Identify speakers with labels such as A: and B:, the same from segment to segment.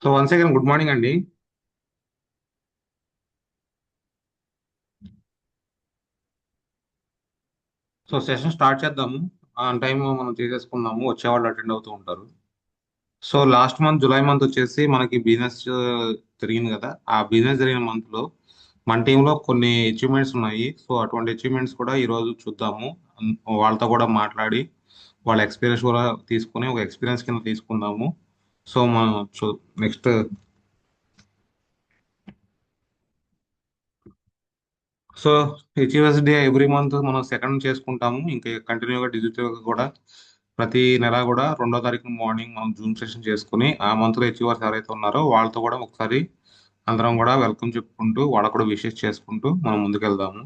A: So once again good morning అండి. So session start చేద్దాము. On time మనం చేసేసుకుందాము, వచ్చేవాళ్ళు అటెండ్ అవుతూ ఉంటారు. So last month July month వచ్చేసి మనకి బిజినెస్ జరిగింది కదా. ఆ బిజినెస్ జరిగిన మంత్ లో మన టీంలో కొన్ని అచీవ్మెంట్స్ ఉన్నాయి. సో అటువంటి అచీవ్మెంట్స్ కూడా ఈ రోజు చూద్దాము. వాళ్ళతో కూడా మాట్లాడి వాళ్ళ ఎక్స్పీరియన్స్ కూడా తీసుకుని ఒక ఎక్స్పీరియన్స్ కింద తీసుకుందాము. సో మనం next. So HUS day every month మనం సెకండ్ చేసుకుంటాము. ఇంకా కంటిన్యూగా డిజిటల్ కూడా ప్రతి నెల కూడా 2వ తారీఖు మార్నింగ్ మనం జూమ్ సెషన్ చేసుకుని ఆ మంత్ లో హెచ్యువర్స్ ఎవరైతే ఉన్నారో వాళ్ళతో కూడా ఒకసారి అందరం కూడా వెల్కమ్ చెప్పుకుంటూ వాళ్ళకు కూడా విషెస్ చేసుకుంటూ మనం ముందుకెళ్దాము.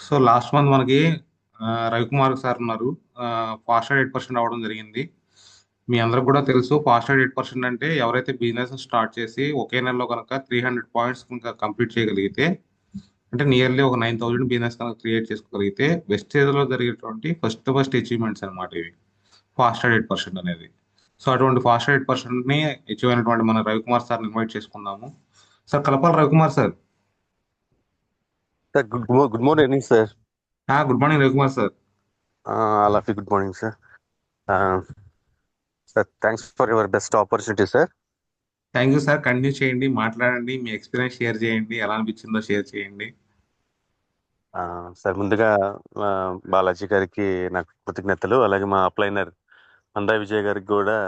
A: సో లాస్ట్ మంత్ మనకి రవికుమార్ సార్ ఉన్నారు. ఫాస్ట్ 8% అవ్వడం జరిగింది. మీ అందరికి కూడా తెలుసు, ఫాస్ట్ 8% అంటే ఎవరైతే బిజినెస్ స్టార్ట్ చేసి ఒకే నెలలో కనుక 300 పాయింట్స్ కనుక కంప్లీట్ చేయగలిగితే, అంటే నియర్లీ ఒక 9,000 బిజినెస్ కనుక క్రియేట్ చేసుకోగలిగితే వెస్టేజ్ లో జరిగేటువంటి ఫస్ట్ అచీవ్మెంట్స్ అనమాట ఇవి, ఫాస్ట్ 8% అనేది. సో అటువంటి ఫాస్ట్ 8% ని అచీవ్ అయినటువంటి మన రవికుమార్ సార్ ఇన్వైట్ చేసుకుందాము. సార్ కలపాలి Ravikumar sir.
B: Sir, good morning, sir.
A: Good morning Ravikumar sir.
B: All of you, good morning, sir. Uh, Sir, thanks for your best opportunity, sir.
A: Thank you sir. Continue చేయండి, మాట్లాడండి, మీ experience share చేయండి, ఎలా అనిపించిందో share చేయండి.
B: Sir ముందుగా బాలాజీ గారికి నాకు కృతజ్ఞతలు, అలాగే మా అప్లైనర్ మందా విజయ్ గారికి కూడా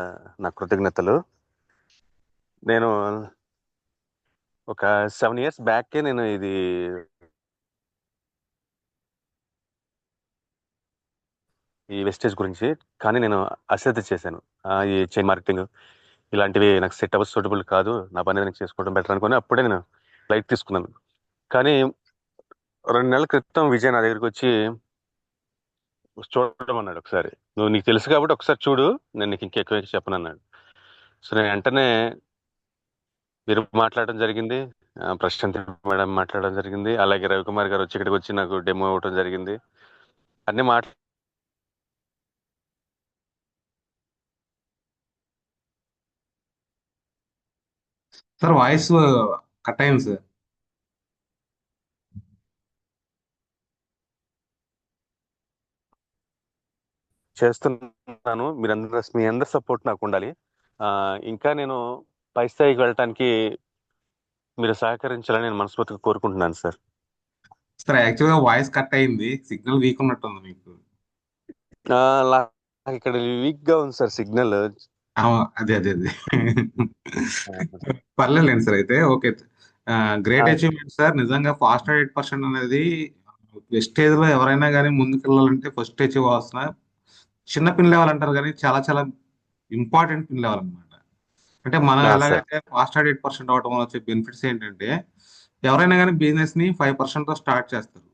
B: నా కృతజ్ఞతలు. నేను ఒక 7 years బ్యాకే నేను ఈ వెస్టేజ్ గురించి, కానీ నేను అశ్రద్ధ చేశాను. ఈ చైన్ మార్కెటింగ్ ఇలాంటివి నాకు సెట్ అవ్వ సూటబుల్ కాదు, నా పని నేను చేసుకోవడం బెటర్ అనుకుని అప్పుడే నేను లైట్ తీసుకున్నాను. కానీ 2 నెలల క్రితం విజయ్ నా దగ్గరికి వచ్చి చూడమన్నాడు. ఒకసారి నీకు తెలుసు కాబట్టి ఒకసారి చూడు, నేను నీకు ఇంకెక్కువ చెప్పను అన్నాడు. సో నేను వెంటనే మీరు మాట్లాడడం జరిగింది, ప్రశాంత్ మేడం మాట్లాడడం జరిగింది, అలాగే రవికుమార్ గారు వచ్చి ఇక్కడికి వచ్చి నాకు డెమో ఇవ్వడం జరిగింది. అన్ని
A: సార్ వాయిస్ కట్ అయింది సార్.
B: చేస్తున్నాను. మీ అందరి సపోర్ట్ నాకు ఉండాలి. ఇంకా నేను పై స్థాయికి వెళ్ళటానికి మీరు సహకరించాలని నేను మనస్ఫూర్తిగా కోరుకుంటున్నాను, సార్.
A: సార్ యాక్చువల్గా వాయిస్ కట్ అయింది, సిగ్నల్ వీక్ ఉన్నట్టుంది మీకు.
B: నాకు ఇక్కడ వీక్ గా ఉంది సార్ సిగ్నల్.
A: అదే అదే అదే. పర్లేదులేండి సార్, అయితే ఓకే. Great achievement sir. నిజంగా ఫాస్ట్ 8% అనేది వెస్టేజ్ లో ఎవరైనా కానీ ముందుకెళ్ళాలంటే ఫస్ట్ అచీవ్ అవ్వాల్సిన చిన్న పిన్ లెవెల్ అంటారు, కానీ చాలా చాలా ఇంపార్టెంట్ పిన్ లెవెల్ అనమాట. అంటే మనం
B: సార్.
A: ఎలాగైతే ఫాస్ట్ 8% అవడం వల్ల వచ్చే బెనిఫిట్స్ ఏంటంటే, ఎవరైనా కానీ బిజినెస్ ని 5% తో స్టార్ట్ చేస్తారు.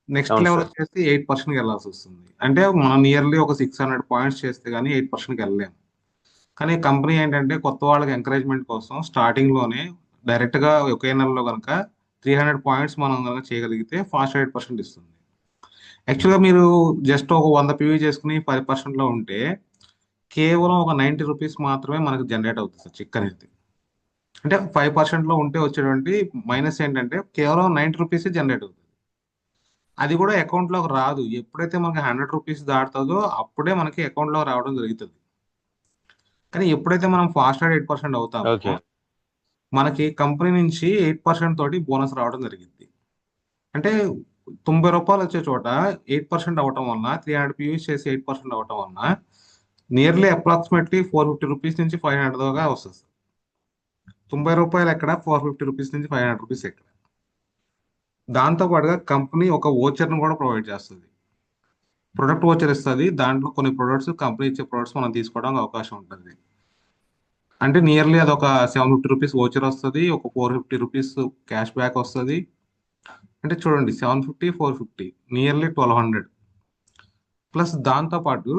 A: నెక్స్ట్
B: అవును
A: లెవెల్
B: సార్.
A: వచ్చేసి 8%కి వెళ్ళాల్సి వస్తుంది. అంటే మనం నియర్లీ ఒక 600 పాయింట్స్ చేస్తే కానీ 8%కి వెళ్ళలేము. కానీ కంపెనీ ఏంటంటే కొత్త వాళ్ళకి ఎంకరేజ్మెంట్ కోసం స్టార్టింగ్ లోనే డైరెక్ట్ గా ఒకే నెలలో కనుక 300 పాయింట్స్ మనం కనుక చేయగలిగితే ఫాస్ట్ 8% ఇస్తుంది. యాక్చువల్గా మీరు జస్ట్ ఒక 100 PV చేసుకుని 10% లో ఉంటే కేవలం ఒక 90 రూపీస్ మాత్రమే మనకు జనరేట్ అవుతుంది సార్, చిక్ అనేది. అంటే 5% లో ఉంటే వచ్చేటువంటి మైనస్ ఏంటంటే కేవలం 90 రూపీస్ జనరేట్ అవుతుంది. అది కూడా అకౌంట్ లోకి రాదు. ఎప్పుడైతే మనకి 100 రూపీస్ దాటుతుందో అప్పుడే మనకి అకౌంట్ లో రావడం జరుగుతుంది. కానీ ఎప్పుడైతే మనం ఫాస్ట్ 8% అవుతామో
B: ఓకే.
A: మనకి కంపెనీ నుంచి 8% తోటి బోనస్ రావడం జరిగింది. అంటే 90 రూపాయలు వచ్చే చోట 8% అవటం వలన 300 PVs చేసి 8% అవటం వలన నియర్లీ అప్రాక్సిమేట్లీ 450 రూపీస్ నుంచి 500 దాకా వస్తుంది. 90 రూపాయలు ఎక్కడ, 450 రూపీస్ నుంచి 500 రూపీస్ ఎక్కడ. దాంతో పాటుగా కంపెనీ ఒక ఓచర్ను కూడా ప్రొవైడ్ చేస్తుంది. ప్రొడక్ట్ ఓచర్ ఇస్తుంది. దాంట్లో కొన్ని ప్రొడక్ట్స్, కంపెనీ ఇచ్చే ప్రొడక్ట్స్ మనం తీసుకోవడానికి అవకాశం ఉంటుంది. అంటే నియర్లీ అది ఒక 750 రూపీస్ ఓచర్ వస్తుంది, ఒక 450 రూపీస్ క్యాష్ బ్యాక్ వస్తుంది. అంటే చూడండి, 750, 450, నియర్లీ 1200. ప్లస్ దాంతో పాటు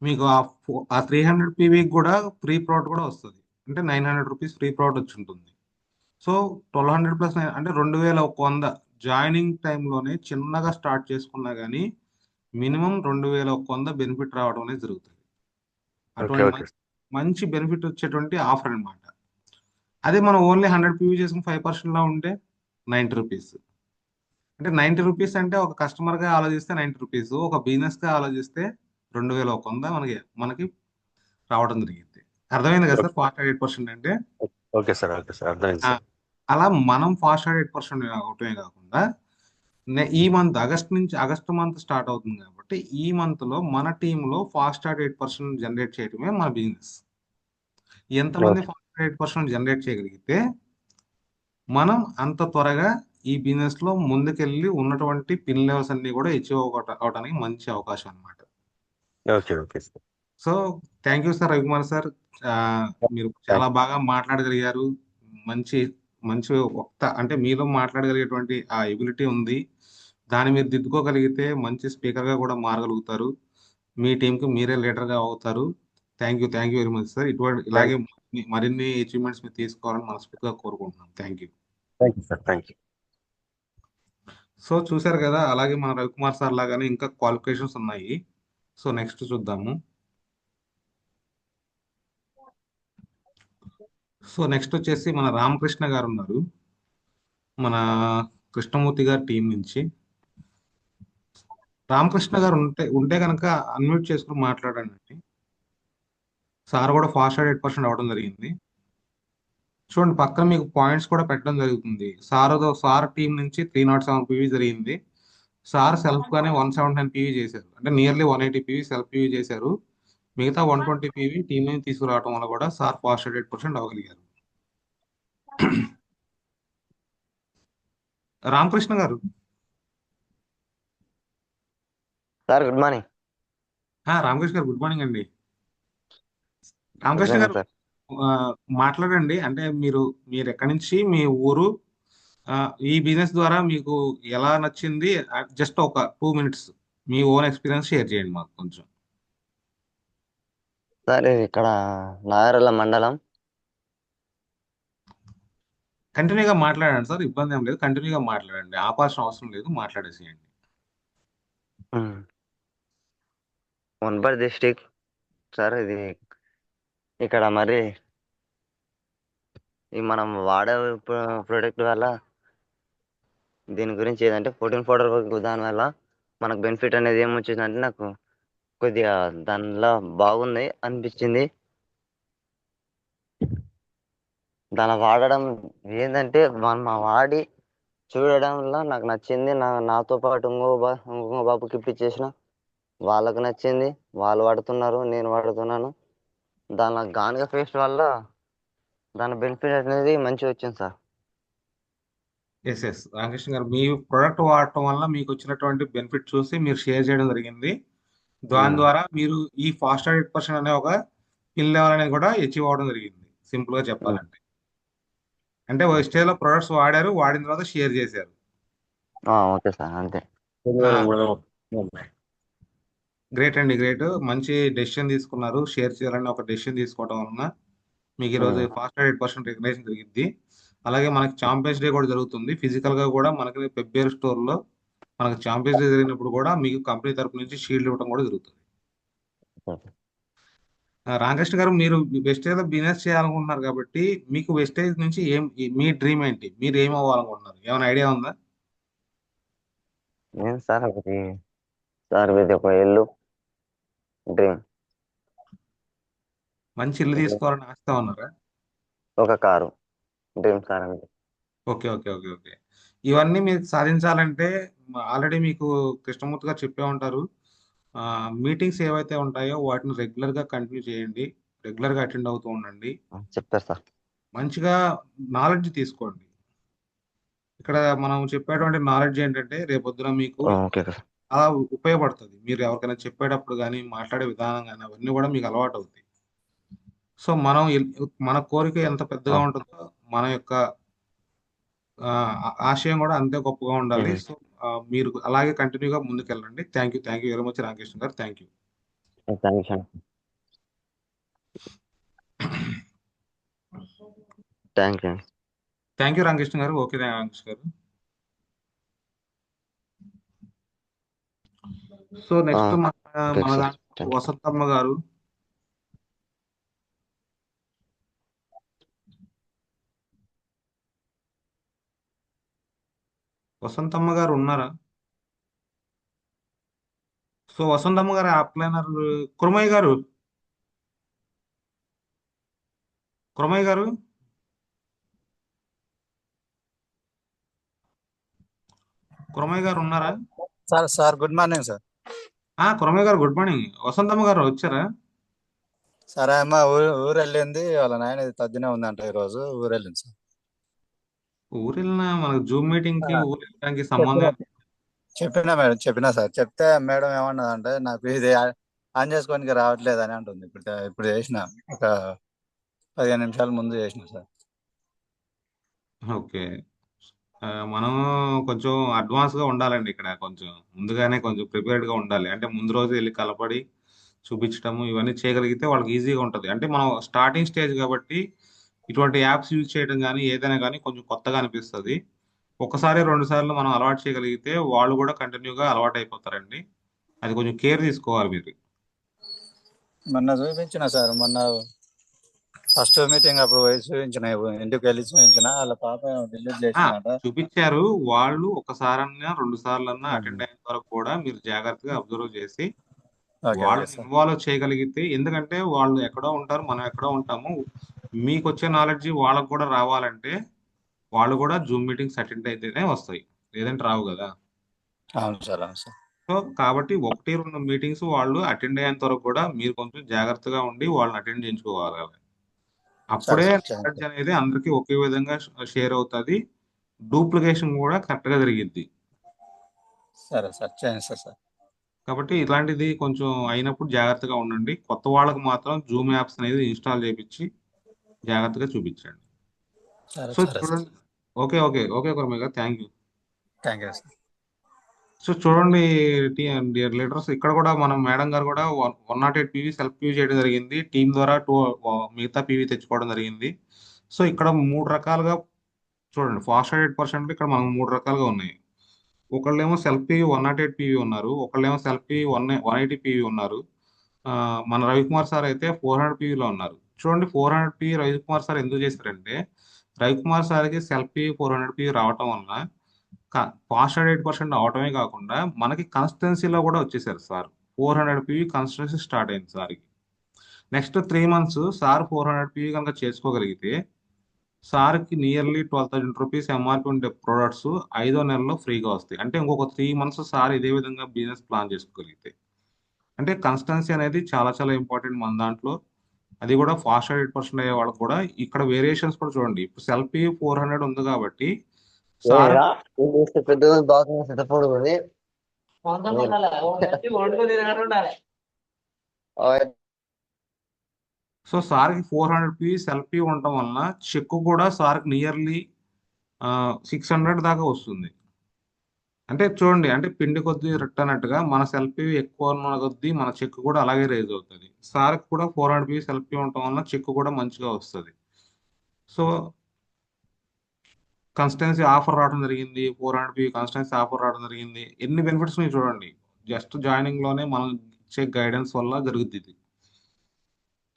A: మీకు ఆ 300 PV కూడా ఫ్రీ ప్రోడక్ట్ కూడా వస్తుంది. అంటే 900 రూపీస్ ఫ్రీ ప్రోడక్ట్ వచ్చి ఉంటుంది. సో 1200 ప్లస్ అంటే 2100 జాయినింగ్ టైంలోనే చిన్నగా స్టార్ట్ చేసుకున్నా కానీ మినిమం 2100 బెనిఫిట్ రావడం అనేది జరుగుతుంది.
B: ఓకే
A: అటువంటి
B: ఓకే
A: మంచి బెనిఫిట్ వచ్చేటువంటి ఆఫర్ అన్నమాట. అదే మనం ఓన్లీ 100 పీవీ చేసుకుని 5% లా ఉంటే 90 రూపీస్. అంటే 90 రూపీస్ అంటే ఒక కస్టమర్ గా ఆలోచిస్తే 90 రూపీస్, ఒక బిజినెస్ గా ఆలోచిస్తే 2100 మనకి మనకి రావడం జరిగింది. అర్థమైంది కదా
B: ఓకే
A: సార్ ఫాస్ట్ 8% అంటే?
B: ఓకే సార్, ఓకే సార్, అర్థమైంది
A: ఆ,
B: సార్.
A: అలా మనం ఫాస్ట్ 8% అవటమే కాకుండా ఈ మంత్ ఆగస్ట్ మంత్ స్టార్ట్ అవుతుంది కాబట్టి ఈ మంత్ లో మన టీంలో ఫాస్ట్ 8% జనరేట్ చేయడమే మన బిజినెస్. ఎంతమంది
B: ఓకే
A: ఫాస్ట్ 8% జనరేట్ చేయగలిగితే మనం అంత త్వరగా ఈ బిజినెస్ లో ముందుకెళ్ళి ఉన్నటువంటి పిన్ లెవెల్స్ అన్ని కూడా అచీవ్ అవడానికి మంచి అవకాశం అన్నమాట.
B: Okay okay sir.
A: So thank you sir Ravikumar sir. ఆ, మీరు చాలా
B: థ్యాంక్
A: బాగా మాట్లాడగలిగారు. మంచి మంచి వక్త, అంటే మీలో మాట్లాడగలిగేటువంటి ఆ ఎబిలిటీ ఉంది. దాన్ని మీరు దిద్దుకోగలిగితే మంచి స్పీకర్ గా కూడా మారగలుగుతారు. మీ టీంకి మీరే లీడర్ గా అవుతారు. Thank you very much sir. ఇటువంటి
B: థ్యాంక్
A: ఇలాగే మరిన్ని అచీవ్మెంట్స్ మీరు తీసుకోవాలని మనస్ఫూర్తిగా కోరుకుంటున్నాం. Thank you.
B: Thank you sir, thank you.
A: So చూశారు కదా, అలాగే మన రవికుమార్ సార్ లాగానే ఇంకా క్వాలిఫికేషన్స్ ఉన్నాయి. సో నెక్స్ట్ చూద్దాము. సో నెక్స్ట్ వచ్చేసి మన రామకృష్ణ గారు ఉన్నారు, మన కృష్ణమూర్తి గారి టీం నుంచి. రామకృష్ణ గారు ఉంటే కనుక అన్మ్యూట్ చేసుకుని మాట్లాడండి. సార్ కూడా ఫాస్ట్ 8% అవ్వడం జరిగింది. చూడండి పక్కన మీకు పాయింట్స్ కూడా పెట్టడం జరుగుతుంది. సార్ టీం నుంచి 307 పీవీ జరిగింది. సార్ సెల్ఫ్ గానే 179 పీవీ చేశారు, అంటే నియర్లీ 180 పీవీ సెల్ఫ్ పీవీ చేశారు. మిగతా 120 పీవీ టీం నుంచి తీసుకురావడం వల్ల కూడా సార్ ఫాస్ట్ 8% అవ్వగలిగారు. రామకృష్ణ గారు.
C: Sir good morning.
A: రామకృష్ణ గారు గుడ్ మార్నింగ్ అండి.
C: గుడ్
A: రామకృష్ణ
C: మార్నింగ్
A: గారు
C: సార్.
A: ఆ, మాట్లాడండి. అంటే మీరు ఎక్కడి నుంచి, మీ ఊరు, ఆ, ఈ బిజినెస్ ద్వారా మీకు ఎలా నచ్చింది? జస్ట్ ఒక 2 మినిట్స్ మీ ఓన్ ఎక్స్పీరియన్స్ షేర్ చేయండి మాకు కొంచెం.
C: సార్ ఇది ఇక్కడ నాగరల మండలం.
A: కంటిన్యూగా మాట్లాడండి సార్, ఇబ్బంది ఏం లేదు. కంటిన్యూగా మాట్లాడండి, ఆపాల్సిన అవసరం లేదు, మాట్లాడేసేయండి.
C: మున్పర్ డిస్టిక్ సార్. ఇది ఇక్కడ మరి ఈ మనం వాడే ప్రోడక్ట్ వల్ల దీని గురించి ఏదంటే 14 పౌడర్ దాని వల్ల మనకు బెనిఫిట్ అనేది ఏమొచ్చిందంటే నాకు కొద్దిగా దానిలో బాగుంది అనిపించింది. దాన్ని వాడడం ఏంటంటే మనం వాడి చూడడం వల్ల నాకు నచ్చింది. నాతో పాటు ఇంకో బాబుకి ఇప్పించేసిన వాళ్ళకు నచ్చింది. వాళ్ళు వాడుతున్నారు, నేను వాడుతున్నాను. దానిలో గానుగ పేస్ట్ వల్ల దాని బెనిఫిట్ అనేది మంచిగా వచ్చింది సార్.
A: ఎస్ రామకృష్ణ గారు, మీ ప్రొడక్ట్ వాడటం వల్ల మీకు వచ్చినటువంటి బెనిఫిట్ చూసి మీరు షేర్ చేయడం జరిగింది. దాని
C: ఉమ్,
A: ద్వారా మీరు ఈ ఫాస్ట్ 8% అనే ఒక పిన్ లెవెల్ అనేది కూడా అచీవ్ అవ్వడం జరిగింది, సింపుల్ గా
C: ఉమ్.
A: చెప్పాలంటే. అంటే ఒక స్టేజ్ లో ప్రొడక్ట్స్ వాడారు, వాడిన తర్వాత షేర్ చేశారు.
C: ఓకే సార్, అంతే.
A: గ్రేట్ అండి, గ్రేట్. మంచి డెసిషన్ తీసుకున్నారు. షేర్ చేయాలని ఒక డెసిషన్ తీసుకోవడం వలన మీకు ఈరోజు
C: ఉమ్,
A: ఫాస్ట్ 8% రికగ్నైజేషన్ జరిగింది. అలాగే మనకి ఛాంపియన్స్ డే కూడా జరుగుతుంది. ఫిజికల్ గా కూడా మనకి పెబ్బేరు స్టోర్ లో మనకి ఛాంపియన్స్ డే జరిగినప్పుడు కూడా మీకు కంపెనీ తరపు నుంచి షీల్డ్ ఇవ్వడం కూడా జరుగుతుంది.
C: ఓకే.
A: రామకృష్ణ గారు, మీరు వెస్టేజ్ లో బిజినెస్ చేయాలనుకుంటున్నారు కాబట్టి మీకు వెస్టేజ్ నుంచి మీ డ్రీమ్ ఏంటి? మీరు ఏం అవ్వాలనుకుంటున్నారు? ఏమైనా ఐడియా ఉందా?
C: నేను సార్ ఇది ఒక ఇల్లు డ్రీమ్.
A: మంచి ఇల్లు తీసుకోవాలని ఆశతో ఉన్నారా?
C: ఒక కారు డ్రీమ్ సార్ అనేది.
A: Okay okay okay okay. ఇవన్నీ మీరు సాధించాలంటే ఆల్రెడీ మీకు కృష్ణమూర్తి గారు చెప్పే ఉంటారు. మీటింగ్స్ ఏవైతే ఉంటాయో వాటిని రెగ్యులర్ గా కంటిన్యూ చేయండి, రెగ్యులర్ గా అటెండ్ అవుతూ ఉండండి.
C: చెప్తారు సార్.
A: మంచిగా నాలెడ్జ్ తీసుకోండి. ఇక్కడ మనం చెప్పేటువంటి నాలెడ్జ్ ఏంటంటే రేపొద్దున మీకు
C: ఓకే సార్.
A: అలా ఉపయోగపడుతుంది. మీరు ఎవరికైనా చెప్పేటప్పుడు కానీ, మాట్లాడే విధానం కానీ, అవన్నీ కూడా మీకు అలవాటు అవుతాయి. సో మన కోరిక ఎంత పెద్దగా ఉంటుందో మన యొక్క ఆశయం కూడా అంతే గొప్పగా ఉండాలి. సో మీరు అలాగే కంటిన్యూగా ముందుకెళ్ళండి. Thank you very much Ramakrishna గారు. Thank you.
C: Thank you sir. Thank you.
A: Thank you Ramakrishna గారు. ఓకే రామకృష్ణ గారు. సో నెక్స్ట్ మన
C: ఓకే
A: మన
C: సార్.
A: దాంట్లో వసంతమ్మ గారు. వసంతమ్మ గారు ఉన్నారా? సో వసంతమ్మ గారు అప్లైనర్ కురమయ్య గారు, కురమయ్య గారు, కురమయ్య గారు ఉన్నారా?
D: Sir sir good morning sir.
A: Kuramayya గారు గుడ్ మార్నింగ్. వసంతమ్మ గారు వచ్చారా?
D: సార్ అమ్మ ఊరు వెళ్ళింది, వాళ్ళ నాయన తద్దినే ఉందంట ఈరోజు, ఊరు వెళ్ళింది సార్.
A: ఊరు వెళ్ళిన మనకు జూమ్ మీటింగ్ కి
D: ఆ,
A: ఊరు వెళ్ళడానికి
D: చెప్పినా
A: సంబంధం.
D: చెప్పినా మేడం, చెప్పినా సార్. చెప్తే మేడం ఏమన్నదంటే నాకు ఇది ఆన్ చేసుకోనికి రావట్లేదు అని అంటుంది. ఇప్పుడు చేసిన ఒక 15 నిమిషాల ముందు చేసిన సార్.
A: ఓకే. మనం కొంచెం అడ్వాన్స్ గా ఉండాలండి ఇక్కడ, కొంచెం ముందుగానే కొంచెం ప్రిపేర్డ్ గా ఉండాలి. అంటే ముందు రోజు వెళ్ళి కలపడి చూపించడము ఇవన్నీ చేయగలిగితే వాళ్ళకి ఈజీగా ఉంటుంది. అంటే మనం స్టార్టింగ్ స్టేజ్ కాబట్టి ఇటువంటి యాప్స్ యూజ్ చేయడం కానీ ఏదైనా కానీ కొంచెం కొత్తగా అనిపిస్తుంది. ఒకసారి రెండు సార్లు మనం అలవాటు చేయగలిగితే వాళ్ళు కూడా కంటిన్యూగా అలవాటు అయిపోతారండి. అది కొంచెం కేర్ తీసుకోవాలి మీరు.
D: మొన్న చూపించిన సార్, మొన్న ఫస్ట్ మీటింగ్ అప్పుడు పోయి చూపించిన, ఇంటికి వెళ్ళి చూపించిన. వాళ్ళ పాప డిలీట్
A: ఆ,
D: చేసిందంట.
A: చూపించారు. వాళ్ళు ఒకసారన్నా రెండు సార్లన్నా
D: ఆ,
A: అటెండ్ అయిన వరకు కూడా మీరు జాగ్రత్తగా అబ్జర్వ్ చేసి
D: ఓకే ఓకే
A: వాళ్ళని
D: సార్.
A: ఇన్వాల్వ్ చేయగలిగితే, ఎందుకంటే వాళ్ళు ఎక్కడో ఉంటారు, మనం ఎక్కడో ఉంటాము. మీకు వచ్చే నాలెడ్జి వాళ్ళకు కూడా రావాలంటే వాళ్ళు కూడా జూమ్ మీటింగ్స్ అటెండ్ అయితేనే వస్తాయి, లేదంటే రావు కదా.
D: అవును సార్, అవును సార్.
A: సో కాబట్టి ఒకటి రెండు మీటింగ్స్ వాళ్ళు అటెండ్ అయ్యేంత వరకు కూడా మీరు కొంచెం జాగ్రత్తగా ఉండి వాళ్ళని అటెండ్ చేయించుకోవాలి.
D: సరే
A: అప్పుడే
D: సార్,
A: నాలెడ్జ్ అనేది అందరికీ ఒకే విధంగా షేర్ అవుతుంది. డూప్లికేషన్ కూడా కరెక్ట్గా జరిగిద్ది.
D: సరే సార్, చేయండి సార్.
A: కాబట్టి ఇలాంటిది కొంచెం అయినప్పుడు జాగ్రత్తగా ఉండండి. కొత్త వాళ్ళకు మాత్రం జూమ్ యాప్స్ అనేది ఇన్స్టాల్ చేయించి జాగ్రత్తగా చూపించండి.
D: సరే
A: సో
D: సరే సార్.
A: చూడండి. ఓకే ఓకే ఓకే కుర్మయ్య గారు, thank you.
D: Thank you sir.
A: So చూడండి, డియర్ లీడర్స్, ఇక్కడ కూడా మనం మేడం గారు కూడా 108 పీవీ సెల్ఫ్ పీవీ చేయడం జరిగింది. టీం ద్వారా మిగతా పీవీ తెచ్చుకోవడం జరిగింది. సో ఇక్కడ మూడు రకాలుగా చూడండి, ఫాస్ట్ 8% ఇక్కడ మనకు మూడు రకాలుగా ఉన్నాయి. ఒకళ్ళేమో సెల్ఫ్ పీవీ 108 పీవీ ఉన్నారు, ఒకళ్ళేమో సెల్ఫ్ పీవీ 180 పీవీ ఉన్నారు. ఆ, మన రవికుమార్ సార్ అయితే 400 పీవీలో ఉన్నారు. చూడండి, 400 పీవీ రవికుమార్ సార్ ఎందుకు చేశారంటే, రవికుమార్ సార్కి సెల్ఫ్ పీవీ 400 పీవీ రావటం వలన పాస్ట్ 8% అవటమే కాకుండా మనకి కన్స్టిట్యున్సీలో కూడా వచ్చేసారు సార్. 400 పీవీ కన్స్టిట్యున్సీ స్టార్ట్ అయింది సార్కి. నెక్స్ట్ 3 మంత్స్ సార్ 400 పీవీ కనుక చేసుకోగలిగితే సార్కి నియర్లీ 12,000 రూపీస్ ఎంఆర్పి ఉండే ప్రొడక్ట్స్ 5వ నెలలో ఫ్రీగా వస్తాయి. అంటే ఇంకొక 3 మంత్స్ సార్ ఇదే విధంగా బిజినెస్ ప్లాన్ చేసుకోగలిగితే, అంటే కన్స్టెన్సీ అనేది చాలా చాలా ఇంపార్టెంట్ మన దాంట్లో. అది కూడా ఫాస్ట్ 8% అయ్యే వాళ్ళకి కూడా ఇక్కడ వేరియేషన్స్ కూడా చూడండి. ఇప్పుడు సెల్ఫీ 400 ఉంది కాబట్టి సార్
C: ఏరా ఇది చూస్తే పెద్దగా బాగా సిద్ధపడు
A: సో సార్కి 400 సెల్ఫీ ఉండటం వలన చెక్ కూడా సార్కి నియర్లీ 600 దాకా వస్తుంది. అంటే చూడండి, అంటే పిండి కొద్దీ అన్నట్టుగా మన సెల్ఫీ ఎక్కువ ఉన్న కొద్దీ మన చెక్ కూడా అలాగే రేజ్ అవుతుంది. సార్కి కూడా 400 సెల్ఫీ ఉండటం వలన చెక్ కూడా మంచిగా వస్తుంది. సో కన్స్టెన్సీ ఆఫర్ రావడం జరిగింది, 400 కన్స్టెన్సీ ఆఫర్ రావడం జరిగింది. ఎన్ని బెనిఫిట్స్ మీరు చూడండి, జస్ట్ జాయినింగ్ లోనే మనం ఇచ్చే గైడెన్స్ వల్ల జరుగుతుంది ఇది.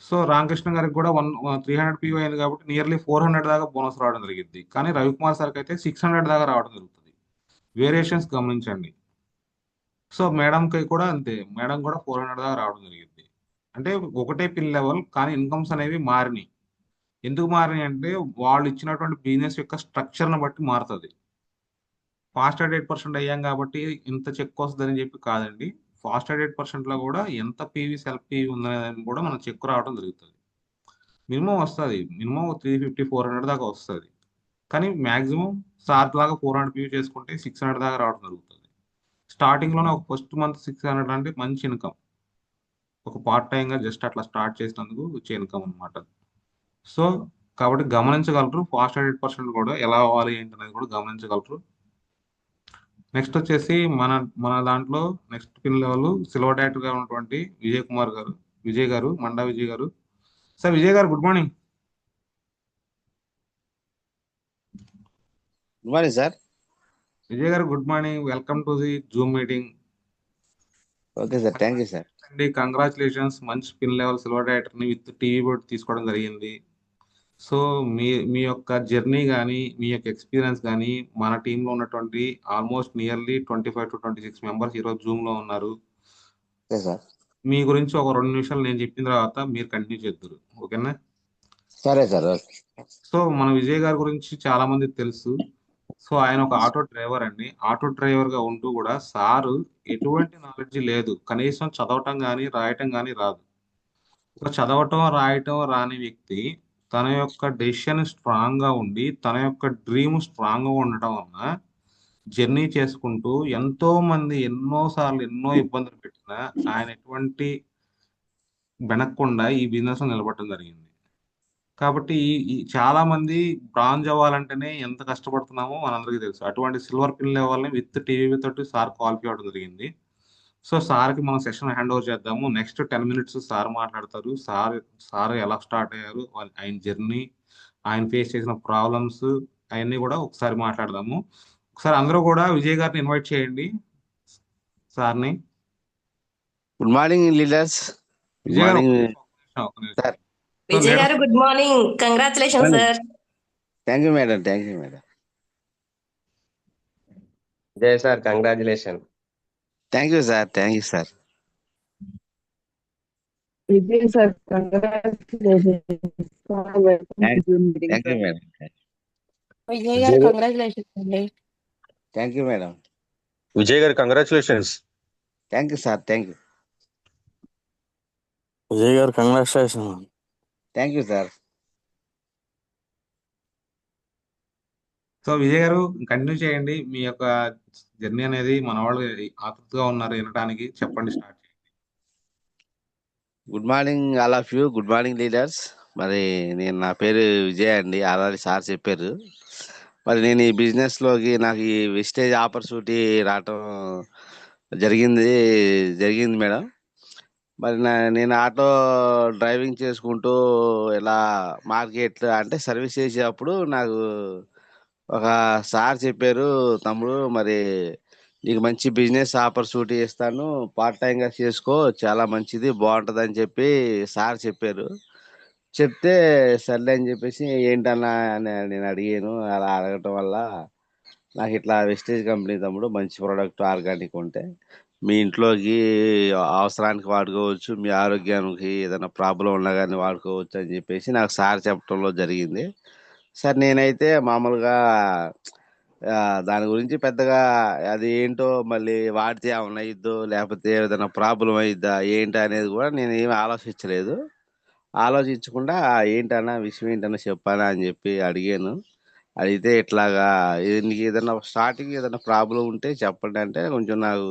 A: సో రామకృష్ణ గారికి కూడా 300 పీవీ అయింది కాబట్టి నియర్లీ 400 దాకా బోనస్ రావడం జరిగింది. కానీ రవికుమార్ సార్కి అయితే 600 దాకా రావడం జరుగుతుంది. వేరియేషన్స్ గమనించండి. సో మేడంకి కూడా అంతే, మేడం కూడా 400 దాకా రావడం జరిగింది. అంటే ఒకటే పిన్ లెవెల్, కానీ ఇన్కమ్స్ అనేవి మారినాయి. ఎందుకు మారినాయి అంటే వాళ్ళు ఇచ్చినటువంటి బిజినెస్ యొక్క స్ట్రక్చర్ని బట్టి మారుతుంది. ఫాస్ట్ 8% అయ్యాం కాబట్టి ఇంత చెక్ వస్తుందని చెప్పి కాదండి. ఫాస్ట్ 8% లో కూడా ఎంత పీవీ సెల్ఫ్ పీవీ ఉందనేది కూడా మన చెక్ రావడం జరుగుతుంది. మినిమం వస్తుంది, మినిమం 350 400 దాకా వస్తుంది. కానీ మాక్సిమం సార్ లాగా 400 పీవీ చేసుకుంటే 600 దాకా రావడం జరుగుతుంది. స్టార్టింగ్ లోనే ఒక ఫస్ట్ మంత్ 600 అంటే మంచి ఇన్కమ్. ఒక పార్ట్ టైం గా జస్ట్ అట్లా స్టార్ట్ చేసినందుకు వచ్చే ఇన్కమ్ అనమాట. సో కాబట్టి గమనించగలరు, ఫాస్ట్ 8% కూడా ఎలా అవ్వాలి ఏంటి అనేది కూడా గమనించగలరు. నెక్స్ట్ వచ్చేసి మన మన దాంట్లో next pin level silver director గా ఉన్నటువంటి విజయ్ గారు, మండా విజయ్ గారు. సార్ విజయ్ గారు good morning.
E: Good morning sir.
A: Vijay గారు good morning, welcome to the Zoom meeting.
E: Okay sir, thank you sir.
A: అండి కంగ్రాచులేషన్స్, మంచి పిన్ లెవెల్ సిల్వర్ డైరెక్టర్ ని విత్ టీవీ బోర్డ్ తీసుకోవడం జరిగింది. సో మీ మీ యొక్క జర్నీ కానీ మీ యొక్క ఎక్స్పీరియన్స్ కానీ మన టీంలో ఉన్నటువంటి ఆల్మోస్ట్ నియర్లీ 25 to 26 మెంబర్స్ ఈరోజు జూమ్లో ఉన్నారు.
E: Okay sir.
A: మీ గురించి ఒక 2 నిమిషాలు నేను చెప్పిన తర్వాత మీరు కంటిన్యూ చేద్దరు. ఓకేనా?
E: సరే సార్. ఓకే.
A: సో మన విజయ్ గారి గురించి చాలా మందికి తెలుసు. సో ఆయన ఒక ఆటో డ్రైవర్ అండి. ఆటో డ్రైవర్ గా ఉంటూ కూడా సారు ఎటువంటి నాలెడ్జ్ లేదు, కనీసం చదవటం కానీ రాయటం కానీ రాదు. ఒక చదవటం రాయటం రాని వ్యక్తి తన యొక్క డెసిషన్ స్ట్రాంగ్ గా ఉండి తన యొక్క డ్రీమ్ స్ట్రాంగ్ గా ఉండటం వలన జర్నీ చేసుకుంటూ ఎంతో మంది ఎన్నో సార్లు ఎన్నో ఇబ్బందులు పెట్టినా ఆయన ఎటువంటి వెనక్కుండా ఈ బిజినెస్ లో నిలబడటం జరిగింది. కాబట్టి ఈ చాలా మంది బ్రాంజ్ అవ్వాలంటేనే ఎంత కష్టపడుతున్నామో మనందరికీ తెలుసు. అటువంటి సిల్వర్ పిన్ లెవెల్ని విత్ టీవీ తోటి సార్ క్వాలిఫై అవ్వడం జరిగింది. సో సార్కి మనం సెషన్ హ్యాండ్ ఓవర్ చేద్దాము. నెక్స్ట్ 10 minutes సార్ మాట్లాడతారు. సార్ ఎలా స్టార్ట్ అయ్యారు, ఆయన జర్నీ, ఆయన ఫేస్ చేసిన ప్రాబ్లమ్స్ అవన్నీ కూడా ఒకసారి మాట్లాడదాము. ఒకసారి అందరూ కూడా విజయ్ గారిని ఇన్వైట్ చేయండి సార్ని.
E: Good morning leaders. Good
A: Vijay గారు
E: మార్నింగ్
A: ఒక నిమిషం.
E: సార్.
A: సో
F: విజయ్
A: లేడీస్
F: గారు good morning, congratulation sir.
E: Thank you madam. Thank you madam.
G: Jai sir, congratulation.
E: Thank you sir. Thank you sir.
H: Vijay sir, congratulations for welcome
E: thank
H: to Zoom meeting,
E: thank you
H: sir.
E: Madam.
F: Vijay గారు congratulations అండి.
E: Thank you madam.
B: Vijay గారు congratulations.
E: Thank you sir. Thank you.
I: Vijay గారు congratulation.
E: Thank you sir.
A: So Vijay గారు continue చేయండి. మీ యొక్క journey అనేది మన వాళ్ళు ఆతృతగా ఉన్నారు వినడానికి. చెప్పండి, స్టార్ట్ చేయండి.
E: Good morning all of you. Good morning leaders. మరి నా పేరు విజయ్ అండి. ఆల్రెడీ సార్ చెప్పారు. మరి నేను ఈ బిజినెస్లోకి నాకు ఈ వెస్టేజ్ ఆపర్చునిటీ రావటం జరిగింది మేడం. మరి నేను ఆటో డ్రైవింగ్ చేసుకుంటూ ఇలా మార్కెట్ అంటే సర్వీస్ చేసేటప్పుడు నాకు ఒక సార్ చెప్పారు, తమ్ముడు మరి నీకు మంచి బిజినెస్ ఆపర్చునిటీ ఇస్తాను, పార్ట్ టైంగా చేసుకో, చాలా మంచిది, బాగుంటుంది అని చెప్పి సార్ చెప్పారు. చెప్తే సర్లే అని చెప్పేసి ఏంటన్నా అని నేను అడిగాను. అలా అడగటం వల్ల నాకు ఇట్లా వెస్టేజ్ కంపెనీ తమ్ముడు మంచి ప్రోడక్ట్ ఆర్గానిక్ ఉంటే మీ ఇంట్లోకి అవసరానికి వాడుకోవచ్చు, మీ ఆరోగ్యానికి ఏదైనా ప్రాబ్లం ఉన్నా కానీ వాడుకోవచ్చు అని చెప్పేసి నాకు సార్ చెప్పడంలో జరిగింది. సార్ నేనైతే మామూలుగా దాని గురించి పెద్దగా అది ఏంటో మళ్ళీ వాడితే ఏమన్నా అయ్యిద్దో లేకపోతే ఏదైనా ప్రాబ్లం అయ్యిద్దా ఏంటి అనేది కూడా నేను ఏమి ఆలోచించలేదు. ఆలోచించకుండా ఏంటన్నా విషయం ఏంటన్నా చెప్పానా అని చెప్పి అడిగాను. అడిగితే ఇట్లాగా నీకు ఏదైనా స్టార్టింగ్ ఏదైనా ప్రాబ్లం ఉంటే చెప్పండి అంటే కొంచెం నాకు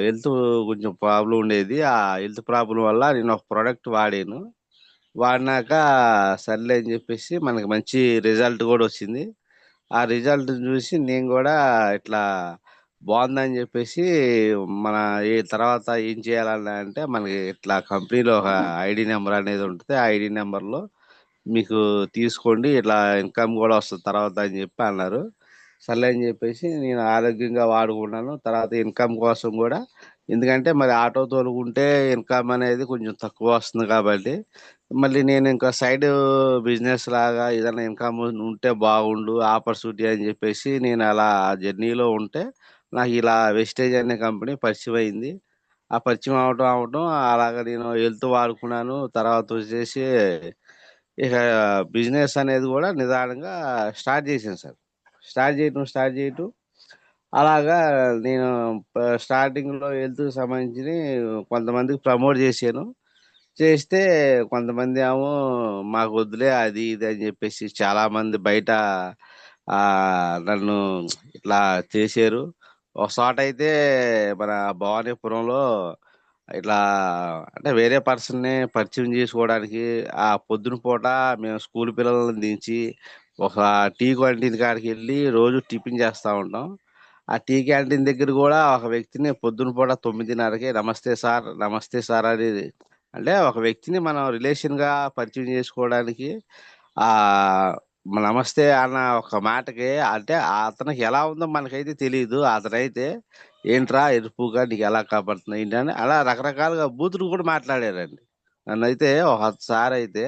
E: హెల్త్ కొంచెం ప్రాబ్లం ఉండేది. ఆ హెల్త్ ప్రాబ్లం వల్ల నేను ఒక ప్రోడక్ట్ వాడాను. వాడినాక సర్లే అని చెప్పేసి మనకి మంచి రిజల్ట్ కూడా వచ్చింది. ఆ రిజల్ట్ చూసి నేను కూడా ఇట్లా బాగుందని చెప్పేసి మన తర్వాత ఏం చేయాలన్నా అంటే మనకి ఇట్లా కంపెనీలో ఒక ఐడి నెంబర్ అనేది ఉంటుంది. ఆ ఐడి నెంబర్లో మీకు తీసుకోండి, ఇట్లా ఇన్కమ్ కూడా వస్తుంది తర్వాత అని చెప్పి అన్నారు. సర్లే అని చెప్పేసి నేను ఆరోగ్యంగా వాడుకున్నాను. తర్వాత ఇన్కమ్ కోసం కూడా, ఎందుకంటే మరి ఆటో తోలుకుంటే ఇన్కమ్ అనేది కొంచెం తక్కువ వస్తుంది కాబట్టి మళ్ళీ నేను ఇంకా సైడ్ బిజినెస్ లాగా ఏదైనా ఇన్కమ్ ఉంటే బాగుండు ఆపర్చునిటీ అని చెప్పేసి నేను అలా జర్నీలో ఉంటే నాకు ఇలా వెస్టేజ్ అనే కంపెనీ పరిచయం అయింది. ఆ పరిచయం అవడం అలాగా నేను హెల్త్ వాడుకున్నాను. తర్వాత వచ్చేసి ఇక బిజినెస్ అనేది కూడా నిదానంగా స్టార్ట్ చేశాను సార్. స్టార్ట్ చేయటం అలాగా నేను స్టార్టింగ్లో హెల్త్ సంబంధించి కొంతమందికి ప్రమోట్ చేశాను. చేస్తే కొంతమంది ఏమో మాకు వద్దులే అది ఇది అని చెప్పేసి చాలామంది బయట నన్ను ఇట్లా చేశారు. ఒక చోట అయితే మన భవానీపురంలో ఇట్లా అంటే వేరే పర్సన్ని పరిచయం చేసుకోవడానికి ఆ పొద్దున పూట మేము స్కూల్ పిల్లలను దించి ఒక టీ క్యాంటీన్ కాడికి వెళ్ళి రోజు టిఫిన్ చేస్తూ ఉంటాం. ఆ టీ క్యాంటీన్ దగ్గర కూడా ఒక వ్యక్తిని పొద్దున పూట 9:30కి నమస్తే సార్ అని, అంటే ఒక వ్యక్తిని మనం రిలేషన్గా పరిచయం చేసుకోవడానికి ఆ నమస్తే అన్న ఒక మాటకి, అంటే అతనికి ఎలా ఉందో మనకైతే తెలియదు. అతనైతే ఏంట్రా ఎరుపుగా నీకు ఎలా కాపాడుతున్నాయి ఏంటని అలా రకరకాలుగా బూతులు కూడా మాట్లాడారండి. నన్ను అయితే ఒక సార్ అయితే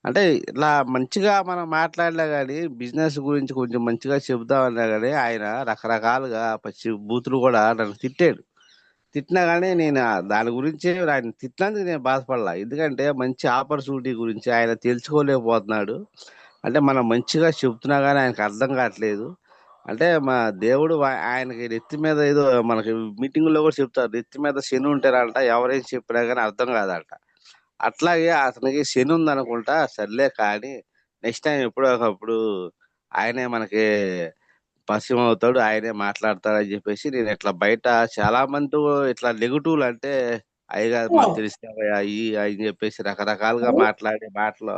E: అంటే ఇట్లా మంచిగా మనం మాట్లాడినా గానీ బిజినెస్ గురించి కొంచెం మంచిగా చెబుదామన్నా గానీ ఆయన రకరకాలుగా పచ్చి బూతులు కూడా నన్ను తిట్టాడు. తిట్టినా గానీ నేను దాని గురించి ఆయన తిట్టినందుకు నేను బాధపడలా. ఎందుకంటే మంచి ఆపర్చునిటీ గురించి ఆయన తెలుసుకోలేకపోతున్నాడు. అంటే మనం మంచిగా చెప్తున్నా గానీ ఆయనకు అర్థం కావట్లేదు. అంటే మా దేవుడు ఆయనకి నెత్తి మీద ఏదో మనకి మీటింగుల్లో కూడా చెప్తారు. నెత్తి మీద శని ఉంటేనంట ఎవరేం చెప్పినా గానీ అర్థం కాదంట. అట్లాగే అతనికి శని ఉందనుకుంటా. సర్లే కానీ నెక్స్ట్ టైం ఎప్పుడో ఒకప్పుడు ఆయనే మనకి పరిచయం అవుతాడు. ఆయనే మాట్లాడతాడని చెప్పేసి నేను ఇట్లా బయట చాలా మంది ఇట్లా నెగటివ్‌లు అంటే అయ్యగారు మాకు తెలిసినవయ్యా అయ్యి అని చెప్పేసి రకరకాలుగా మాట్లాడే మాటలు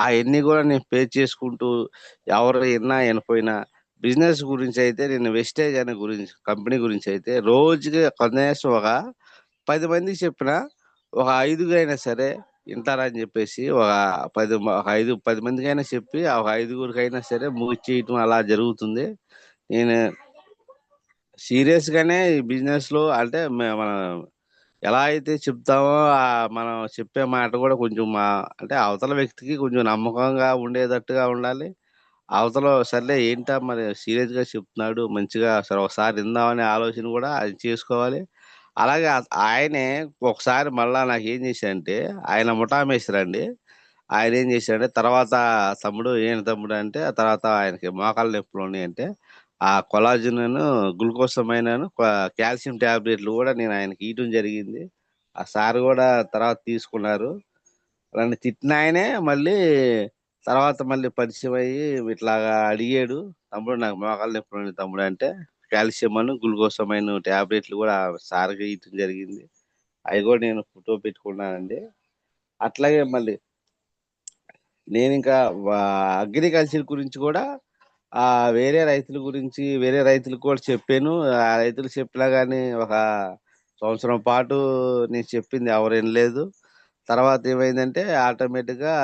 E: అయన్నీ కూడా నేను ఫేస్ చేసుకుంటూ ఎవరు ఇన్నా ఇనపోయినా బిజినెస్ గురించి అయితే నేను వెస్టేజ్ అనే గురించి కంపెనీ గురించి అయితే రోజుకి కనీసం ఒక 10 మందికి చెప్పినా ఒక 5 అయినా సరే వింటారని చెప్పేసి ఒక 10 మందికైనా చెప్పి ఒక 5గురికైనా సరే ముగిచ్చేయటం అలా జరుగుతుంది. నేను సీరియస్ గానే ఈ బిజినెస్ లో అంటే మనం ఎలా అయితే చెప్తామో మనం చెప్పే మాట కూడా కొంచెం అంటే అవతల వ్యక్తికి కొంచెం నమ్మకంగా ఉండేటట్టుగా ఉండాలి. అవతల సర్లే ఏంటా మరి సీరియస్ గా చెప్తున్నాడు మంచిగా సరే ఒకసారి విందామనే ఆలోచన కూడా అది చేసుకోవాలి. అలాగే ఆయనే ఒకసారి మళ్ళా నాకు ఏం చేశాడంటే ఆయన ముఠామేశ్వరండి. ఆయన ఏం చేశాడంటే తర్వాత తమ్ముడు ఏంటి తమ్ముడు అంటే ఆ తర్వాత ఆయనకి మోకాళ్ళ నొప్పులు ఉన్నాయంటే ఆ కొలాజిన్ గ్లూకోసమైన కాల్షియం టాబ్లెట్లు కూడా నేను ఆయనకి ఇయటం జరిగింది. ఆ సార్ కూడా తర్వాత తీసుకున్నారు. నన్ను తిట్టిన ఆయనే మళ్ళీ తర్వాత మళ్ళీ పరిచయం అయ్యి ఇట్లాగా అడిగాడు. తమ్ముడు నాకు మోకాళ్ళ నొప్పులు ఉన్నాయి తమ్ముడు అంటే కాల్షియం గ్లూకోసమైన టాబ్లెట్లు కూడా సార్కి ఇయటం జరిగింది. అవి కూడా నేను ఫోటో పెట్టుకున్నానండి. అట్లాగే మళ్ళీ నేను ఇంకా అగ్రికల్చర్ గురించి కూడా వేరే రైతుల గురించి వేరే రైతులకు కూడా చెప్పాను. ఆ రైతులు చెప్పినా కానీ ఒక సంవత్సరం పాటు నేను చెప్పింది ఎవరు వినలేదు. తర్వాత ఏమైందంటే ఆటోమేటిక్గా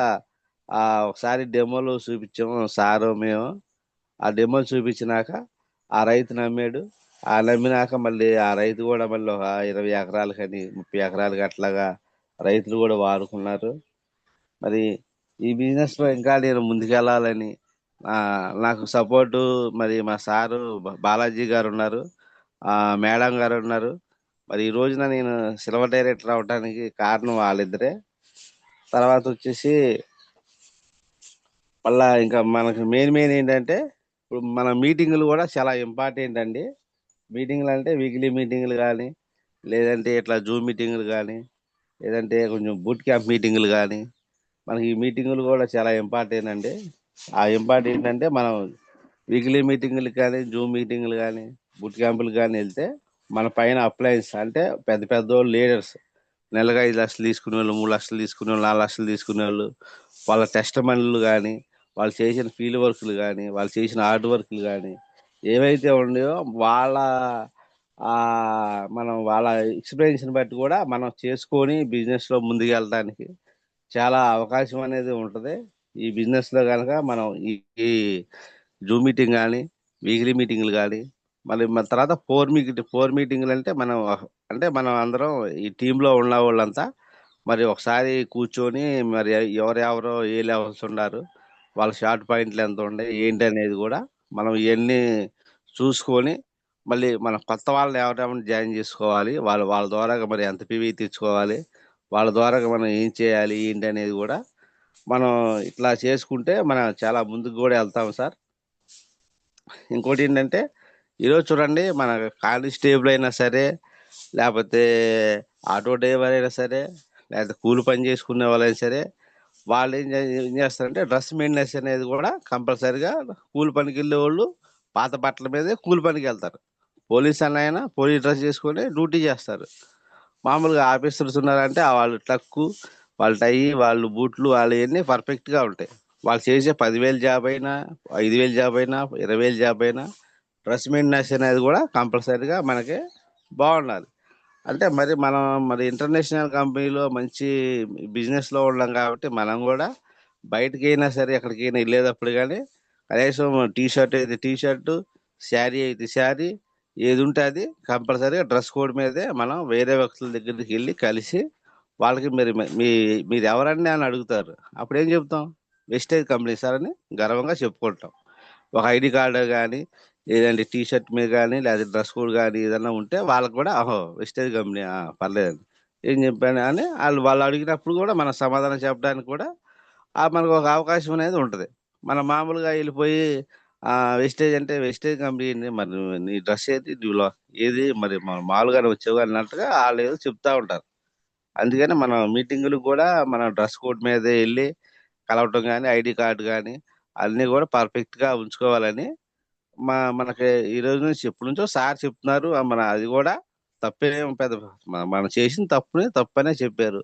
E: ఒకసారి డెమోలు చూపించాము సారు మేము. ఆ డెమోలు చూపించినాక ఆ రైతు నమ్మాడు. ఆ నమ్మినాక మళ్ళీ ఆ రైతు కూడా మళ్ళీ ఒక 20 ఎకరాలు కానీ 30 ఎకరాలకి అట్లాగా రైతులు కూడా వాడుకున్నారు. మరి ఈ బిజినెస్ లో ఇంకా నేను ముందుకెళ్ళాలని నాకు సపోర్టు మరి మా సారు బాలాజీ గారు ఉన్నారు. మేడం గారు ఉన్నారు. మరి ఈ రోజున నేను సిల్వర్ డైరెక్టర్ అవడానికి కారణం వాళ్ళిద్దరే. తర్వాత వచ్చేసి మళ్ళా ఇంకా మనకు మెయిన్ ఏంటంటే ఇప్పుడు మన మీటింగులు కూడా చాలా ఇంపార్టెంట్ అండి. మీటింగులు అంటే వీక్లీ మీటింగులు కానీ లేదంటే ఇట్లా జూమ్ మీటింగులు కానీ లేదంటే కొంచెం బూట్ క్యాంప్ మీటింగులు కానీ మనకి ఈ మీటింగులు కూడా చాలా ఇంపార్టెంట్ అండి. ఆ ఇంపార్టెంట్ అంటే మనం వీక్లీ మీటింగులు కానీ జూమ్ మీటింగులు కానీ బూట్ క్యాంపులు కానీ వెళ్తే మన పైన అప్లయన్స్ అంటే పెద్ద పెద్ద లీడర్స్ నెలకు 5 లక్షలు తీసుకునే వాళ్ళు 3 లక్షలు తీసుకునే వాళ్ళు 4 లక్షలు తీసుకునే వాళ్ళు వాళ్ళ టెస్ట్ మనీలు కానీ వాళ్ళు చేసిన ఫీల్డ్ వర్క్లు కానీ వాళ్ళు చేసిన హార్డ్ వర్క్లు కానీ ఏవైతే ఉన్నాయో మనం వాళ్ళ ఎక్స్పీరియన్స్ బట్టి కూడా మనం చేసుకొని బిజినెస్ లో ముందుకు వెళ్ళడానికి చాలా అవకాశం అనేది ఉంటది. ఈ బిజినెస్ లో కనుక మనం ఈ జూమ్ మీటింగ్ కానీ వీక్లీ మీటింగ్లు కానీ మళ్ళీ మన తర్వాత ఫోర్ మీటింగ్లు అంటే మనం అందరం ఈ టీంలో ఉన్న వాళ్ళంతా మరి ఒకసారి కూర్చొని మరి ఎవరెవరో ఏ లెవెల్స్ ఉన్నారు వాళ్ళ షార్ట్ పాయింట్లు ఎంత ఉండే ఏంటి అనేది కూడా మనం ఇవన్నీ చూసుకొని మళ్ళీ మన కొత్త వాళ్ళని ఎవరెవరిని జాయిన్ చేసుకోవాలి వాళ్ళ ద్వారా మరి ఎంత పివి తెచ్చుకోవాలి వాళ్ళ ద్వారా మనం ఏం చేయాలి ఏంటి అనేది కూడా మనం ఇట్లా చేసుకుంటే మనం చాలా ముందుకు కూడా వెళ్తాం సార్. ఇంకోటి ఏంటంటే ఈరోజు చూడండి మన కానిస్టేబుల్ అయినా సరే లేకపోతే ఆటో డ్రైవర్ అయినా సరే లేకపోతే కూలి పని చేసుకునే వాళ్ళైనా సరే వాళ్ళు ఏం చేస్తారంటే డ్రెస్ మెయింటెనెన్స్ అనేది కూడా కంపల్సరిగా కూలి పనికి వెళ్ళే వాళ్ళు పాత బట్టల మీదే కూలి పనికి వెళ్తారు. పోలీస్ అన్నైనా పోలీస్ డ్రెస్ చేసుకొని డ్యూటీ చేస్తారు. మామూలుగా ఆఫీసర్స్ ఉన్నారంటే వాళ్ళు ట్రక్కు వాళ్ళ టై వాళ్ళు బూట్లు వాళ్ళు ఇవన్నీ పర్ఫెక్ట్గా ఉంటాయి. వాళ్ళు చేసే 10,000 జాబ్ అయినా 5,000 జాబ్ అయినా 20,000 జాబ్ అయినా డ్రెస్ మెయింటెనెన్స్ అనేది కూడా కంపల్సరీగా మనకి బాగుండాలి. అంటే మరి ఇంటర్నేషనల్ కంపెనీలో మంచి బిజినెస్ లో ఉన్నాం కాబట్టి మనం కూడా బయటకైనా సరే ఎక్కడికైనా వెళ్ళేటప్పుడు కానీ కనీసం టీ షర్ట్ అయితే టీ షర్టు శారీ అయితే శారీ ఏది ఉంటే అది కంపల్సరీగా డ్రెస్ కోడ్ మీదే మనం వేరే వ్యక్తుల దగ్గరికి వెళ్ళి కలిసి వాళ్ళకి మీరు ఎవరండి అని అడుగుతారు. అప్పుడు ఏం చెప్తాం? వెస్టేజ్ కంపెనీ సార్ అని గర్వంగా చెప్పుకుంటాం. ఒక ఐడి కార్డు కానీ, లేదంటే టీ షర్ట్ మీద కానీ, లేదా డ్రెస్ కోడ్ కానీ ఏదన్నా ఉంటే వాళ్ళకి కూడా ఓహో వెస్టేజ్ కంపెనీ పర్లేదండి ఏం చెప్పాను అని వాళ్ళు అడిగినప్పుడు కూడా మన సమాధానం చెప్పడానికి కూడా మనకు ఒక అవకాశం అనేది ఉంటుంది. మనం మామూలుగా వెళ్ళిపోయి వెస్టేజ్ అంటే వెస్టేజ్ కంపెనీ ఏంది? మరి నీ డ్రెస్ ఏది? ఏది మరి మామూలుగానే వచ్చావు అన్నట్టుగా వాళ్ళు ఏదో చెప్తా ఉంటారు. అందుకని మనం మీటింగులకు కూడా మన డ్రెస్ కోడ్ మీదే వెళ్ళి కలవటం కానీ, ఐడి కార్డు కానీ అన్నీ కూడా పర్ఫెక్ట్గా ఉంచుకోవాలని మనకి ఈ రోజు నుంచి ఎప్పటి నుంచో సార్ చెప్తున్నారు. మన అది కూడా తప్పేం పెద్ద మనం చేసిన తప్పనే చెప్పారు.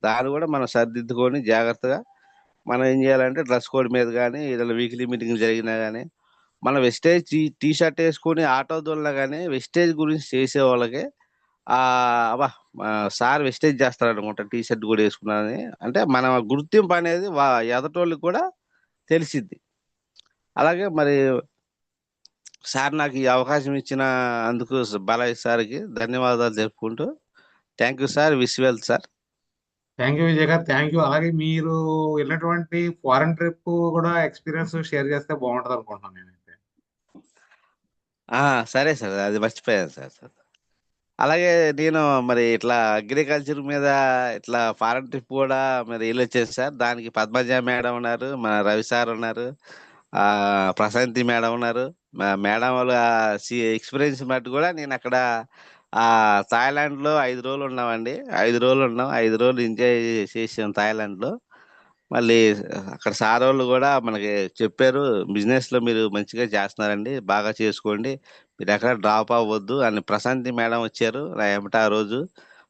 E: దాన్ని కూడా మనం సరిదిద్దుకొని జాగ్రత్తగా మనం ఏం చేయాలంటే డ్రెస్ కోడ్ మీద కానీ ఏదైనా వీక్లీ మీటింగ్ జరిగినా కానీ మన వెస్టేజ్ టీ షర్ట్ వేసుకొని ఆటో దొల్లా కానీ వెస్టేజ్ గురించి చేసే వాళ్ళకి అబ్బా సార్ వెస్టేజ్ చేస్తాడు అనుకుంటా టీ షర్ట్ కూడా వేసుకున్నానని అంటే మన గుర్తింపు అనేది ఎదటోళ్ళకి కూడా తెలిసిద్ది. అలాగే మరి సార్ నాకు ఈ అవకాశం ఇచ్చిన అందుకు బాలయ్య సార్కి ధన్యవాదాలు చెప్పుకుంటూ thank you sir. Wish well sir.
A: Thank you Vijay గారు, థ్యాంక్ యూ. అలాగే మీరు వెళ్ళినటువంటి ఫారెన్ ట్రిప్ కూడా ఎక్స్పీరియన్స్ షేర్ చేస్తే బాగుంటది అనుకుంటున్నాను నేనైతే.
E: సరే సార్, అది మర్చిపోయాను సార్. అలాగే నేను మరి ఇట్లా అగ్రికల్చర్ మీద ఇట్లా ఫారెన్ ట్రిప్ కూడా మరి వెళ్ళొచ్చేది సార్. దానికి పద్మజ మేడం ఉన్నారు, మన రవి సార్ ఉన్నారు, ప్రశాంతి మేడం ఉన్నారు. మేడం వాళ్ళ ఎక్స్పీరియన్స్ బట్టి కూడా నేను అక్కడ థాయిలాండ్లో 5 రోజులు ఉన్నామండి. 5 రోజులు ఉన్నాం. 5 రోజులు ఎంజాయ్ చేసాం థాయిలాండ్లో. మళ్ళీ అక్కడ సార్ వాళ్ళు కూడా మనకి చెప్పారు, బిజినెస్లో మీరు మంచిగా చేస్తున్నారండి, బాగా చేసుకోండి, మీరు ఎక్కడ డ్రాప్ అవ్వద్దు అని ప్రశాంతి మేడం వచ్చారు నా ఏమిట ఆ రోజు.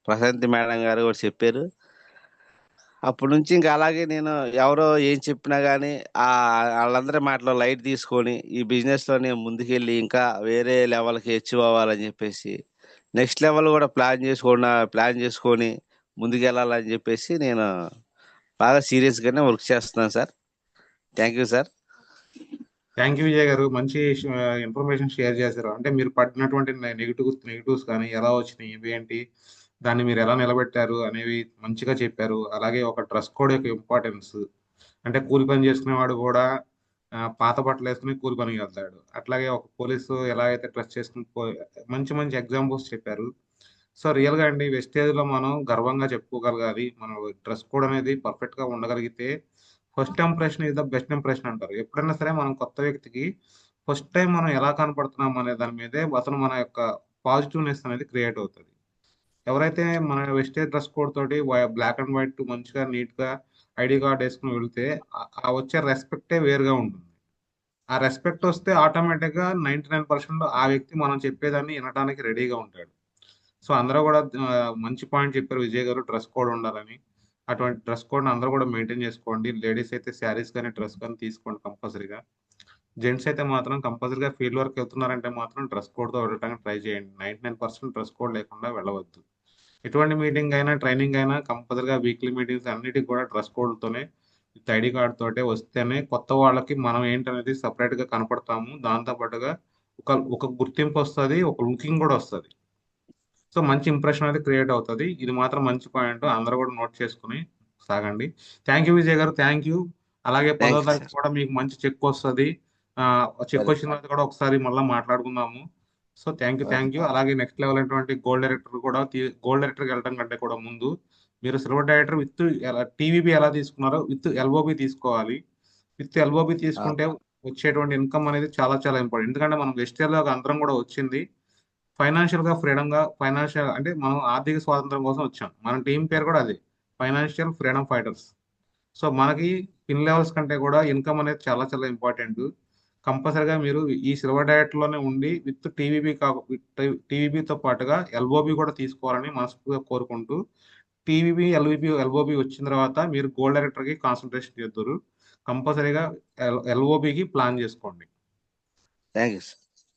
E: ప్రశాంతి మేడం గారు కూడా చెప్పారు. అప్పటి నుంచి ఇంకా అలాగే నేను ఎవరో ఏం చెప్పినా కానీ వాళ్ళందరి మాటలో లైట్ తీసుకొని ఈ బిజినెస్లో నేను ముందుకెళ్ళి ఇంకా వేరే లెవెల్కి అచీవ్ అవ్వాలని చెప్పేసి నెక్స్ట్ లెవెల్ కూడా ప్లాన్ చేసుకొని ముందుకెళ్ళాలని చెప్పేసి నేను బాగా సీరియస్గానే వర్క్ చేస్తున్నాను sir. Thank you sir.
A: Thank you Vijay గారు, మంచి ఇన్ఫర్మేషన్ షేర్ చేశారు. అంటే మీరు పడినటువంటి నెగిటివ్స్ కానీ ఎలా వచ్చినాయి, ఇవి ఏంటి, దాన్ని మీరు ఎలా నిలబెట్టారు అనేవి మంచిగా చెప్పారు. అలాగే ఒక డ్రెస్ కోడ్ యొక్క ఇంపార్టెన్స్, అంటే కూలి పని చేసుకునేవాడు కూడా పాత బట్టలు వేసుకుని కూలి పనికి వెళ్తాడు. అట్లాగే ఒక పోలీసు ఎలా అయితే డ్రెస్ చేసుకుని మంచి మంచి ఎగ్జాంపుల్స్ చెప్పారు. సో రియల్గా అండి, వెస్టేజ్లో మనం గర్వంగా చెప్పుకోగలగాలి. మన డ్రెస్ కోడ్ అనేది పర్ఫెక్ట్గా ఉండగలిగితే first impression is the best impression అంటారు. ఎప్పుడైనా సరే మనం కొత్త వ్యక్తికి ఫస్ట్ టైం మనం ఎలా కనపడుతున్నాం అనే దాని మీదే అతను మన యొక్క పాజిటివ్నెస్ అనేది క్రియేట్ అవుతుంది. ఎవరైతే మన వెస్టేజ్ డ్రెస్ కోడ్ తోటి బ్లాక్ అండ్ వైట్ మంచిగా నీట్గా ఐడి కార్డ్ వేసుకుని వెళ్తే ఆ వచ్చే రెస్పెక్టే వేరుగా ఉంటుంది. ఆ రెస్పెక్ట్ వస్తే ఆటోమేటిక్గా 99% ఆ వ్యక్తి మనం చెప్పేదాన్ని వినడానికి రెడీగా ఉంటాడు. సో అందరూ కూడా మంచి పాయింట్ చెప్పారు విజయ్ గారు, డ్రెస్ కోడ్ ఉండాలని. అటువంటి డ్రెస్ కోడ్ని అందరూ కూడా మెయింటైన్ చేసుకోండి. లేడీస్ అయితే శారీస్ కానీ డ్రెస్ కానీ తీసుకోండి కంపల్సరీగా. జెంట్స్ అయితే మాత్రం కంపల్సరీగా ఫీల్డ్ వర్క్ వెళ్తున్నారంటే మాత్రం డ్రెస్ కోడ్తో వెళ్ళడానికి ట్రై చేయండి. 99% డ్రెస్ కోడ్ లేకుండా వెళ్ళవద్దు. ఎటువంటి మీటింగ్ అయినా ట్రైనింగ్ అయినా కంపల్సరీగా వీక్లీ మీటింగ్స్ అన్నిటికి కూడా డ్రెస్ కోడ్తోనే విత్ ఐడి కార్డ్ తోటే వస్తేనే కొత్త వాళ్ళకి మనం ఏంటనేది సపరేట్గా కనపడతాము. దాంతోపాటుగా ఒక గుర్తింపు వస్తుంది, ఒక లుకింగ్ కూడా వస్తుంది. సో మంచి ఇంప్రెషన్ అయితే క్రియేట్ అవుతుంది. ఇది మాత్రం మంచి పాయింట్, అందరూ కూడా నోట్ చేసుకుని సాగండి. థ్యాంక్ యూ విజయ్ గారు, థ్యాంక్ యూ. అలాగే 10వ తారీఖు కూడా మీకు మంచి చెక్ వస్తుంది. చెక్ వచ్చిన తర్వాత కూడా ఒకసారి మళ్ళీ మాట్లాడుకుందాము. So thank you. అలాగే నెక్స్ట్ లెవెల్ అయినటువంటి గోల్డ్ డైరెక్టర్కి వెళ్ళడం కంటే కూడా ముందు మీరు సిల్వర్ డైరెక్టర్ విత్ టీవీబీ ఎలా తీసుకున్నారో విత్ ఎల్ఓబి తీసుకోవాలి. విత్ ఎల్ఓబి తీసుకుంటే వచ్చేటువంటి ఇన్కమ్ అనేది చాలా చాలా ఇంపార్టెంట్. ఎందుకంటే మనం వెస్టేజ్లో అందరం కూడా వచ్చింది ఫైనాన్షియల్గా ఫ్రీడమ్గా, ఫైనాన్షియల్ అంటే మనం ఆర్థిక స్వాతంత్రం కోసం వచ్చాం. మన టీం పేరు కూడా అదే, ఫైనాన్షియల్ ఫ్రీడమ్ ఫైటర్స్. సో మనకి పిన్ లెవెల్స్ కంటే కూడా ఇన్కమ్ అనేది చాలా చాలా ఇంపార్టెంట్. కంపల్సరీగా మీరు ఈ సిల్వర్ డైరెక్ట్లోనే ఉండి విత్ టీవీబీతో పాటుగా ఎల్ఓబి కూడా తీసుకోవాలని మనస్ఫూర్తిగా కోరుకుంటూ, ఎల్ఓబి వచ్చిన తర్వాత మీరు గోల్డ్ డైరెక్టర్కి కాన్సన్ట్రేషన్ చేద్దరు. కంపల్సరీగా ఎల్ఓబికి ప్లాన్ చేసుకోండి.
E: Thank you.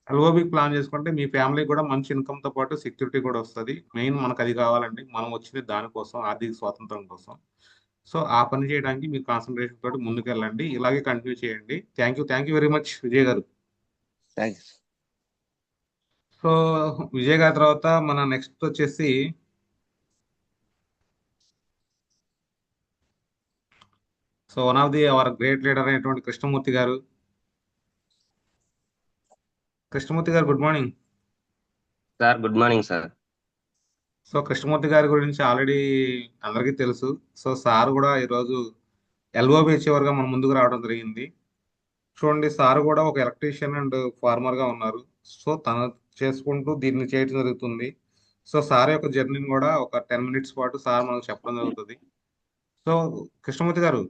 A: ఎల్ఓబికి ప్లాన్ చేసుకుంటే మీ ఫ్యామిలీకి కూడా మంచి ఇన్కమ్తో పాటు సెక్యూరిటీ కూడా వస్తుంది. మెయిన్ మనకు అది కావాలండి, మనం వచ్చింది దానికోసం, ఆర్థిక స్వాతంత్రం కోసం. సో ఆ పని చేయడానికి మీరు కాన్సన్ట్రేషన్ తోటి ముందుకెళ్ళండి. ఇలాగే కంటిన్యూ చేయండి. Thank you very much Vijay గారు.
E: Thank you.
A: సో విజయ్ గారి తర్వాత మన నెక్స్ట్ వచ్చేసి so one of the hour great leader అయినటువంటి కృష్ణమూర్తి గారు. Krishnamurthy garu good morning.
G: Sir good morning sir.
A: So Krishnamurthy గారి గురించి ఆల్రెడీ అందరికీ తెలుసు. సో సార్ కూడా ఈరోజు ఎల్ఓబి చివరిగా మన ముందుకు రావడం జరిగింది. చూడండి, సార్ కూడా ఒక ఎలక్ట్రీషియన్ అండ్ ఫార్మర్గా ఉన్నారు. సో తను చేసుకుంటూ దీన్ని చేయడం జరుగుతుంది. సో సార్ యొక్క జర్నీని కూడా ఒక 10 మినిట్స్ పాటు సార్ మనకు చెప్పడం జరుగుతుంది. సో కృష్ణమూర్తి గారు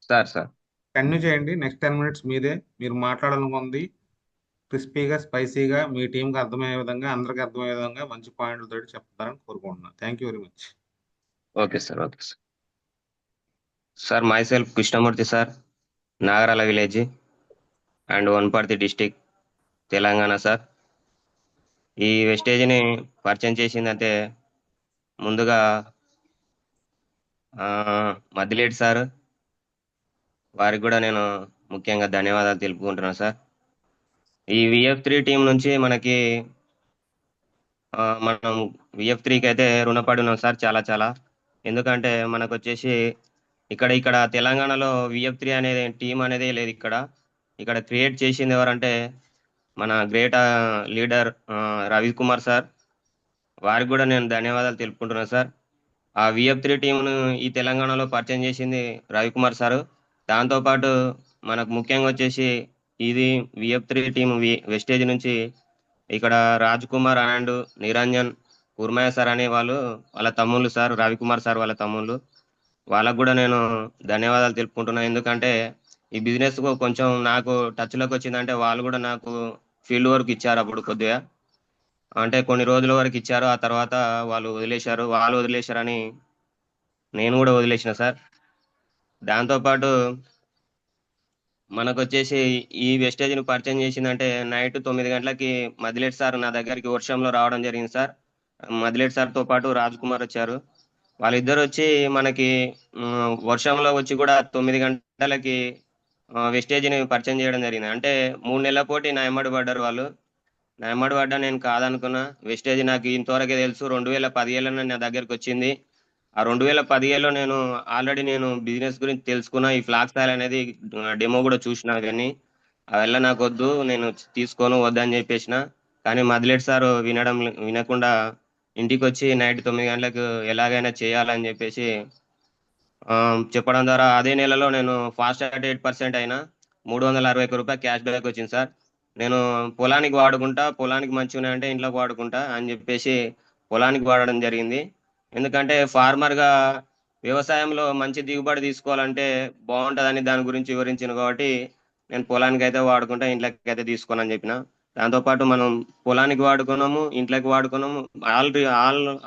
G: సార్
A: కంటిన్యూ చేయండి. నెక్స్ట్ 10 మినిట్స్ మీదే. మీరు మాట్లాడాలనుకుంది క్రిస్పీగా, స్పైసీగా, మీ టీంకి అర్థమయ్యే విధంగా, అందరికీ అర్థమయ్యే విధంగా మంచి పాయింట్లతో చెప్తారని కోరుకుంటున్నాను. Thank you very much.
G: Okay sir. Sir my self Krishnamurthy sir, Nagarala village and Wanaparthy district, Telangana sir. ఈ వెస్టేజ్ని పరిచయం చేసిందంటే ముందుగా మద్దిలేటి సార్, వారికి కూడా నేను ముఖ్యంగా ధన్యవాదాలు తెలుపుకుంటున్నాను సార్. ఈ VF3 టీం నుంచి మనకి మనం VF3కి అయితే రుణపడి ఉన్నాం సార్, చాలా. ఎందుకంటే మనకు వచ్చేసి ఇక్కడ తెలంగాణలో VF3 అనేది టీం అనేది లేదు. ఇక్కడ క్రియేట్ చేసింది ఎవరంటే మన గ్రేట్ లీడర్ రవికుమార్ సార్. వారికి కూడా నేను ధన్యవాదాలు తెలుపుకుంటున్నాను సార్. ఆ VF3 టీంను ఈ తెలంగాణలో పరిచయం చేసింది రవికుమార్ సారు. దాంతోపాటు మనకు ముఖ్యంగా వచ్చేసి ఇది VF3 టీం వెస్టేజ్ నుంచి ఇక్కడ రాజ్ కుమార్ అండ్ నిరంజన్ కుర్మయ్య సార్ అనే వాళ్ళ తమ్ముళ్ళు సార్, రవికుమార్ సార్ వాళ్ళ తమ్ముళ్ళు. వాళ్ళకు కూడా నేను ధన్యవాదాలు తెలుపుకుంటున్నాను. ఎందుకంటే ఈ బిజినెస్ కొంచెం నాకు టచ్లోకి వచ్చిందంటే వాళ్ళు కూడా నాకు ఫీల్డ్ వర్క్ ఇచ్చారు. అప్పుడు కొద్దిగా అంటే కొన్ని రోజుల వరకు ఇచ్చారు. ఆ తర్వాత వాళ్ళు వదిలేశారని నేను కూడా వదిలేసిన సార్. దాంతోపాటు మనకు వచ్చేసి ఈ వెస్టేజ్ని పరిచయం చేసిందంటే నైట్ 9 గంటలకి మదిలేటి సార్ నా దగ్గరికి వర్షంలో రావడం జరిగింది సార్. మదిలేటి సార్తో పాటు రాజ్ కుమార్ వచ్చారు. వాళ్ళిద్దరు వచ్చి మనకి వర్షంలో వచ్చి కూడా 9 గంటలకి వెస్టేజ్ని పరిచయం చేయడం జరిగింది. అంటే 3 నెలల పోటీ నా ఎమ్మడి పడ్డారు వాళ్ళు. నా ఎమ్మడి పడ్డా నేను కాదనుకున్నా. వెస్టేజ్ నాకు ఇంతవరకే తెలుసు. 2017లో నా దగ్గరికి వచ్చింది. ఆ 2017లో నేను ఆల్రెడీ బిజినెస్ గురించి తెలుసుకున్నా. ఈ ఫ్లాక్స్ ఆయిల్ అనేది డెమో కూడా చూసిన. అవన్నీ అవెల్లా నాకు వద్దు, నేను తీసుకోను వద్దని చెప్పేసిన. కానీ మదిలేటి సార్ వినకుండా ఇంటికి వచ్చి నైట్ 9 గంటలకు ఎలాగైనా చేయాలని చెప్పేసి చెప్పడం ద్వారా అదే నెలలో నేను ఫాస్ట్ అట్ 8% అయినా 361 రూపాయలు క్యాష్ బ్యాక్ వచ్చింది సార్. నేను పొలానికి వాడుకుంటా, పొలానికి మంచిగా ఉన్నాయంటే ఇంట్లోకి వాడుకుంటా అని చెప్పేసి పొలానికి వాడడం జరిగింది. ఎందుకంటే ఫార్మర్గా వ్యవసాయంలో మంచి దిగుబడి తీసుకోవాలంటే బాగుంటుందని దాని గురించి వివరించిన కాబట్టి నేను పొలానికి అయితే వాడుకుంటా, ఇంట్లోకి అయితే తీసుకోనని చెప్పిన. దాంతోపాటు మనం పొలానికి వాడుకున్నాము, ఇంట్లోకి వాడుకున్నాము.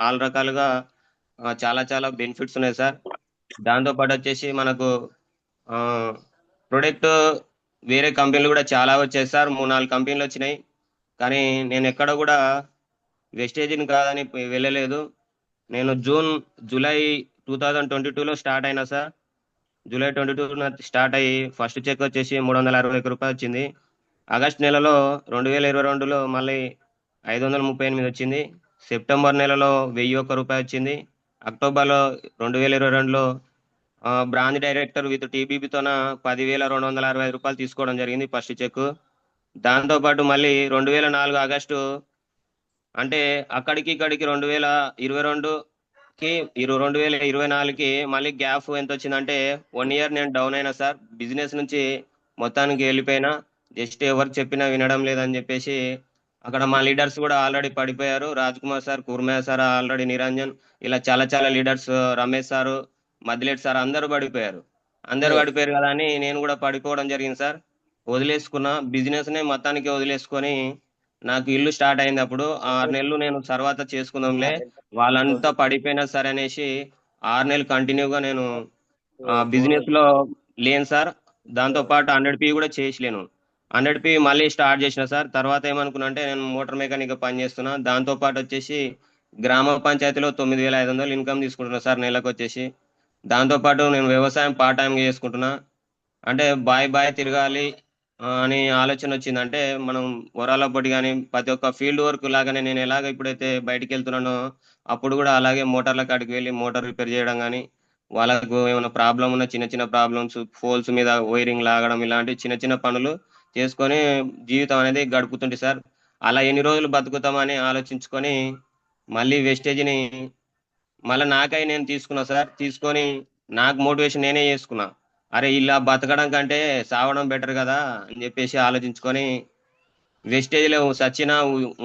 G: ఆల్ రకాలుగా చాలా బెనిఫిట్స్ ఉన్నాయి సార్. దాంతోపాటు వచ్చేసి మనకు ప్రొడక్ట్ వేరే కంపెనీలు కూడా చాలా వచ్చాయి సార్. 3-4 కంపెనీలు వచ్చినాయి. కానీ నేను ఎక్కడ కూడా వెస్టేజ్ని కాదని వెళ్ళలేదు. నేను జూలై 2022లో స్టార్ట్ అయినా సార్. జూలై 22 స్టార్ట్ అయ్యి ఫస్ట్ చెక్ వచ్చేసి 361 రూపాయలు వచ్చింది. ఆగస్ట్ నెలలో 2022లో మళ్ళీ 538 వచ్చింది. సెప్టెంబర్ నెలలో 1001 రూపాయి వచ్చింది. అక్టోబర్లో 2022లో బ్రాంచ్ డైరెక్టర్ విత్ TBBతోన 10,265 రూపాయలు తీసుకోవడం జరిగింది ఫస్ట్ చెక్. దాంతోపాటు మళ్ళీ 2004 ఆగస్టు అంటే అక్కడికి ఇక్కడికి 2022కి 2024కి మళ్ళీ గ్యాప్ ఎంత వచ్చిందంటే 1 ఇయర్ నేను డౌన్ అయినా సార్. బిజినెస్ నుంచి మొత్తానికి వెళ్ళిపోయినా. జస్ట్ ఎవరు చెప్పినా వినడం లేదని చెప్పేసి అక్కడ మా లీడర్స్ కూడా ఆల్రెడీ పడిపోయారు. Raj Kumar sir, Kurmaiah sir, already Niranjan, ఇలా చాలా leaders, Ramesh sir, Madileti sir అందరూ పడిపోయారు కదా అని నేను కూడా పడిపోవడం జరిగింది సార్. వదిలేసుకున్నా. బిజినెస్నే మొత్తానికి వదిలేసుకొని నాకు ఇల్లు స్టార్ట్ అయింది. అప్పుడు 6 నెలలు నేను తర్వాత చేసుకుందాంలే, వాళ్ళంతా పడిపోయినా సరే అనేసి 6 నెలలు కంటిన్యూగా నేను బిజినెస్ లో లేను సార్. దాంతో పాటు 100p కూడా చేసలేను. 100p మళ్ళీ స్టార్ట్ చేసిన సార్. తర్వాత ఏమనుకున్నా అంటే నేను మోటార్ మెకానిక్ పనిచేస్తున్నా. దాంతో పాటు వచ్చేసి గ్రామ పంచాయతీలో 9,500 ఇన్కమ్ తీసుకుంటున్నా సార్ నెలకు వచ్చేసి. దాంతోపాటు నేను వ్యవసాయం పార్ట్ టైంగా చేసుకుంటున్నా. అంటే బాయ్ తిరగాలి అని ఆలోచన వచ్చింది. అంటే మనం వరాల పొడి కానీ ప్రతి ఒక్క ఫీల్డ్ వర్క్ లాగానే నేను ఎలాగ ఇప్పుడైతే బయటికి వెళ్తున్నానో అప్పుడు కూడా అలాగే మోటార్ల కాడికి వెళ్ళి మోటార్ రిపేర్ చేయడం కానీ, వాళ్ళకు ఏమైనా ప్రాబ్లం ఉన్న చిన్న చిన్న ప్రాబ్లమ్స్, పోల్స్ మీద వైరింగ్ లాగడం ఇలాంటి చిన్న చిన్న పనులు చేసుకొని జీవితం అనేది గడుపుతుంటే సార్, అలా ఎన్ని రోజులు బతుకుతామని ఆలోచించుకొని మళ్ళీ వెస్టేజ్ని మళ్ళీ నాకై నేను తీసుకున్నా సార్. తీసుకొని నాకు మోటివేషన్ నేనే చేసుకున్నా. అరే ఇలా బతకడం కంటే సావడం బెటర్ కదా అని చెప్పేసి ఆలోచించుకొని వెస్టేజ్లో సచ్చినా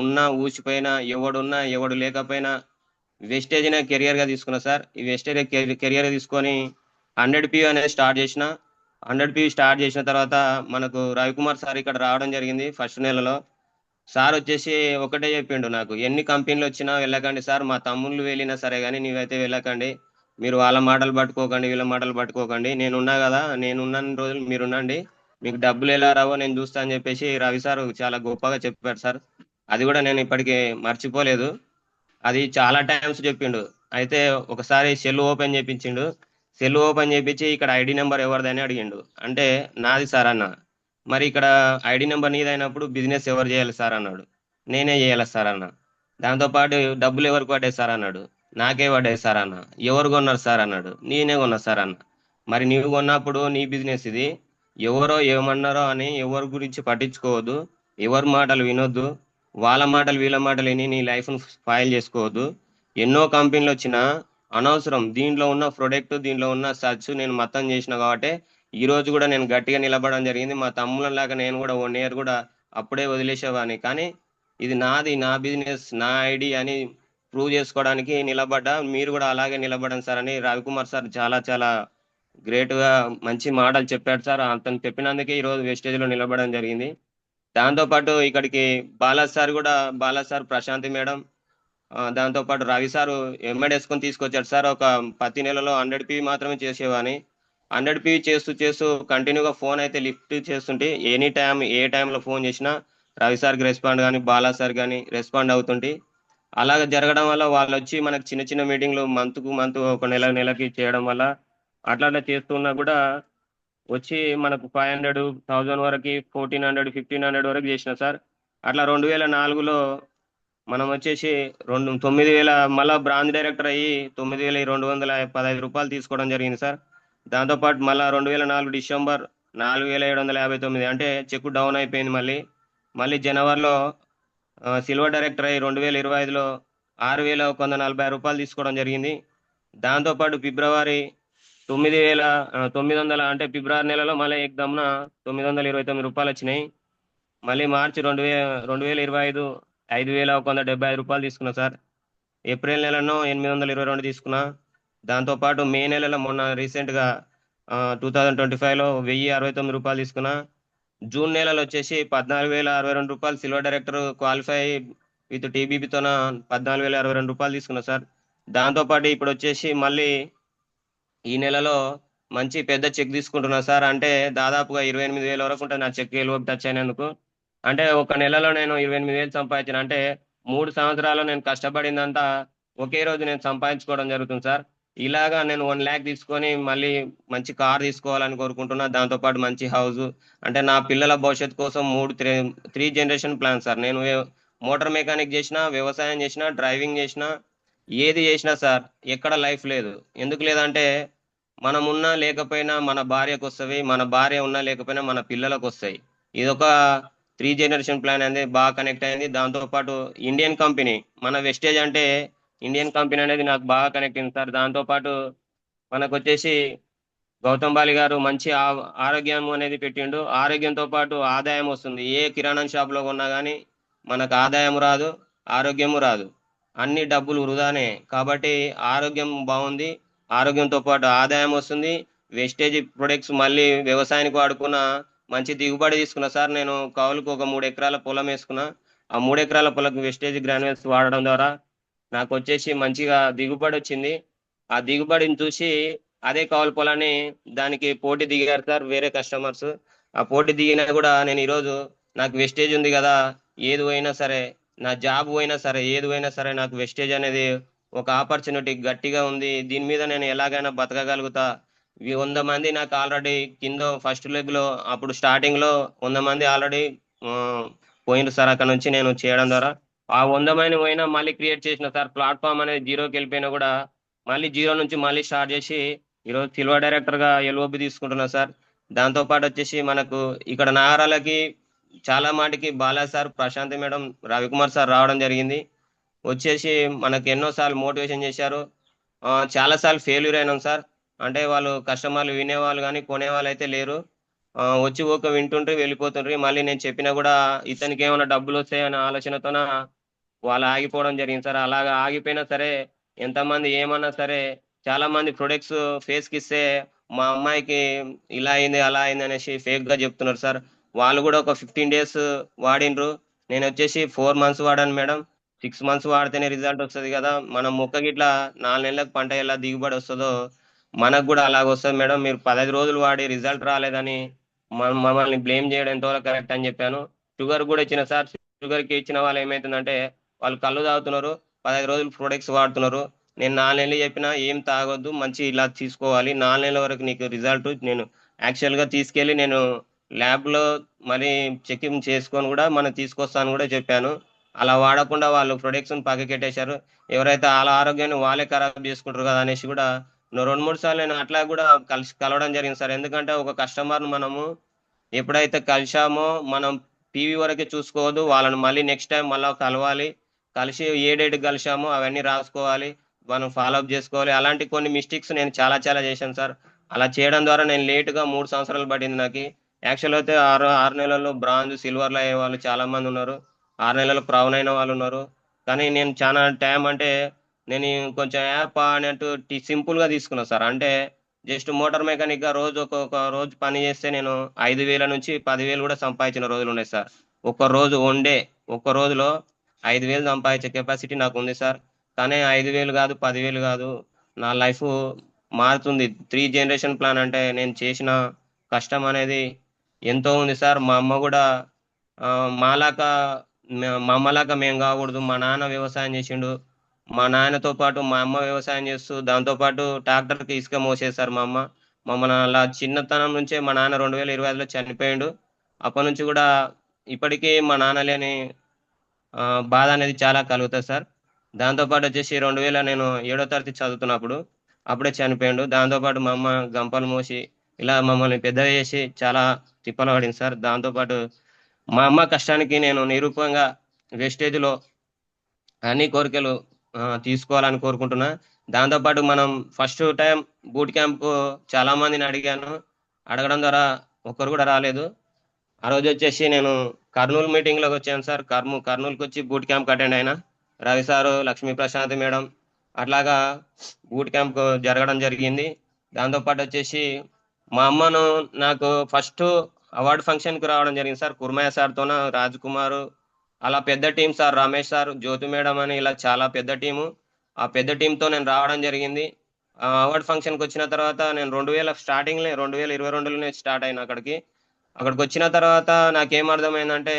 G: ఉన్నా ఊసిపోయినా ఎవడున్నా ఎవడు లేకపోయినా వెస్టేజ్నే కెరియర్గా తీసుకున్నా సార్. ఈ వెస్టేజ్ కెరియర్గా తీసుకొని 100 PU అనేది స్టార్ట్ చేసిన. 100 PU స్టార్ట్ చేసిన తర్వాత మనకు రవికుమార్ సార్ ఇక్కడ రావడం జరిగింది ఫస్ట్ నెలలో. సార్ వచ్చేసి ఒకటే చెప్పిండు నాకు, ఎన్ని కంపెనీలు వచ్చినా వెళ్ళకండి సార్, మా తమ్ముళ్ళు వెళ్ళినా సరే కానీ నీవైతే వెళ్ళకండి, మీరు వాళ్ళ మాటలు పట్టుకోకండి, వీళ్ళ మాటలు పట్టుకోకండి, నేనున్నా కదా, నేనున్న రోజులు మీరున్నండి, మీకు డబ్బులు ఎలా రావో నేను చూస్తా అని చెప్పేసి రవి సార్ చాలా గొప్పగా చెప్పారు సార్. అది కూడా నేను ఇప్పటికీ మర్చిపోలేదు. అది చాలా టైమ్స్ చెప్పిండు. అయితే ఒకసారి సెల్ ఓపెన్ చేయించిండు. సెల్ ఓపెన్ చేయించి ఇక్కడ ఐడి నెంబర్ ఎవరిదని అడిగిండు. అంటే నాది సార్ అన్న. మరి ఇక్కడ ఐడి నెంబర్ నీదైనప్పుడు బిజినెస్ ఎవరు చేయాలి సార్ అన్నాడు. నేనే చేయాలి సార్ అన్న. దాంతోపాటు డబ్బులు ఎవరికి పడ్డాయి సార్ అన్నాడు. నాకే పడ్డాయి సార్ అన్న. ఎవరు కొన్నారు సార్ అన్నాడు. నేనే కొన్నా సార్ అన్న. మరి నీవు కొన్నప్పుడు నీ బిజినెస్ ఇది, ఎవరో ఏమన్నారో అని ఎవరి గురించి పట్టించుకోవద్దు, ఎవరి మాటలు వినొద్దు, వాళ్ళ మాటలు వీళ్ళ మాటలు విని నీ లైఫ్ను స్పాయిల్ చేసుకోవద్దు. ఎన్నో కంపెనీలు వచ్చినా అనవసరం. దీంట్లో ఉన్న ప్రొడక్ట్, దీంట్లో ఉన్న సర్చ్ నేను మొత్తం చేసిన కాబట్టి ఈ రోజు కూడా నేను గట్టిగా నిలబడడం జరిగింది. మా తమ్ముళ్ళలాగా నేను కూడా 1 year కూడా అప్పుడే వదిలేసేవాడిని. కానీ ఇది నాది, నా బిజినెస్, నా ఐడి అని ప్రూవ్ చేసుకోవడానికి నిలబడ్డా. మీరు కూడా అలాగే నిలబడండి సార్ అని రవికుమార్ సార్ చాలా చాలా గ్రేట్గా మంచి మాటలు చెప్పాడు సార్. అతను చెప్పినందుకే ఈరోజు వెస్టేజ్లో నిలబడడం జరిగింది. దాంతోపాటు ఇక్కడికి బాలాజ్ సార్ కూడా, బాలాజ్ సార్, ప్రశాంతి మేడం, దాంతోపాటు రవి సారు ఎంఎడ్ వేసుకొని తీసుకొచ్చాడు సార్. ఒక 10 నెలలో 100 PU మాత్రమే చేసేవాని. 100 PU చేస్తూ చేస్తూ కంటిన్యూగా ఫోన్ అయితే లిఫ్ట్ చేస్తుంటే ఎనీ టైం ఏ టైంలో ఫోన్ చేసినా రవి సార్కి రెస్పాండ్ కానీ బాలా సార్ కానీ రెస్పాండ్ అవుతుంటే, అలాగ జరగడం వల్ల వాళ్ళు వచ్చి మనకు చిన్న చిన్న మీటింగ్లు మంత్కు మంత్ ఒక నెలకి చేయడం వల్ల అట్లా చేస్తున్నా కూడా వచ్చి మనకు 500, 1000 వరకు, 1400, 1500 వరకు చేసిన సార్. అట్లా 2004లో మనం వచ్చేసి 9,000 మళ్ళా బ్రాంచ్ డైరెక్టర్ అయ్యి 9,215 రూపాయలు తీసుకోవడం జరిగింది సార్. దాంతోపాటు మళ్ళా 2004 డిసెంబర్ 4,759, అంటే చెక్ డౌన్ అయిపోయింది. మళ్ళీ జనవరిలో సిల్వర్ డైరెక్టర్ అయ్యి 2025లో 6,140 రూపాయలు తీసుకోవడం జరిగింది. దాంతోపాటు ఫిబ్రవరి 9,900, అంటే ఫిబ్రవరి నెలలో మళ్ళీ ఎగ్దమ్న 929 రూపాయలు వచ్చినాయి. మళ్ళీ మార్చి 2025 5,175 రూపాయలు తీసుకున్నా సార్. ఏప్రిల్ నెలలో 822 తీసుకున్నా. దాంతోపాటు మే నెలలో మొన్న రీసెంట్గా 2025లో 1,069 రూపాయలు తీసుకున్నా. జూన్ నెలలో వచ్చేసి 14,062 రూపాయలు సిల్వర్ డైరెక్టర్ క్వాలిఫై విత్ టీబీబీతోన 14,062 రూపాయలు తీసుకున్నా సార్. దాంతోపాటు ఇప్పుడు వచ్చేసి మళ్ళీ ఈ నెలలో మంచి పెద్ద చెక్ తీసుకుంటున్నా సార్. అంటే దాదాపుగా 28,000 వరకు ఉంటుంది నా చెక్ ఎలువకి టచ్ అయినందుకు. అంటే ఒక నెలలో నేను 28,000 సంపాదించిన. అంటే 3 సంవత్సరాలు నేను కష్టపడిందంతా ఒకే రోజు నేను సంపాదించుకోవడం జరుగుతుంది సార్. ఇలాగా నేను 1 lakh తీసుకొని మళ్ళీ మంచి కార్ తీసుకోవాలని కోరుకుంటున్నా. దాంతోపాటు మంచి హౌస్, అంటే నా పిల్లల భవిష్యత్తు కోసం 3 జనరేషన్ ప్లాన్ సార్. నేను మోటార్ మెకానిక్ చేసినా, వ్యవసాయం చేసినా, డ్రైవింగ్ చేసినా, ఏది చేసినా సార్ ఎక్కడ లైఫ్ లేదు. ఎందుకు లేదంటే మనం ఉన్నా లేకపోయినా మన భార్యకు వస్తాయి, మన భార్య ఉన్నా లేకపోయినా మన పిల్లలకు వస్తాయి. ఇదొక 3 జనరేషన్ ప్లాన్ అనేది బాగా కనెక్ట్ అయింది. దాంతోపాటు ఇండియన్ కంపెనీ, మన వెస్టేజ్ అంటే ఇండియన్ కంపెనీ అనేది నాకు బాగా కనెక్ట్ అయింది సార్. దాంతోపాటు మనకు వచ్చేసి గౌతమ్ బాలి గారు మంచి ఆరోగ్యం అనేది పెట్టిండు. ఆరోగ్యంతో పాటు ఆదాయం వస్తుంది. ఏ కిరాణా షాప్లో కొన్నా కానీ మనకు ఆదాయం రాదు, ఆరోగ్యము రాదు, అన్ని డబ్బులు వృధానే. కాబట్టి ఆరోగ్యం బాగుంది, ఆరోగ్యంతో పాటు ఆదాయం వస్తుంది. వేస్టేజ్ ప్రొడక్ట్స్ మళ్ళీ వ్యవసాయానికి వాడుకున్న మంచి దిగుబడి తీసుకున్నా సార్. నేను కౌలుకు ఒక 3 ఎకరాల పొలం వేసుకున్నా. ఆ 3 ఎకరాల పొలం వేస్టేజ్ గ్రాన్యుల్స్ వాడడం ద్వారా నాకు వచ్చేసి మంచిగా దిగుబడి వచ్చింది. ఆ దిగుబడిని చూసి అదే కౌలు పొలాన్ని దానికి పోటీ దిగారు సార్ వేరే కస్టమర్స్. ఆ పోటీ దిగినా కూడా నేను ఈరోజు నాకు వెస్టేజ్ ఉంది కదా, ఏది పోయినా సరే, నా జాబ్ పోయినా సరే, ఏది పోయినా సరే, నాకు వెస్టేజ్ అనేది ఒక ఆపర్చునిటీ గట్టిగా ఉంది. దీని మీద నేను ఎలాగైనా బతకగలుగుతా. 100 మంది నాకు ఆల్రెడీ కింద ఫస్ట్ లెగ్లో అప్పుడు స్టార్టింగ్లో 100 మంది ఆల్రెడీ పోయిండ్రు సార్. అక్కడ నుంచి నేను చేయడం ద్వారా ఆ 100 మంది పోయినా మళ్ళీ క్రియేట్ చేసిన సార్. ప్లాట్ఫామ్ అనేది జీరోకి వెళ్ళిపోయినా కూడా మళ్ళీ జీరో నుంచి మళ్ళీ స్టార్ట్ చేసి ఈరోజు సిల్వర్ డైరెక్టర్గా ఎల్ఓబి తీసుకుంటున్నా సార్. దాంతోపాటు వచ్చేసి మనకు ఇక్కడ నాగారాలకి చాలా మాటికి Bala sir, Prashanth madam, Ravikumar sir రావడం జరిగింది. వచ్చేసి మనకు ఎన్నోసార్లు మోటివేషన్ చేశారు. చాలాసార్లు ఫెయిల్యూర్ అయినాం సార్. అంటే వాళ్ళు కస్టమర్లు వినేవాళ్ళు కానీ కొనేవాళ్ళు అయితే లేరు. వచ్చి ఒక వింటుండ్రి వెళ్ళిపోతుండ్రి. మళ్ళీ నేను చెప్పినా కూడా ఇతనికి ఏమైనా డబ్బులు వస్తాయనే ఆలోచనతోన వాళ్ళు ఆగిపోవడం జరిగింది సార్. అలాగా ఆగిపోయినా సరే ఎంతమంది ఏమన్నా సరే చాలా మంది ప్రొడక్ట్స్ ఫేస్కి ఇస్తే మా అమ్మాయికి ఇలా అయింది అలా అయింది అనేసి ఫేక్గా చెప్తున్నారు సార్. వాళ్ళు కూడా ఒక 15 days వాడిండ్రు. నేను వచ్చేసి 4 months వాడాను మేడం. 6 months వాడితేనే రిజల్ట్ వస్తుంది కదా. మనం మొక్క గిట్లా 4 నెలలకు పంట ఎలా దిగుబడి వస్తుందో మనకు కూడా అలాగ వస్తుంది మేడం. మీరు 15 రోజులు వాడి రిజల్ట్ రాలేదని మమ్మల్ని బ్లేమ్ చేయడం ఎంతవరకు కరెక్ట్ అని చెప్పాను. షుగర్ కూడా ఇచ్చిన సార్. షుగర్కి ఇచ్చిన వాళ్ళు ఏమవుతుందంటే వాళ్ళు కళ్ళు తాగుతున్నారు, 15 రోజులు ప్రొడక్ట్స్ వాడుతున్నారు. నేను 4 నెలలు చెప్పినా ఏం తాగొద్దు, మంచి ఇలా తీసుకోవాలి, 4 నెలల వరకు నీకు రిజల్ట్ నేను యాక్చువల్గా తీసుకెళ్ళి నేను ల్యాబ్లో మరి చెకింగ్ చేసుకొని కూడా మనం తీసుకొస్తాను కూడా చెప్పాను. అలా వాడకుండా వాళ్ళు ప్రొడక్ట్స్ని పక్కకెట్టేశారు. ఎవరైతే వాళ్ళ ఆరోగ్యాన్ని వాళ్ళే ఖరాబ్ చేసుకుంటారు కదా అనేసి కూడా 2-3 సార్లు నేను అట్లా కూడా కలవడం జరిగింది సార్. ఎందుకంటే ఒక కస్టమర్ను మనము ఎప్పుడైతే కలిశామో మనం పీవీ వరకే చూసుకోవద్దు, వాళ్ళని మళ్ళీ నెక్స్ట్ టైం మళ్ళీ కలవాలి, కలిసి ఏ డేట్ కలిశామో అవన్నీ రాసుకోవాలి, మనం ఫాలోఅప్ చేసుకోవాలి. అలాంటి కొన్ని మిస్టేక్స్ నేను చాలా చేశాను సార్. అలా చేయడం ద్వారా నేను లేటుగా 3 సంవత్సరాలు పట్టింది నాకు. యాక్చువల్ అయితే 6 నెలల్లో బ్రాంజ్, సిల్వర్లో అయ్యే వాళ్ళు చాలా మంది ఉన్నారు, 6 నెలలు క్రౌన్ అయిన వాళ్ళు ఉన్నారు. కానీ నేను చాలా టైం అంటే నేను కొంచెం యాప్ అన్నట్టు సింపుల్గా తీసుకున్నాను సార్. అంటే జస్ట్ మోటార్ మెకానిక్గా రోజు ఒక్కొక్క రోజు పని చేస్తే నేను 5,000 నుంచి 10,000 కూడా సంపాదించిన రోజులు ఉన్నాయి సార్. ఒక్క రోజులో 5,000 సంపాదించే కెపాసిటీ నాకు ఉంది సార్. కానీ 5,000 కాదు, 10,000 కాదు, నా లైఫ్ మారుతుంది. 3 generation ప్లాన్ అంటే నేను చేసిన కష్టం అనేది ఎంతో ఉంది సార్. మా అమ్మ కూడా మా అమ్మలాగా మేము కాకూడదు. మా నాన్న వ్యవసాయం చేసిండు, మా నాన్నతో పాటు మా అమ్మ వ్యవసాయం చేస్తూ దాంతోపాటు ట్రాక్టర్కి ఇసుక మోసేసారు మా అమ్మ. మమ్మల్ని అలా చిన్నతనం నుంచే మా నాన్న 2025లో చనిపోయిండు. అప్పటి నుంచి కూడా ఇప్పటికీ మా నాన్న లేని బాధ అనేది చాలా కలుగుతుంది సార్. దాంతోపాటు వచ్చేసి 2000 నేను 7వ తరగతి చదువుతున్నప్పుడు అప్పుడే చనిపోయిండు. దాంతోపాటు మా అమ్మ గంపలు మోసి ఇలా మమ్మల్ని పెద్ద చేసి చాలా తిప్పలు పడింది సార్. దాంతోపాటు మా అమ్మ కష్టానికి నేను నిరూపంగా వెస్టేజ్లో అన్ని కోరికలు తీసుకోవాలని కోరుకుంటున్నా. దాంతోపాటు మనం ఫస్ట్ టైం బూట్ క్యాంప్ చాలా మందిని అడగడం ద్వారా ఒక్కరు కూడా రాలేదు. ఆ రోజు వచ్చేసి నేను కర్నూలు మీటింగ్లోకి వచ్చాను సార్. కర్నూలుకి వచ్చి బూట్ క్యాంప్ అటెండ్ అయినా. రవి సారు, లక్ష్మీ ప్రశాంత్ మేడం అట్లాగా బూట్ క్యాంప్ జరగడం జరిగింది. దాంతోపాటు వచ్చేసి మా అమ్మను నాకు ఫస్ట్ అవార్డు ఫంక్షన్కి రావడం జరిగింది సార్. కుర్మయ్య సార్తోన, రాజ్ కుమార్, అలా పెద్ద టీం సార్, రమేష్ సార్, జ్యోతి మేడం అని ఇలా చాలా పెద్ద టీము. ఆ పెద్ద టీంతో నేను రావడం జరిగింది. అవార్డు ఫంక్షన్కి వచ్చిన తర్వాత నేను 2022లోనే స్టార్ట్ అయినా అక్కడికి వచ్చిన తర్వాత నాకేం అర్థమైందంటే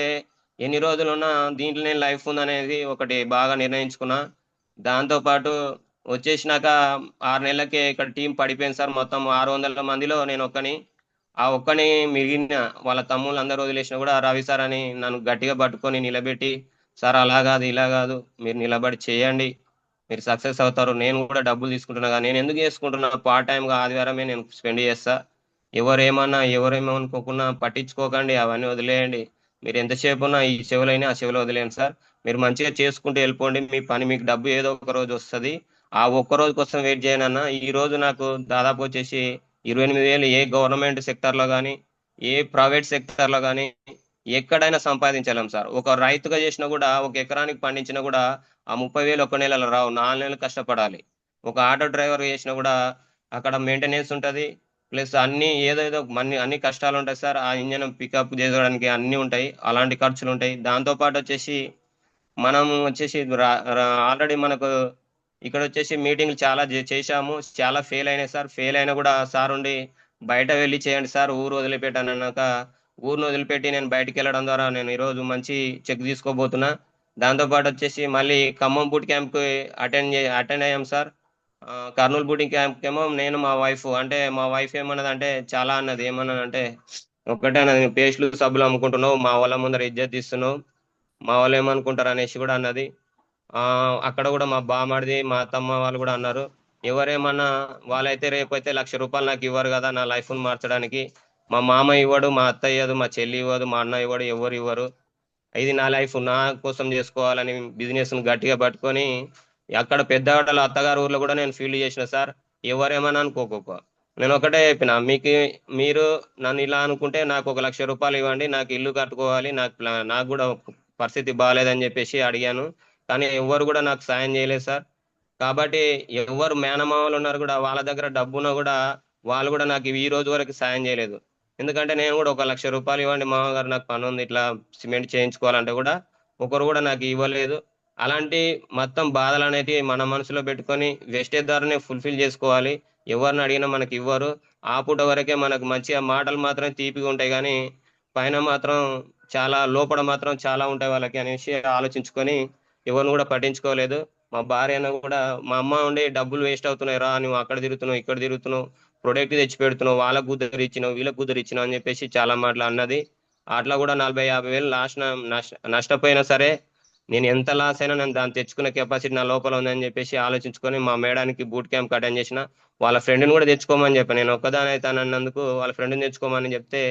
G: ఎన్ని రోజులు ఉన్నా దీంట్లో నేను లైఫ్ ఉందనేది ఒకటి బాగా నిర్ణయించుకున్నా. దాంతోపాటు వచ్చేసినాక 6 నెలలకే ఇక్కడ టీం పడిపోయింది సార్. మొత్తం 600 మందిలో నేను ఒక్కని మిగిలిన వాళ్ళ తమ్ముళ్ళు అందరూ వదిలేసినా కూడా రవి సార్ అని నన్ను గట్టిగా పట్టుకొని నిలబెట్టి, సార్ అలా కాదు ఇలా కాదు, మీరు నిలబడి చేయండి, మీరు సక్సెస్ అవుతారు. నేను కూడా డబ్బులు తీసుకుంటున్నా కానీ నేను ఎందుకు చేసుకుంటున్నా, పార్ట్ టైంగా ఆదివారమే నేను స్పెండ్ చేస్తా, ఎవరేమనుకోకుండా పట్టించుకోకండి, అవన్నీ వదిలేయండి, మీరు ఎంతసేపు ఉన్నా ఈ చెవులైనా ఆ చెవులో వదిలేయండి సార్, మీరు మంచిగా చేసుకుంటూ వెళ్ళిపోండి, మీ పని మీకు డబ్బు ఏదో ఒక రోజు వస్తుంది, ఆ ఒక్క రోజు కోసం వెయిట్ చేయనన్నా. ఈ రోజు నాకు దాదాపు వచ్చేసి 28,000 ఏ గవర్నమెంట్ సెక్టర్లో కానీ ఏ ప్రైవేట్ సెక్టర్లో కానీ ఎక్కడైనా సంపాదించలేం సార్. ఒక రైతుగా చేసినా కూడా, ఒక ఎకరానికి పండించినా కూడా ఆ 30,000 1 నెలలో రావు, 4 నెలలు కష్టపడాలి. ఒక ఆటో డ్రైవర్ చేసినా కూడా అక్కడ మెయింటెనెన్స్ ఉంటుంది, ప్లస్ ఏదో అన్ని కష్టాలు ఉంటాయి సార్. ఆ ఇంజన్ పికప్ చేసుకోవడానికి అన్నీ ఉంటాయి, అలాంటి ఖర్చులు ఉంటాయి. దాంతోపాటు వచ్చేసి మనం వచ్చేసి ఆల్రెడీ మనకు ఇక్కడ వచ్చేసి మీటింగ్లు చాలా చేశాము, చాలా ఫెయిల్ అయినాయి సార్. ఫెయిల్ అయినా కూడా సార్ ఉండి బయట వెళ్ళి చేయండి సార్, ఊరు వదిలిపెట్టాను అన్నాక ఊరిని వదిలిపెట్టి నేను బయటికి వెళ్ళడం ద్వారా నేను ఈరోజు మంచి చెక్ తీసుకోబోతున్నా. దాంతోపాటు వచ్చేసి మళ్ళీ ఖమ్మం బూట్ క్యాంప్కి అటెండ్ అయ్యాం సార్. కర్నూలు బూటింగ్ క్యాంప్కి ఏమో నేను మా వైఫ్ ఏమన్నది అంటే చాలా అన్నది, ఏమన్నదంటే ఒక్కటే అన్నది, పేస్టులు సబ్బులు అమ్ముకుంటున్నావు, మా వాళ్ళ ముందర ఇజ్జత్ తీస్తున్నావు, మా వాళ్ళు ఏమనుకుంటారు అనేసి కూడా అన్నది. అక్కడ కూడా మా బామ్మడిది, మా అత్తమ్మ వాళ్ళు కూడా అన్నారు, ఎవరేమన్నా వాళ్ళైతే రేపైతే ₹1,00,000 నాకు ఇవ్వరు కదా నా లైఫ్ని మార్చడానికి. మా మామ ఇవ్వడు, మా అత్త ఇవ్వదు, మా చెల్లి ఇవ్వదు, మా అన్న ఇవ్వడు, ఎవరు ఇవ్వరు. ఇది నా లైఫ్ నా కోసం చేసుకోవాలని బిజినెస్ను గట్టిగా పట్టుకొని అక్కడ పెద్దవాళ్ళ అత్తగారు ఊర్లో కూడా నేను ఫీల్డ్ చేసిన సార్. ఎవరేమన్నా అనుకోకపో, నేను ఒకటే చెప్పిన, మీరు నన్ను ఇలా అనుకుంటే నాకు ₹1,00,000 ఇవ్వండి, నాకు ఇల్లు కట్టుకోవాలి, నాకు కూడా పరిస్థితి బాగాలేదని చెప్పేసి అడిగాను. కానీ ఎవరు కూడా నాకు సాయం చేయలేదు సార్. కాబట్టి ఎవరు మేనమామలు ఉన్నారు కూడా వాళ్ళ దగ్గర డబ్బున్నా కూడా వాళ్ళు కూడా నాకు ఈ రోజు వరకు సాయం చేయలేదు. ఎందుకంటే నేను కూడా ₹1,00,000 ఇవ్వండి మామగారు, నాకు పని ఉంది, ఇట్లా సిమెంట్ చేయించుకోవాలంటే కూడా ఒకరు కూడా నాకు ఇవ్వలేదు. అలాంటి మొత్తం బాధలు అనేటివి మన మనసులో పెట్టుకొని వేస్టేజ్ ద్వారానే ఫుల్ఫిల్ చేసుకోవాలి. ఎవరిని అడిగినా మనకి ఇవ్వరు. ఆ పూట వరకే మనకు మంచిగా మాటలు మాత్రం తీపిగా ఉంటాయి, కానీ పైన మాత్రం చాలా లోపల మాత్రం చాలా ఉంటాయి వాళ్ళకి అనేసి ఆలోచించుకొని ఎవరిని కూడా పట్టించుకోలేదు. మా భార్యను కూడా, మా అమ్మ ఉండి డబ్బులు వేస్ట్ అవుతున్నాయి రా, నువ్వు అక్కడ తిరుగుతున్నావు ఇక్కడ తిరుగుతున్నావు, ప్రొడక్ట్ తెచ్చి పెడుతున్నావు, వాళ్ళకు కుదిరిచ్చినావు వీళ్ళకు కుదిరిచ్చినావు అని చెప్పేసి చాలా మాటలు అన్నది. అట్లా కూడా 40,000-50,000 లాస్ట్ నష్టపోయినా సరే నేను ఎంత లాస్ అయినా నేను దాన్ని తెచ్చుకునే కెపాసిటీ నా లోపల ఉందని చెప్పేసి ఆలోచించుకొని మా మేడానికి బూట్ క్యాంప్ అటెండ్ చేసిన. వాళ్ళ ఫ్రెండ్ని కూడా తెచ్చుకోమని చెప్పాను. నేను ఒక్కదాని అవుతాను అన్నందుకు వాళ్ళ ఫ్రెండ్ని తెచ్చుకోమని చెప్తే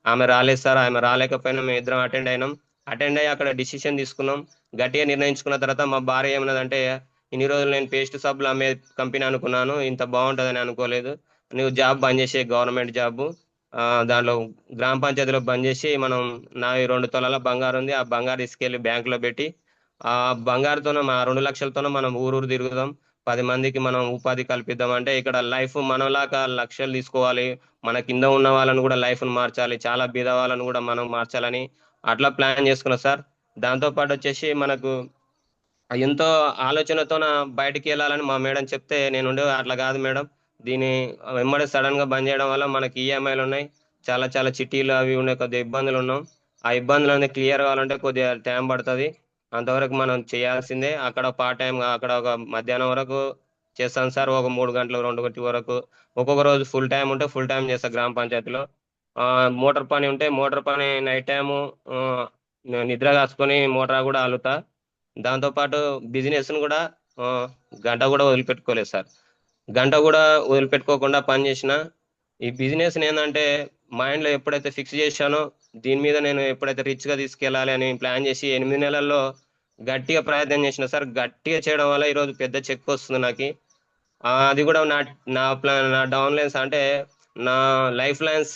G: ఆమె రాలేదు సార్. ఆమె రాలేకపోయినా మేము ఇద్దరం అటెండ్ అయినాం. అటెండ్ అయ్యి అక్కడ డిసిషన్ తీసుకున్నాం. గట్టిగా నిర్ణయించుకున్న తర్వాత మా భార్య ఏమన్నదంటే, ఇన్ని రోజులు నేను పేస్ట్ సబ్బులు అమ్మే కంపెనీ అనుకున్నాను, ఇంత బాగుంటుందని అనుకోలేదు. నువ్వు జాబ్ బంద్ చేసే, గవర్నమెంట్ జాబ్ దాంట్లో గ్రామ పంచాయతీలో బంద్ చేసి మనం నా 2 తులాల బంగారు ఉంది, ఆ బంగారు తీసుకెళ్ళి బ్యాంకులో పెట్టి ఆ బంగారుతోనే మా 2,00,000తోనే మనం ఊరూరు తిరుగుదాం, 10 మందికి మనం ఉపాధి కల్పిద్దాం. అంటే ఇక్కడ లైఫ్ మనలాగా లక్షలు తీసుకోవాలి, మన కింద ఉన్న వాళ్ళని కూడా లైఫ్ను మార్చాలి, చాలా బీద వాళ్ళని కూడా మనం మార్చాలని అట్లా ప్లాన్ చేసుకున్నాం సార్. దాంతోపాటు వచ్చేసి మనకు ఎంతో ఆలోచనతోన బయటికి వెళ్ళాలని మా మేడం చెప్తే నేనుండే అట్లా కాదు మేడం, దీన్ని వెంబడి సడన్ గా బంద్ చేయడం వల్ల మనకి ఈఎంఐలు ఉన్నాయి, చాలా చాలా చిట్టీలు అవి ఉన్నాయి, కొద్దిగా ఇబ్బందులు ఉన్నాం. ఆ ఇబ్బందులు అనేది క్లియర్ కావాలంటే కొద్దిగా టైం పడుతుంది. అంతవరకు మనం చేయాల్సిందే. అక్కడ పార్ట్ టైం అక్కడ ఒక మధ్యాహ్నం వరకు చేస్తాను సార్, ఒక 3 గంటలు 2 గంటల వరకు. ఒక్కొక్క రోజు ఫుల్ టైం ఉంటే ఫుల్ టైం చేస్తా గ్రామ పంచాయతీలో. మోటార్ పని ఉంటే మోటార్ పని నైట్ టైము నిద్ర కాసుకొని మోటార్ కూడా అల్లుతా. దాంతోపాటు బిజినెస్ను కూడా ఆ, గంట కూడా వదిలిపెట్టుకోలేదు సార్. గంట కూడా వదిలిపెట్టుకోకుండా పని చేసిన. ఈ బిజినెస్ ఏంటంటే మైండ్లో ఎప్పుడైతే ఫిక్స్ చేశానో దీని మీద నేను ఎప్పుడైతే రిచ్గా తీసుకెళ్ళాలి అని ప్లాన్ చేసి 8 నెలల్లో గట్టిగా ప్రయత్నం చేసిన సార్. గట్టిగా చేయడం వల్ల ఈరోజు పెద్ద చెక్ వస్తుంది నాకు. అది కూడా నా ప్లాన్, నా డౌన్ లైన్స్ అంటే నా లైఫ్ లైన్స్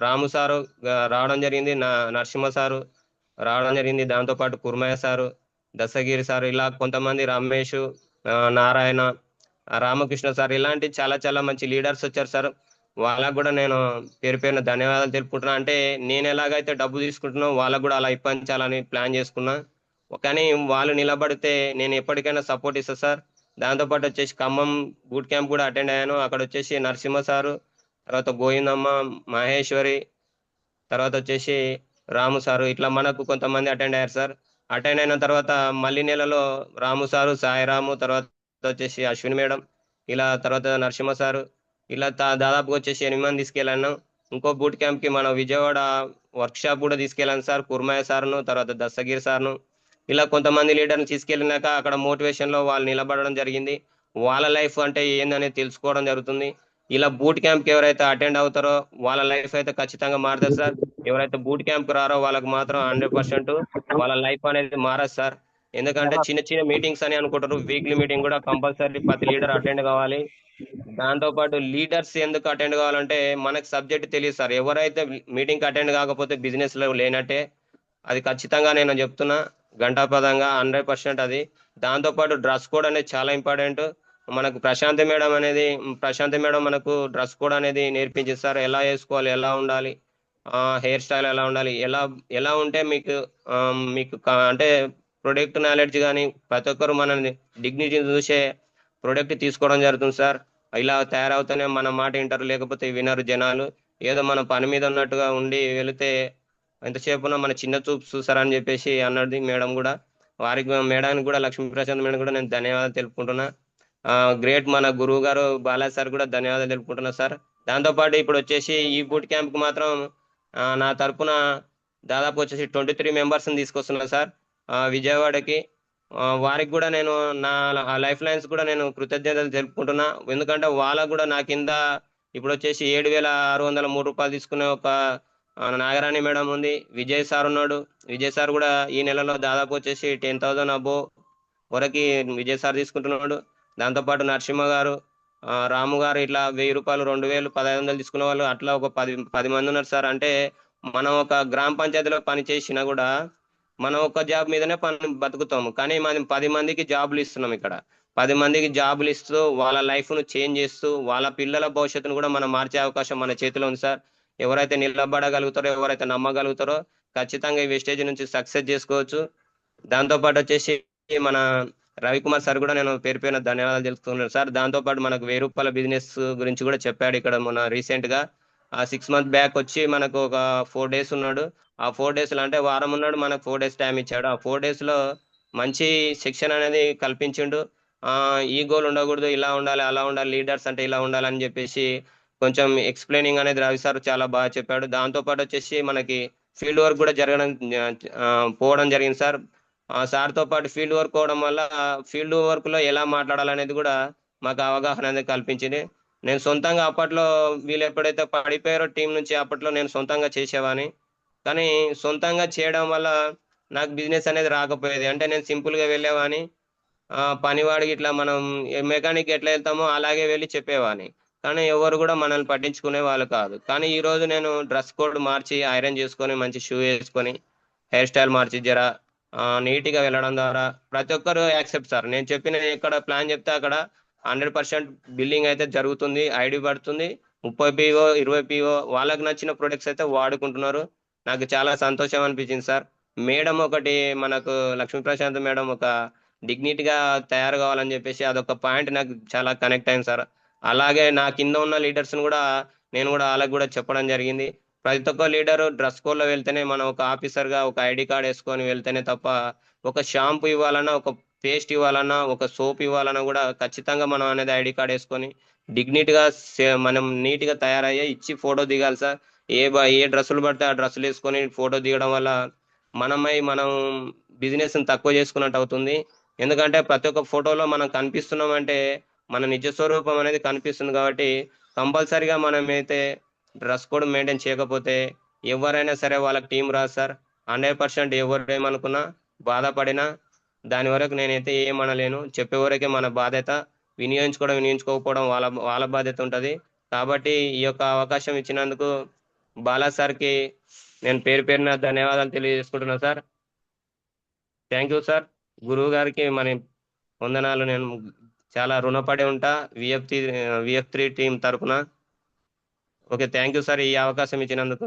G: రాము సారు రావడం జరిగింది, నా నరసింహ సారు రావడం జరిగింది, దాంతోపాటు కుర్మయ్య సారు, దశగిరి సార్, ఇలా కొంతమంది రమేష్, నారాయణ, రామకృష్ణ సార్, ఇలాంటి చాలా చాలా మంచి లీడర్స్ వచ్చారు సార్. వాళ్ళకు కూడా నేను పేరు పేరున ధన్యవాదాలు తెలుపుకుంటున్నా. అంటే నేను ఎలాగైతే డబ్బు తీసుకుంటున్నా వాళ్ళకు కూడా అలా ఇప్పించాలని ప్లాన్ చేసుకున్నా. కానీ వాళ్ళు నిలబడితే నేను ఎప్పటికైనా సపోర్ట్ ఇస్తాను సార్. దాంతోపాటు వచ్చేసి ఖమ్మం బూట్ క్యాంప్ కూడా అటెండ్ అయ్యాను. అక్కడ వచ్చేసి నరసింహ సారు, తర్వాత గోవిందమ్మ, మహేశ్వరి, తర్వాత వచ్చేసి రాము సారు, ఇట్లా మనకు కొంతమంది అటెండ్ అయ్యారు సార్. అటెండ్ అయిన తర్వాత మళ్ళీ నెలలో రాము సారు, సాయిరాము, తర్వాత వచ్చేసి అశ్విని మేడం, ఇలా తర్వాత నరసింహ సారు, ఇలా దాదాపుగా వచ్చేసి 8 మంది తీసుకెళ్ళాను. ఇంకో బూట్ క్యాంప్కి మన విజయవాడ వర్క్ షాప్ కూడా తీసుకెళ్ళాను సార్. కుర్మయ్య సార్ను, తర్వాత దస్తగిరి సార్ను, ఇలా కొంతమంది లీడర్ని తీసుకెళ్ళినాక అక్కడ మోటివేషన్లో వాళ్ళు నిలబడడం జరిగింది. వాళ్ళ లైఫ్ అంటే ఏందనేది తెలుసుకోవడం జరుగుతుంది. ఇలా బూట్ క్యాంప్కి ఎవరైతే అటెండ్ అవుతారో వాళ్ళ లైఫ్ అయితే ఖచ్చితంగా మారుతుంది సార్. ఎవరైతే బూట్ క్యాంప్కి రారో వాళ్ళకి మాత్రం 100% వాళ్ళ లైఫ్ అనేది మారదు సార్. ఎందుకంటే చిన్న చిన్న మీటింగ్స్ అని అనుకుంటారు, వీక్లీ మీటింగ్ కూడా కంపల్సరీ ప్రతి లీడర్ అటెండ్ కావాలి. దాంతోపాటు లీడర్స్ ఎందుకు అటెండ్ కావాలంటే మనకు సబ్జెక్ట్ తెలియదు సార్. ఎవరైతే మీటింగ్ అటెండ్ కాకపోతే బిజినెస్ లో లేనట్టే, అది ఖచ్చితంగా నేను చెప్తున్నా గంటాపదంగా 100% అది. దాంతోపాటు డ్రెస్ కోడ్ అనేది చాలా ఇంపార్టెంట్. మనకు ప్రశాంతి మేడం మనకు డ్రెస్ కోడ్ అనేది నేర్పించింది సార్. ఎలా వేసుకోవాలి, ఎలా ఉండాలి, హెయిర్ స్టైల్ ఎలా ఉండాలి, ఎలా ఉంటే మీకు అంటే ప్రొడక్ట్ నాలెడ్జ్ కానీ ప్రతి ఒక్కరు మన డిగ్నిటీ చూసే ప్రొడక్ట్ తీసుకోవడం జరుగుతుంది సార్. ఇలా తయారవుతూనే మన మాట వింటారు, లేకపోతే వినరు జనాలు. ఏదో మన పని మీద ఉన్నట్టుగా ఉండి వెళితే ఎంతసేపు మన చిన్న చూపు చూసారని చెప్పేసి అన్నది మేడం కూడా. మేడానికి కూడా లక్ష్మీప్రసాద్ మేడం కూడా నేను ధన్యవాదాలు తెలుపుకుంటున్నా. గ్రేట్ మన గురువు గారు బాలాజీ సార్ కూడా ధన్యవాదాలు తెలుపుకుంటున్నా సార్. దాంతోపాటు ఇప్పుడు వచ్చేసి ఈ బూట్ క్యాంప్కి మాత్రం నా తరపున దాదాపు వచ్చేసి 23 మెంబర్స్ని తీసుకొస్తున్నా సార్ విజయవాడకి. వారికి కూడా నేను నా లైఫ్ లైన్స్ కూడా నేను కృతజ్ఞతలు తెలుపుకుంటున్నా. ఎందుకంటే వాళ్ళకు కూడా నా కింద ఇప్పుడు వచ్చేసి 7,603 తీసుకునే ఒక నాగరాణి మేడం ఉంది. విజయ్ సార్ ఉన్నాడు. విజయ్ సార్ కూడా ఈ నెలలో దాదాపు వచ్చేసి 10,000 అబోవ్ వరకు విజయ్ సార్ తీసుకుంటున్నాడు. దాంతోపాటు నరసింహ గారు, రాము గారు ఇట్లా 1,000 రూపాయలు, 2,000, 1,500 తీసుకునే వాళ్ళు అట్లా ఒక 10 మంది ఉన్నారు సార్. అంటే మనం ఒక గ్రామ పంచాయతీలో పని చేసినా కూడా మనం ఒక జాబ్ మీదనే పని బతుకుతాము, కానీ మనం 10 మందికి జాబులు ఇస్తున్నాం ఇక్కడ. 10 మందికి జాబులు ఇస్తూ వాళ్ళ లైఫ్ను చేంజ్ చేస్తూ వాళ్ళ పిల్లల భవిష్యత్తును కూడా మనం మార్చే అవకాశం మన చేతిలో ఉంది సార్. ఎవరైతే నిలబడగలుగుతారో, ఎవరైతే నమ్మగలుగుతారో ఖచ్చితంగా ఈ వెస్టేజ్ నుంచి సక్సెస్ చేసుకోవచ్చు. దాంతోపాటు వచ్చేసి మన రవికుమార్ సార్ కూడా నేను పేరు పేరున ధన్యవాదాలు తెలుపుతున్నాను సార్. దాంతోపాటు మనకు 1,000 రూపాయల బిజినెస్ గురించి కూడా చెప్పాడు ఇక్కడ మొన్న రీసెంట్ గా. ఆ 6 మంత్ బ్యాక్ వచ్చి మనకు ఒక 4 డేస్ ఉన్నాడు. ఆ 4 డేస్ లో అంటే వారం ఉన్నాడు, మనకు 4 డేస్ టైం ఇచ్చాడు. ఆ 4 డేస్ లో మంచి శిక్షణ అనేది కల్పించిండు. ఈ గోల్ ఉండకూడదు, ఇలా ఉండాలి, అలా ఉండాలి, లీడర్స్ అంటే ఇలా ఉండాలి అని చెప్పేసి కొంచెం ఎక్స్ప్లెయినింగ్ అనేది రవి సార్ చాలా బాగా చెప్పాడు. దాంతో పాటు వచ్చేసి మనకి ఫీల్డ్ వర్క్ కూడా జరగడం పోవడం జరిగింది సార్. సార్తో పాటు ఫీల్డ్ వర్క్ అవడం వల్ల ఫీల్డ్ వర్క్ లో ఎలా మాట్లాడాలనేది కూడా మాకు అవగాహన అనేది కల్పించింది. నేను సొంతంగా అప్పట్లో వీళ్ళు ఎప్పుడైతే పడిపోయారో టీం నుంచి అప్పట్లో నేను సొంతంగా చేసేవాని, కానీ సొంతంగా చేయడం వల్ల నాకు బిజినెస్ అనేది రాకపోయేది. అంటే నేను సింపుల్ గా వెళ్ళేవాని, పనివాడికి ఇట్లా మనం మెకానిక్ ఎట్లా వెళ్తామో అలాగే వెళ్ళి చెప్పేవాని, కానీ ఎవరు కూడా మనల్ని పట్టించుకునే వాళ్ళు కాదు. కానీ ఈ రోజు నేను డ్రెస్ కోడ్ మార్చి ఐరన్ చేసుకొని మంచి షూ వేసుకొని హెయిర్ స్టైల్ మార్చి జర నీట్ గా వెళ్ళడం ద్వారా ప్రతి ఒక్కరు యాక్సెప్ట్ సార్. నేను చెప్పిన ఎక్కడ ప్లాన్ చెప్తే అక్కడ 100% బిల్లింగ్ అయితే జరుగుతుంది, ఐడి పడుతుంది. 30 PO 20 PO వాళ్ళకి నచ్చిన ప్రొడక్ట్స్ అయితే వాడుకుంటున్నారు. నాకు చాలా సంతోషం అనిపించింది సార్. మేడం ఒకటి మనకు లక్ష్మీ ప్రశాంత్ మేడం ఒక డిగ్నిటీ గా తయారు కావాలని చెప్పేసి అదొక పాయింట్ నాకు చాలా కనెక్ట్ అయింది సార్. అలాగే నా కింద ఉన్న లీడర్స్ కూడా నేను కూడా వాళ్ళకి కూడా చెప్పడం జరిగింది. ప్రతి ఒక్క లీడర్ డ్రెస్ కోడ్ లో వెళ్తేనే, మనం ఒక ఆఫీసర్ గా ఒక ఐడి కార్డ్ వేసుకొని వెళ్తేనే తప్ప, ఒక షాంపూ ఇవ్వాలన్నా, ఒక పేస్ట్ ఇవ్వాలన్నా, ఒక సోప్ ఇవ్వాలన్నా కూడా ఖచ్చితంగా మనం అనేది ఐడి కార్డ్ వేసుకొని డిగ్నిటీ గా మనం నీట్ గా తయారయ్యే ఇచ్చి ఫోటో దిగాలి సార్. ఏ డ్రెస్సులు పడితే ఆ డ్రెస్సులు వేసుకొని ఫోటో దిగడం వల్ల మనం బిజినెస్ తక్కువ చేసుకున్నట్టు అవుతుంది. ఎందుకంటే ప్రతి ఒక్క ఫోటోలో మనం కనిపిస్తున్నాం అంటే మన నిజ స్వరూపం అనేది కనిపిస్తుంది. కాబట్టి కంపల్సరిగా మనం అయితే డ్రెస్ కోడ్ మెయింటైన్ చేయకపోతే ఎవరైనా సరే వాళ్ళకి టీం రాదు సార్. 100% ఎవరు ఏమనుకున్నా బాధపడినా దాని వరకు నేనైతే ఏమనలేను. చెప్పే వరకే మన బాధ్యత. వినియోగించుకోకపోవడం వాళ్ళ బాధ్యత ఉంటుంది. కాబట్టి ఈ యొక్క అవకాశం ఇచ్చినందుకు బాలా సార్కి నేను పేరు పేరున ధన్యవాదాలు తెలియజేసుకుంటున్నాను సార్. Thank you sir. గురువు గారికి మన వందనాలు. నేను చాలా రుణపడి ఉంటా విఎఫ్3 టీం తరఫున. ఓకే, థ్యాంక్ యూ సార్ ఈ అవకాశం ఇచ్చినందుకు.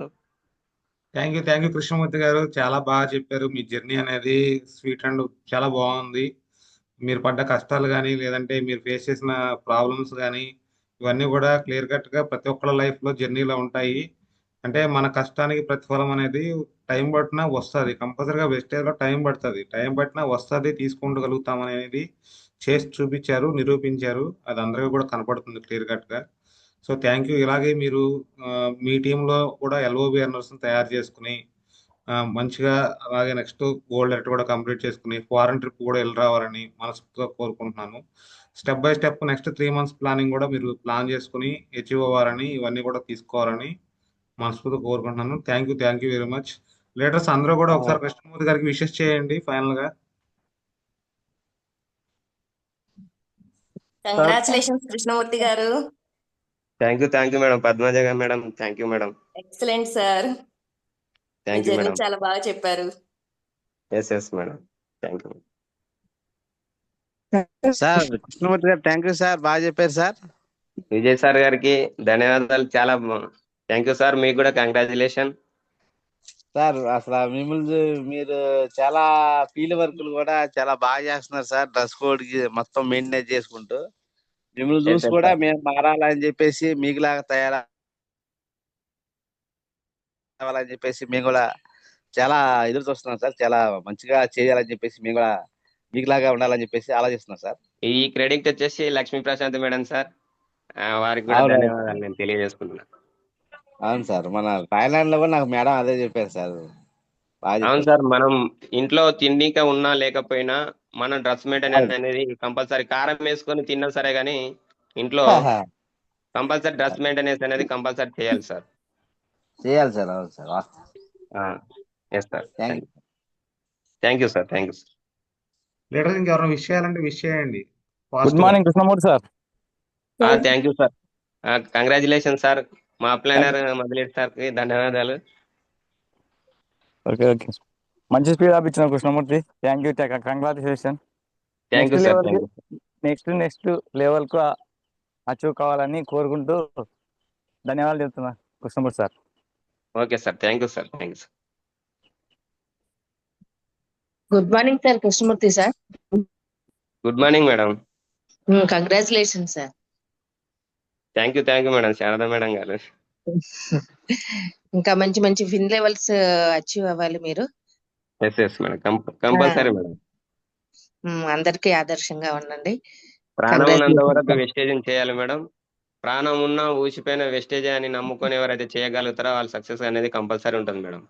A: థ్యాంక్ యూ కృష్ణమూర్తి గారు, చాలా బాగా చెప్పారు. మీ జర్నీ అనేది స్వీట్ అండ్ చాలా బాగుంది. మీరు పడ్డ కష్టాలు కానీ, లేదంటే మీరు ఫేస్ చేసిన ప్రాబ్లమ్స్ కానీ, ఇవన్నీ కూడా క్లియర్ కట్ గా ప్రతి ఒక్కళ్ళ లైఫ్ లో జర్నీలో ఉంటాయి. అంటే మన కష్టానికి ప్రతిఫలం అనేది టైం పట్టినా వస్తుంది. కంపల్సరీగా వెస్టేజ్ లో టైం పడుతుంది, టైం పట్టినా వస్తుంది, తీసుకుంటగలుగుతాం అనేది చేసి చూపించారు, నిరూపించారు. అది అందరికీ కూడా కనపడుతుంది క్లియర్ కట్ గా. So thank you. ఇలాగే మీరు మీ టీంలో కూడా ఎల్ఓబి ఎర్నర్స్ తయారు చేసుకుని మంచిగా, అలాగే నెక్స్ట్ గోల్డ్ ఎట్ కూడా కంప్లీట్ చేసుకుని ఫారెన్ ట్రిప్ కూడా వెళ్ళి రావాలని మనస్ఫూర్తిగా కోరుకుంటున్నాను. Step by step next 3 months planning కూడా మీరు ప్లాన్ చేసుకుని అచీవ్ అవ్వాలని, ఇవన్నీ కూడా తీసుకోవాలని మనస్ఫూర్తిగా కోరుకుంటున్నాను. Thank you very much. Leaders అందరూ కూడా ఒకసారి కృష్ణమూర్తి గారికి విషెస్ చేయండి ఫైనల్ గా.
F: కంగ్రాచులేషన్స్ కృష్ణమూర్తి గారు.
G: Thank you madam. పద్మజ గారు madam, thank you madam.
F: Excellent sir.
G: Thank you madam.
F: చాలా బాగా చెప్పారు.
G: Yes madam, thank you.
E: Sir Krishnamurthy గారు థ్యాంక్ యూ సార్, బాగా చెప్పారు సార్.
G: విజయ్ సార్ గారికి ధన్యవాదాలు. చాలా థ్యాంక్ యూ సార్. మీకు కూడా కంగ్రాచులేషన్
E: సార్. అసలు మీరు చాలా ఫీల్డ్ వర్క్లు కూడా చాలా బాగా చేస్తున్నారు సార్. డ్రెస్ కోడ్ కి మొత్తం మెయింటైన్ చేసుకుంటూ మిమ్మల్ని చూసి కూడా మేము మారాలని చెప్పేసి, మీకులాగా తయారవ్వాలని చెప్పేసి మేము కూడా చాలా ఎదురు చూస్తున్నాం సార్. చాలా మంచిగా చేయాలని చెప్పేసి మేము కూడా మీకులాగా ఉండాలని చెప్పేసి ఆలోచిస్తున్నాం సార్.
G: ఈ క్రెడిట్ వచ్చేసి లక్ష్మీ ప్రశాంత్ మేడం సార్, వారికి కూడా ధన్యవాదాలు నేను తెలియజేసుకుంటున్నాను.
E: అవును సార్, మన థాయిలాండ్ లో కూడా నాకు మేడం అదే చెప్పారు సార్.
G: అవును సార్, మనం ఇంట్లో తిండిక ఉన్నా లేకపోయినా మన డ్రెస్ మెయింటెనెన్స్ అనేది కంపల్సరీ కారం వేసుకొని తిన్నా సరే కానీ ఇంట్లో కంపల్సరీ డ్రెస్ మెయింటెనెన్స్ అనేది కంపల్సరీ చేయాలి సార్.
C: చేయాలి సార్. అవును సార్, వాస్తవం.
G: Yes sir.
C: Thank you.
G: Thank you sir. Thank you sir.
A: Leader ఇంకెవరైనా విష్ చేయాలంటే విష్ చేయండి
I: గుడ్
A: ఫాస్ట్ గా.
I: Morning Krishnamurthy sir.
G: Thank you sir. Congratulation sir. మా ప్లానర్ మదిలేటి సార్కి ధన్యవాదాలు.
I: ఓకే ఓకే, మంచి స్పీడ్ అప్ ఇచ్చిన Krishnamurthy. Thank you, congratulation.
G: Thank you
I: next
G: sir.
I: లెవెల్కి
G: థ్యాంక్ యూ.
I: నెక్స్ట్ లెవెల్కు అచీవ్ కావాలని కోరుకుంటూ ధన్యవాదాలు చెప్తున్నా Krishnamurthy sir.
G: Okay sir. Thank you sir. Thank you sir.
H: Good morning sir, Krishnamurthy sir.
G: Good morning madam.
H: Congratulation sir.
G: Thank you madam, Sharada madam garu.
H: ఇంకా మంచి మంచి win levels achieve అవ్వాలి మీరు.
G: Yes madam, compulsory madam.
H: అందరికీ ఆదర్శంగా ఉండండి.
G: ప్రాణం ఉన్నంత వరకు
H: Congratulations.
G: వెస్టేజ్ చేయాలి మేడం. ప్రాణం ఉన్నా ఊసిపోయిన వెస్టేజ్ అని నమ్ముకొని ఎవరైతే చేయగలుగుతారో వాళ్ళ సక్సెస్ అనేది కంపల్సరీ ఉంటుంది madam.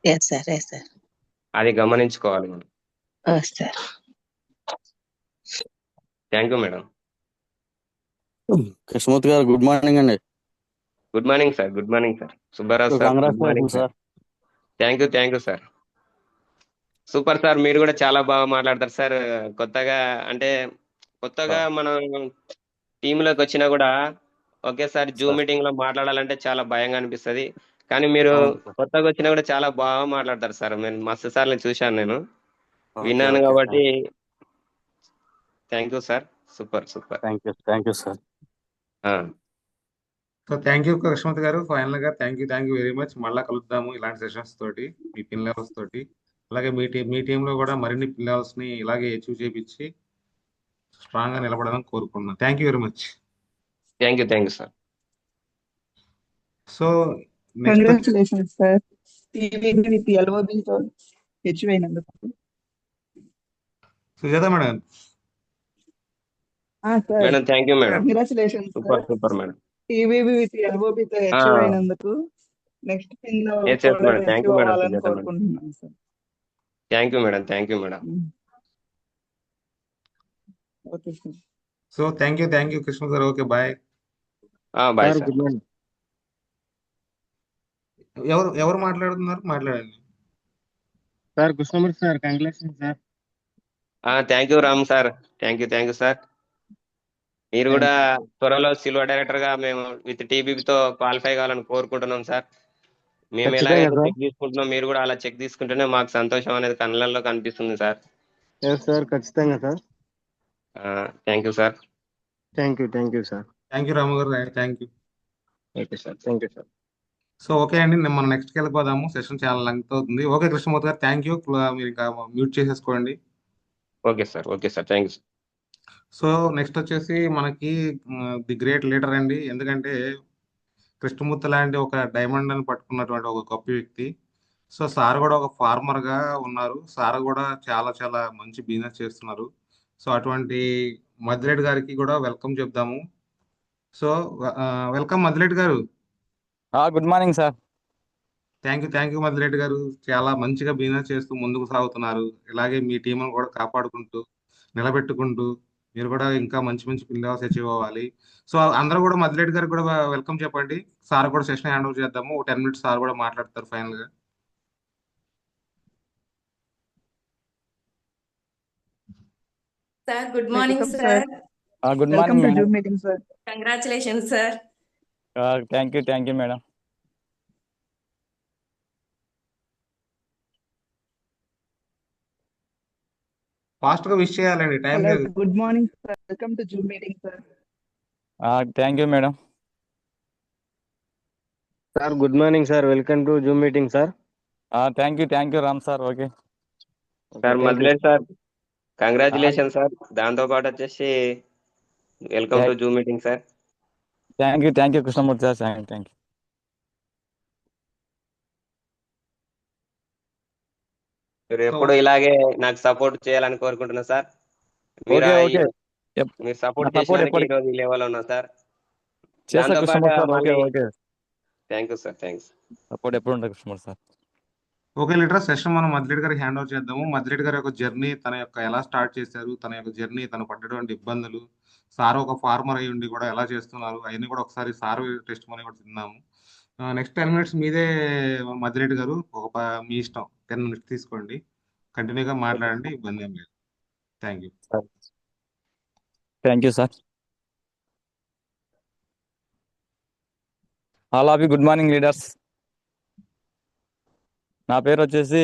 H: Yes sir, yes sir,
G: అది గమనించుకోవాలి మనం.
H: Yes sir.
G: Thank you madam.
I: Krishnamurthy garu good morning అండి.
G: Good morning sir. Good morning sir. Subbarao sir. Good morning sir. Thank you sir. Super sir. మీరు కూడా చాలా బాగా మాట్లాడతారు సార్. కొత్తగా మనం టీంలోకి వచ్చినా కూడా ఒకేసారి జూమ్ మీటింగ్ లో మాట్లాడాలంటే చాలా భయంగా అనిపిస్తది. కానీ మీరు కొత్తగా వచ్చినా కూడా చాలా బాగా మాట్లాడతారు సార్. నేను మస్తు సార్లు చూశాను, నేను విన్నాను కాబట్టి thank you sir. Super.
I: Thank you sir.
A: So thank you Krishnamurthy గారు. ఫైనల్ గా థ్యాంక్ యూ వెరీ మచ్. మళ్ళా కలుద్దాము ఇలాంటి సెషన్స్ తోటి, మీ పిన్ లెవెల్స్ తోటి. అలాగే మీ టీంలో కూడా మరిన్ని పిన్ లెవెల్స్ ని ఇలాగే అచీవ్ చేయించి స్ట్రాంగ్ గా నిలబడాలని కోరుకుంటున్నాను. Thank you very much.
G: Thank you sir.
A: So next
J: congratulations sir, టీవీని విత్ ఎల్ఓబితో అచీవ్ అయినందుకు.
A: Sujata madam.
J: Sir
G: madam thank you madam.
J: Congratulations sir,
G: super madam.
J: TVB with ఎల్ఓబితో అచీవ్ అయినందుకు. నెక్స్ట్ పిన్
G: Yes, yes,
J: కూడా
G: madam. Thank you,
J: achieve
G: madam.
J: అవ్వాలని
G: Sujata, madam.
J: కోరుకుంటున్నాను sir.
G: Thank you madam.
J: Okay sir.
A: So thank you Krishnamurthy గారు. Okay bye.
G: Bye sir.
A: ఎవరు మాట్లాడుతున్నారు? మాట్లాడండి.
K: Sir Krishnamurthy sir, congratulation sir.
G: Thank you Ram sir. Thank you sir. మీరు కూడా త్వరలో సిల్వర్ డైరెక్టర్ గా మేము విత్ టీబీతో క్వాలిఫై కావాలని కోరుకుంటున్నాం సార్. మేము ఎలాగైతే
K: ఖచ్చితంగా సార్.
G: చెక్ తీసుకుంటున్నాం, మీరు కూడా అలా చెక్ తీసుకుంటేనే మాకు సంతోషం అనేది కళ్ళల్లో కనిపిస్తుంది సార్.
K: ఎస్ సార్, ఖచ్చితంగా sir.
G: Thank you sir.
K: Thank you sir.
A: Thank you Ramu గారు. Thank you.
G: Okay sir.
K: Thank you sir.
A: So okay అండి, మనం నెక్స్ట్కి వెళ్ళిపోదాము. సెషన్ చాలా లెంగ్త్ అవుతుంది. ఓకే కృష్ణమూర్తి గారు, థ్యాంక్ యూ. మీరు ఇంకా మ్యూట్ చేసేసుకోండి.
G: Okay sir. Thank you sir.
A: So next వచ్చేసి మనకి ది గ్రేట్ లీడర్ అండి. ఎందుకంటే కృష్ణమూర్తి లాంటి ఒక డైమండ్ అని పట్టుకున్నటువంటి ఒక గొప్ప వ్యక్తి. సో సార్ కూడా ఒక farmer గా ఉన్నారు. సార్ కూడా చాలా చాలా మంచి బిజినెస్ చేస్తున్నారు. సో అటువంటి మద్దిరెడ్డి గారికి కూడా వెల్కమ్ చెప్దాము. సో వెల్కమ్ మద్దిరెడ్డి గారు.
I: Good morning sir.
A: Thank you Maddireddy గారు. చాలా మంచిగా బిజినెస్ చేస్తూ ముందుకు సాగుతున్నారు. ఇలాగే మీ టీంను కూడా కాపాడుకుంటూ నిలబెట్టుకుంటూ మీరు కూడా ఇంకా మంచి మంచి పిల్లలు అచీవ్ అవ్వాలి. సో అందరూ కూడా మద్దిరెడ్డి గారికి కూడా వెల్కమ్ చెప్పండి. సార్ కూడా సెషన్ హ్యాండ్ ఓవర్ చేద్దాము. ఒక 10 minutes సార్ కూడా మాట్లాడతారు ఫైనల్ గా.
F: Sir good morning
J: Welcome,
F: sir.
I: Good
J: welcome
I: morning
J: to
I: madam.
J: Zoom meeting sir.
F: Congratulation sir.
I: Thank you madam.
A: Fast గా విష్ చేయాలండి, టైం
J: హలో,
A: లేదు.
J: Good morning sir, welcome to Zoom meeting sir.
I: Thank you madam.
K: Sir good morning sir, welcome to Zoom meeting sir.
I: Thank you Ram sir. Okay
G: sir Madileti sir, congratulation sir. దాంతో పాటు వచ్చేసి welcome to Zoom meeting sir.
I: Thank you Krishnamurthy sir. Thank you.
G: మీరు ఎప్పుడు ఇలాగే నాకు support చేయాలని కోరుకుంటున్నా sir. మీరు
I: ఓకే.
G: మీరు సపోర్ట్
I: నా support
G: చేసినందుకు ఈ
I: ఎప్పటికి-
G: రోజు ఈ లెవెల్ ఉన్నా సార్.
I: చేస్తా
G: దాంతో
I: కృష్ణమూర్తి సార్.
G: పాటు
I: ఓకే
G: మళ్ళీ
I: okay.
G: Thank you sir. Thanks.
I: Support ఎప్పుడు ఉంటుంది Krishnamurthy sir.
A: Okay leader, session మనం మధిరెడ్డి గారికి హ్యాండ్ ఓవర్ చేద్దాము. మధిరెడ్డి గారి యొక్క జర్నీ, తన యొక్క ఎలా స్టార్ట్ చేశారు, తన యొక్క జర్నీ, తను పడ్డటువంటి ఇబ్బందులు, సార్ ఒక ఫార్మర్ అయి ఉండి కూడా ఎలా చేస్తున్నారు, అవన్నీ కూడా ఒకసారి సార్ టెస్ట్ మనీ కూడా తిన్నాము. నెక్స్ట్ 10 మినిట్స్ మీదే మధిరెడ్డి గారు. మీ ఇష్టం, 10 మినిట్స్ తీసుకోండి, కంటిన్యూగా మాట్లాడండి, ఇబ్బంది ఏం లేదు. Thank you.
I: Thank you sir. All of you good morning leaders. నా పేరు వచ్చేసి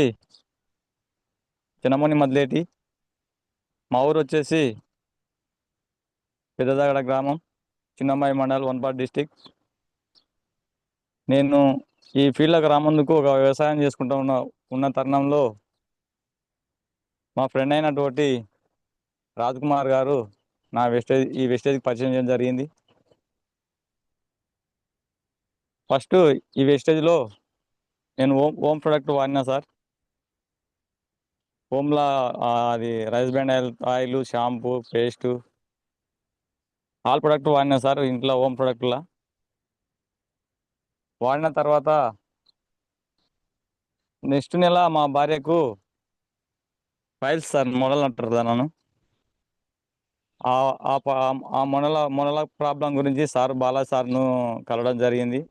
I: చిన్నమోని మద్లేటి. మా ఊరు వచ్చేసి పెద్దదగడ గ్రామం, చిన్నమ్మాయి మండల్, వనపర్తి డిస్టిక్. నేను ఈ ఫీల్డ్లోకి రామందుకు ఒక వ్యవసాయం చేసుకుంటూ ఉన్న తరుణంలో మా ఫ్రెండ్ అయినటువంటి రాజ్ కుమార్ గారు ఈ వెస్టేజ్కి పరిచయం చేయడం జరిగింది. ఫస్ట్ ఈ వెస్టేజ్లో నేను హోమ్ ప్రొడక్ట్ వాడినా సార్. హోమ్లా అది rice brand oil, shampoo, paste, all product వాడినా సార్. ఇంట్లో హోమ్ ప్రొడక్ట్లా వాడిన తర్వాత నెక్స్ట్ నెల మా భార్యకు ఫైల్స్ సార్, మొడలు అంటారు దాన్ని. ఆ మొనల ప్రాబ్లం గురించి సార్ బాలా సార్ను కలవడం జరిగింది.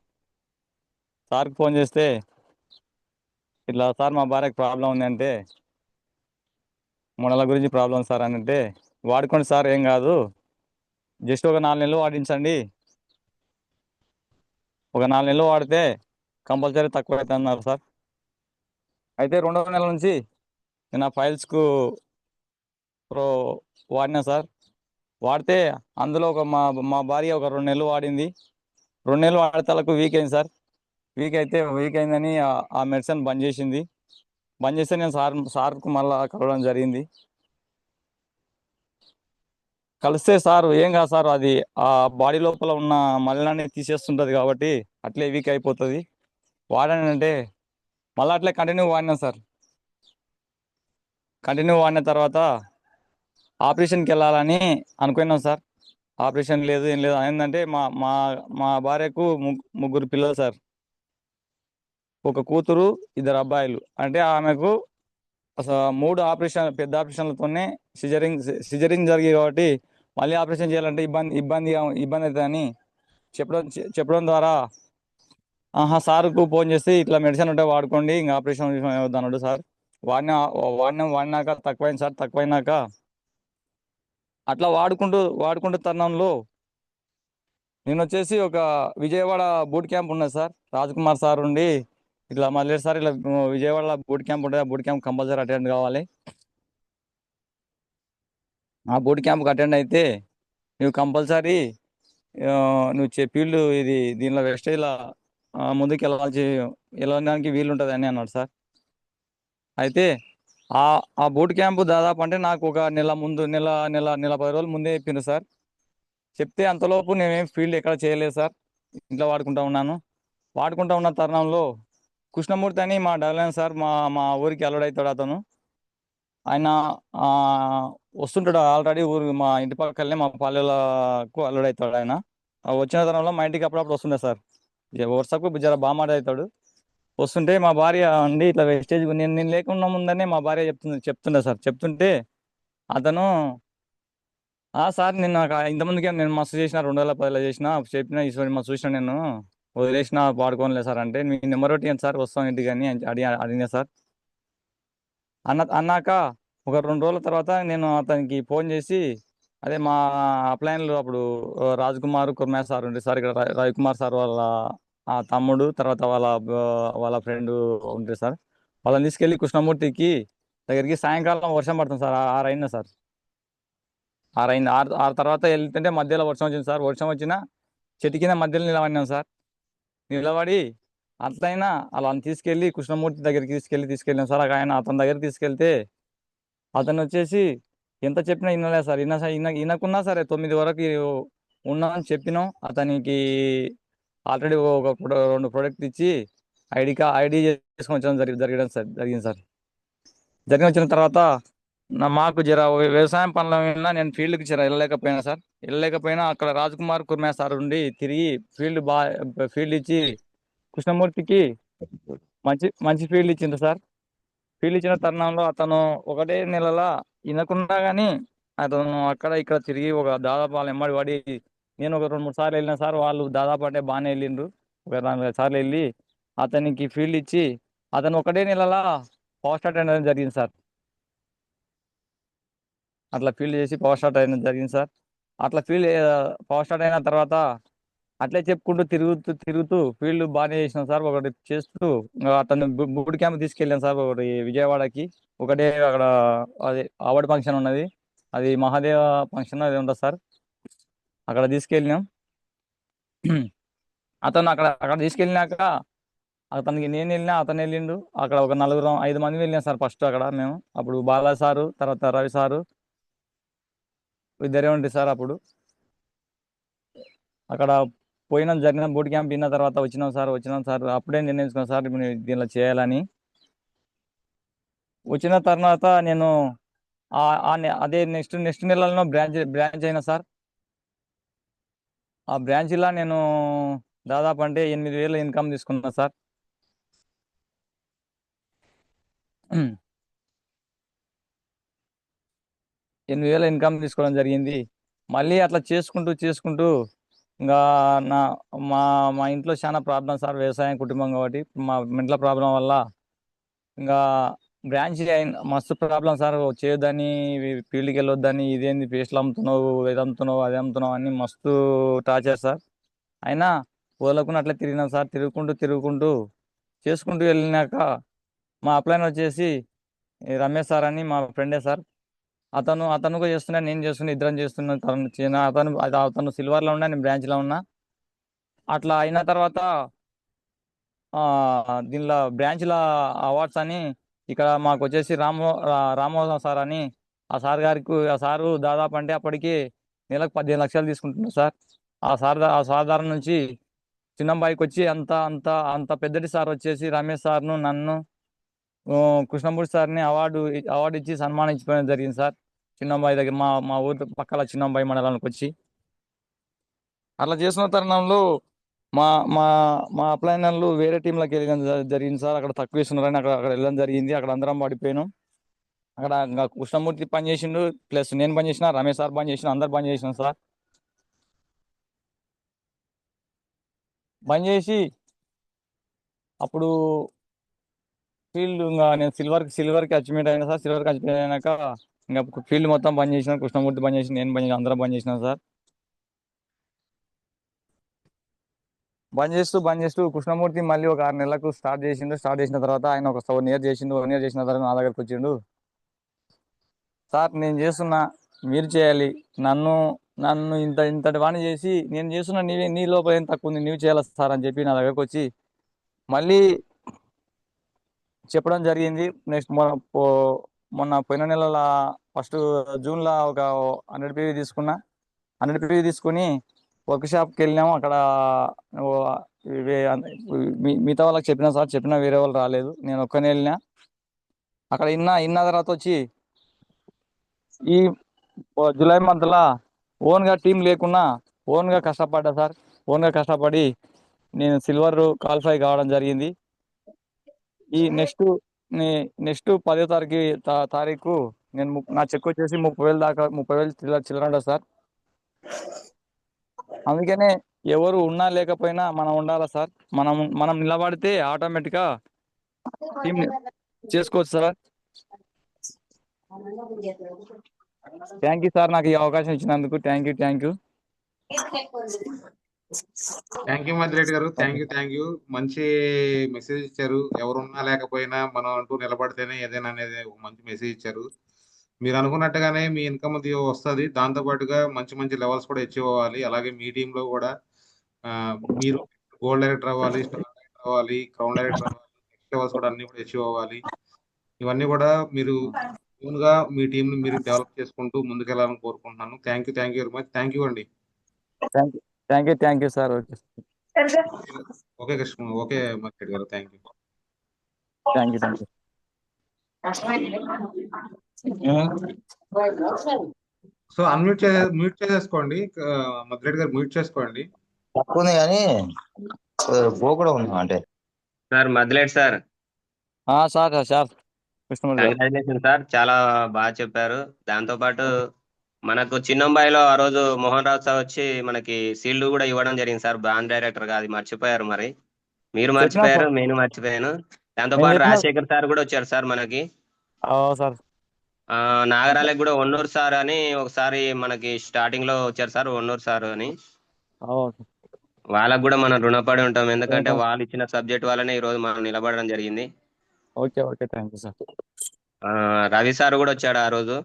I: సార్కి ఫోన్ చేస్తే ఇట్లా సార్ మా భార్యకు ప్రాబ్లం ఉంది అంటే, మొనల గురించి ప్రాబ్లం సార్ అని అంటే, వాడుకోండి సార్ ఏం కాదు, జస్ట్ ఒక 4 నెలలు వాడించండి, ఒక 4 నెలలు వాడితే కంపల్సరీ తక్కువ అవుతుంది అన్నారు సార్. అయితే 2వ నెల నుంచి నేను ఆ ఫైల్స్కు వాడినా సార్. వాడితే అందులో మా భార్య ఒక 2 నెలలు వాడింది. 2 నెలలు వాడేతలకు వీక్ అయింది సార్. వీక్ అయిందని ఆ మెడిసిన్ బంద్ చేసింది. బంద్ చేస్తే నేను సార్కు మళ్ళీ కలవడం జరిగింది. కలిస్తే సార్ ఏం కాదు సార్, అది ఆ బాడీ లోపల ఉన్న మలినాన్ని తీసేస్తుంటుంది కాబట్టి అట్లే వీక్ అయిపోతుంది, వాడండి అంటే మళ్ళీ అట్లే కంటిన్యూ వాడినా సార్. కంటిన్యూ వాడిన తర్వాత ఆపరేషన్కి వెళ్ళాలని అనుకున్నాం సార్. ఆపరేషన్ లేదు, ఏం లేదు. ఏంటంటే మా మా మా భార్యకు ముగ్గురు పిల్లలు సార్. ఒక కూతురు, 2 అబ్బాయిలు. అంటే ఆమెకు అసలు 3 పెద్ద ఆపరేషన్లతోనే సిజరింగ్ జరిగాయి కాబట్టి మళ్ళీ ఆపరేషన్ చేయాలంటే ఇబ్బంది అవుతుందని చెప్పడం ద్వారా సార్కు ఫోన్ చేసి ఇట్లా మెడిసిన్ ఉంటే వాడుకోండి, ఇంకా ఆపరేషన్ అన్నాడు సార్. వాడినాక తక్కువైంది సార్. తక్కువైనాక అట్లా వాడుకుంటూ తరుణంలో నేను వచ్చేసి ఒక విజయవాడ బూట్ క్యాంప్ ఉన్నది సార్. రాజ్ కుమార్ సార్ ఉండి ఇట్లా మళ్ళీ సార్ ఇట్లా విజయవాడలో బూట్ క్యాంప్ ఉంటుంది, ఆ బూట్ క్యాంప్ కంపల్సరీ అటెండ్ కావాలి. ఆ బూట్ క్యాంప్కి అటెండ్ అయితే నువ్వు కంపల్సరీ నువ్వు ఫీల్డ్ దీనిలో వెస్టేజ్లో ముందుకు వెళ్ళడానికి వీలు ఉంటుంది అని అన్నాడు సార్. అయితే ఆ బూట్ క్యాంపు దాదాపు అంటే నాకు ఒక నెల 10 రోజుల ముందే చెప్పింది సార్. చెప్తే అంతలోపు నేనేం ఫీల్డ్ ఎక్కడ చేయలేదు సార్, ఇంట్లో వాడుకుంటా ఉన్న తరుణంలో కృష్ణమూర్తి అని మా డెవలప్ సార్, మా ఊరికి అల్లుడవుతాడు అతను. ఆయన వస్తుంటాడు ఆల్రెడీ మా ఇంటి పక్కనే, మా పల్లెలకు అల్లుడవుతాడు ఆయన. వచ్చిన తరంలో మా ఇంటికి అప్పుడప్పుడు వస్తుండే సార్. వరుసకు జర బాగా అవుతాడు. వస్తుంటే మా భార్య అండి ఇట్లా వేస్టేజ్ నేను లేకుండా ముందనే మా భార్య చెప్తుండే సార్. చెప్తుంటే అతను సార్ నేను ఇంతమందికి నేను మస్తు చేసిన, 2010లో చేసిన, చెప్పిన ఈశ్వరి మస్తు చూసిన, నేను వదిలేసిన, వాడుకోనిలే సార్ అంటే, మీ నెంబర్ ఒకటి ఏంటి సార్, వస్తాం ఇంటికి అని అడిగినా సార్. అన్నాక ఒక 2 రోజుల తర్వాత నేను అతనికి ఫోన్ చేసి, అదే మా అప్లైన్లో అప్పుడు రాజ్ కుమార్ కుర్మా సార్ ఉండే సార్, ఇక్కడ రవికుమార్ సార్ వాళ్ళ తమ్ముడు, తర్వాత వాళ్ళ ఫ్రెండ్ ఉంటే సార్, వాళ్ళని తీసుకెళ్ళి కృష్ణమూర్తికి దగ్గరికి సాయంకాలం వర్షం పడుతుంది సార్. 6 అయింది సార్. 6 అయింది. 6 తర్వాత వెళ్తుంటే మధ్యలో వర్షం వచ్చింది సార్. వర్షం వచ్చిన చెట్టు కింద మధ్యలో నిలబడినాం సార్. నిలబడి అట్లయినా అలా తీసుకెళ్ళి కృష్ణమూర్తి దగ్గరికి తీసుకెళ్ళాం సార్. అతని దగ్గరికి తీసుకెళ్తే అతను వచ్చేసి ఎంత చెప్పినా వినలేదు సార్. వినకున్నా సరే 9 వరకు ఉన్నా అని చెప్పినాం. అతనికి ఆల్రెడీ ఒక 2 ప్రోడక్ట్ ఇచ్చి ఐడి చేసుకొని వచ్చడం జరిగింది సార్. వచ్చిన తర్వాత మాకు జర వ్యవసాయం పనుల మీద నేను ఫీల్డ్కి వెళ్ళలేకపోయినా అక్కడ రాజ్ కుమార్ కుర్మా సార్ ఉండి తిరిగి ఫీల్డ్ ఇచ్చి కృష్ణమూర్తికి మంచి మంచి ఫీల్డ్ ఇచ్చింది సార్. ఫీల్డ్ ఇచ్చిన తరుణంలో అతను ఒకటే నెలలా వినకుండా కానీ అతను అక్కడ ఇక్కడ తిరిగి ఒక దాదాపు వాళ్ళ ఎమ్మడి పడి నేను ఒక 2-3 సార్లు వెళ్ళిన సార్. వాళ్ళు దాదాపు అంటే బాగానే వెళ్ళిండ్రు. ఒక 4-5 సార్లు వెళ్ళి అతనికి ఫీల్డ్ ఇచ్చి అతను ఒకటే నెలలా పవర్ స్టార్ట్ అయిన జరిగింది సార్. అట్లా ఫీల్డ్ చేసి పవర్ స్టార్ట్ అయిన జరిగింది సార్. అట్లా పవర్ స్టార్ట్ అయిన తర్వాత అట్లే చెప్పుకుంటూ తిరుగుతూ తిరుగుతూ ఫీల్డ్ బాగానే చేసినాం సార్. ఒకటి చేస్తూ అతను బూట్ క్యాంప్ తీసుకెళ్ళాను సార్ ఒకటి విజయవాడకి. ఒకటే అక్కడ అది అవార్డు ఫంక్షన్ ఉన్నది, అది మహాదేవ ఫంక్షన్ అది ఉంటుంది సార్. అక్కడ తీసుకెళ్ళినాం. అతను అక్కడ తీసుకెళ్ళినాక అతనికి నేను వెళ్ళినా, అతను వెళ్ళిండు. అక్కడ ఒక 4-5 మంది వెళ్ళినాం సార్. ఫస్ట్ అక్కడ మేము అప్పుడు బాలా సారు, తర్వాత రవి సారు, ఇద్దరే ఉండి సార్. అప్పుడు అక్కడ జరిగిన బూట్ క్యాంప్ విన్న తర్వాత వచ్చినాం సార్. అప్పుడే నిర్ణయించుకున్నాం సార్ దీనిలో చేయాలని. వచ్చిన తర్వాత నేను అదే నెక్స్ట్ నెలలో బ్రాంచ్ అయినా సార్. ఆ బ్రాంచ్లో నేను దాదాపు అంటే 8,000 ఇన్కమ్ తీసుకున్నా సార్. 8,000 ఇన్కమ్ తీసుకోవడం జరిగింది. మళ్ళీ అట్లా చేసుకుంటూ ఇంకా మా ఇంట్లో చాలా ప్రాబ్లం సార్. వ్యవసాయం కుటుంబం కాబట్టి మా ఇంట్లో ప్రాబ్లం వల్ల ఇంకా బ్రాంచ్ మస్తు ప్రాబ్లం సార్. చేయొద్దని, ఫీల్డ్కి వెళ్ళొద్దని, ఇదేంది పేస్ట్లు అమ్ముతున్నావు, ఇది అమ్ముతున్నావు, అది అమ్ముతున్నావు అని మస్తు టార్చర్ సార్. అయినా వదలకుండా అట్లా తిరిగినాం సార్. తిరుగుకుంటూ చేసుకుంటూ వెళ్ళినాక మా అప్లైన్ వచ్చేసి రమేష్ సార్ అని మా ఫ్రెండే సార్. అతను కూడా చేస్తున్నా, నేను చేస్తున్నా, ఇద్దరం చేస్తున్నా. అతను సిల్వర్లో ఉన్నా, నేను బ్రాంచ్లో ఉన్నా. అట్లా అయిన తర్వాత దీనిలో బ్రాంచ్లో అవార్డ్స్ అని ఇక్కడ మాకు వచ్చేసి రామోహన్ సార్ అని ఆ సారు దాదాపు అంటే అప్పటికి నెలకు 15 లక్షలు తీసుకుంటున్నారు సార్. ఆ సార్ నుంచి చిన్నబ్బాయికి వచ్చి అంత పెద్దటి సార్ వచ్చేసి రమేష్ సార్ను, నన్ను, కృష్ణమూర్తి సార్ని అవార్డు ఇచ్చి సన్మానించుకోవడం జరిగింది సార్. చిన్నబ్బాయి దగ్గర మా ఊరు పక్కల చిన్నబ్బాయి మండలానికి వచ్చి అట్లా చేసిన తరుణంలో మా మా మా అప్లైనర్లు వేరే టీంలోకి వెళ్ళడం జరిగింది సార్. అక్కడ తక్కువ ఇస్తున్నారని అక్కడ వెళ్ళడం జరిగింది. అక్కడ అందరం పడిపోయినాం. అక్కడ ఇంకా కృష్ణమూర్తి పని చేసిండు, ప్లస్ నేను పని చేసిన, రమేష్ సార్ పని చేసిన, అందరు పని చేసినాం సార్. పని చేసి అప్పుడు ఫీల్డ్ ఇంకా నేను సిల్వర్కి అచీవ్మెంట్ అయినా సార్. సిల్వర్కి అచీవ్మెంట్ అయినాక ఇంకా ఫీల్డ్ మొత్తం పని చేసిన, కృష్ణమూర్తి పని చేసి, నేను పని చేసిన, అందరం పని చేసినాం సార్. బంద్ చేస్తూ కృష్ణమూర్తి మళ్ళీ ఒక 6 నెలలకు స్టార్ట్ చేసిన తర్వాత ఆయన ఒక 1 ఇయర్ చేసిండు. 1 ఇయర్ చేసిన తర్వాత నా దగ్గరకు వచ్చిండు. సార్ నేను చేస్తున్నా, మీరు చేయాలి. నన్ను ఇంతటి వాణి చేసి నేను చేస్తున్నా, నీ లోపల ఏం తక్కువ ఉంది, నీవు చేయాలి సార్ అని చెప్పి నా దగ్గరకు వచ్చి మళ్ళీ చెప్పడం జరిగింది. నెక్స్ట్ మొన్న పోయిన నెలల ఫస్ట్ జూన్లో ఒక 100 PV తీసుకున్నా. 100 PV తీసుకుని వర్క్ షాప్కి వెళ్ళినాము. అక్కడ మిగతా వాళ్ళకి చెప్పినా సార్, చెప్పినా వేరే వాళ్ళు రాలేదు, నేను ఒక్కనే వెళ్ళినా. అక్కడ ఇన్న తర్వాత వచ్చి ఈ జూలై మంత్లో ఓన్గా టీం లేకున్నా ఓన్గా కష్టపడ్డా సార్. ఓన్గా కష్టపడి నేను సిల్వర్ క్వాలిఫై కావడం జరిగింది. ఈ నెక్స్ట్ 10వ తారీఖు నేను నా చెక్ వచ్చేసి 30,000 దాకా 30,000 చిల్లర ఉంటుంది సార్. అందుకనే ఎవరు ఉన్నా లేకపోయినా మనం ఉండాలా సార్. మనం నిలబడితే ఆటోమేటిక్గా టీం చేసుకోవచ్చు సార్. థ్యాంక్ యూ సార్, నాకు ఈ అవకాశం ఇచ్చినందుకు. Thank you.
A: Thank you Madhyareddy గారు. Thank you. మంచి మెసేజ్ ఇచ్చారు. ఎవరున్నా లేకపోయినా మనం అంటూ నిలబడితేనే ఏదైనా అనేది ఒక మంచి మెసేజ్ ఇచ్చారు. మీరు అనుకున్నట్టుగానే మీ ఇన్కమ్ వస్తుంది. దాంతో పాటుగా మంచి లెవెల్స్ కూడా అచీవ్ అవ్వాలి. అలాగే మీ టీంలో కూడా మీరు గోల్డ్ డైరెక్టర్ అవ్వాలి, స్టార్ డైరెక్టర్ అవ్వాలి, క్రౌన్ డైరెక్టర్ అవ్వాలి, నెక్స్ట్ లెవెల్స్ కూడా అన్ని కూడా అచీవ్ అవ్వాలి. ఇవన్నీ కూడా మీరు ఓన్గా మీ టీంని మీరు డెవలప్ చేసుకుంటూ ముందుకెళ్ళాలని కోరుకుంటున్నాను. Thank you very much. Thank you అండి.
I: Thank you sir.
A: Okay Krishna, okay Madhyareddy గారు. Thank you. సో మ్యూట్ చేసేసుకోండి మధ్యరెడ్డి గారు, మ్యూట్ చేసుకోండి.
C: తక్కువ ఉంది కానీ కూడా ఉంది అంటే
G: సార్ మదిలేడు సార్.
I: సార్ సార్ కృష్ణమూర్తి గారు.
G: కంగ్రాచులేషన్ సార్, చాలా బాగా చెప్పారు. దాంతో పాటు మనకు చిన్నంబాయిలో ఆ రోజు మోహన్ రావు సార్ వచ్చి మనకి సీల్డ్ కూడా ఇవ్వడం జరిగింది సార్, బ్రాంచ్ డైరెక్టర్ గా. అది మర్చిపోయారు మరి, మీరు
I: చెప్పినా
G: మర్చిపోయారు,
I: సార్,
G: నేను మర్చిపోయాను. దాంతో
I: నేను
G: పాటు
I: చెప్పిన
G: రాజశేఖర్ సార్ కూడా వచ్చారు సార్ మనకి.
I: సార్.
G: నాగరాలకు కూడా ఒన్నూరు సార్ అని ఒకసారి మనకి స్టార్టింగ్ లో వచ్చారు సార్, ఒన్నూరు సార్ అని. వాళ్ళకు కూడా మనం రుణపడి ఉంటాం, ఎందుకంటే వాళ్ళు ఇచ్చిన సబ్జెక్ట్ వల్లనే ఈ రోజు మనం నిలబడడం జరిగింది.
I: Okay okay, thank you sir.
G: Ravi sir కూడా వచ్చాడు ఆ రోజు.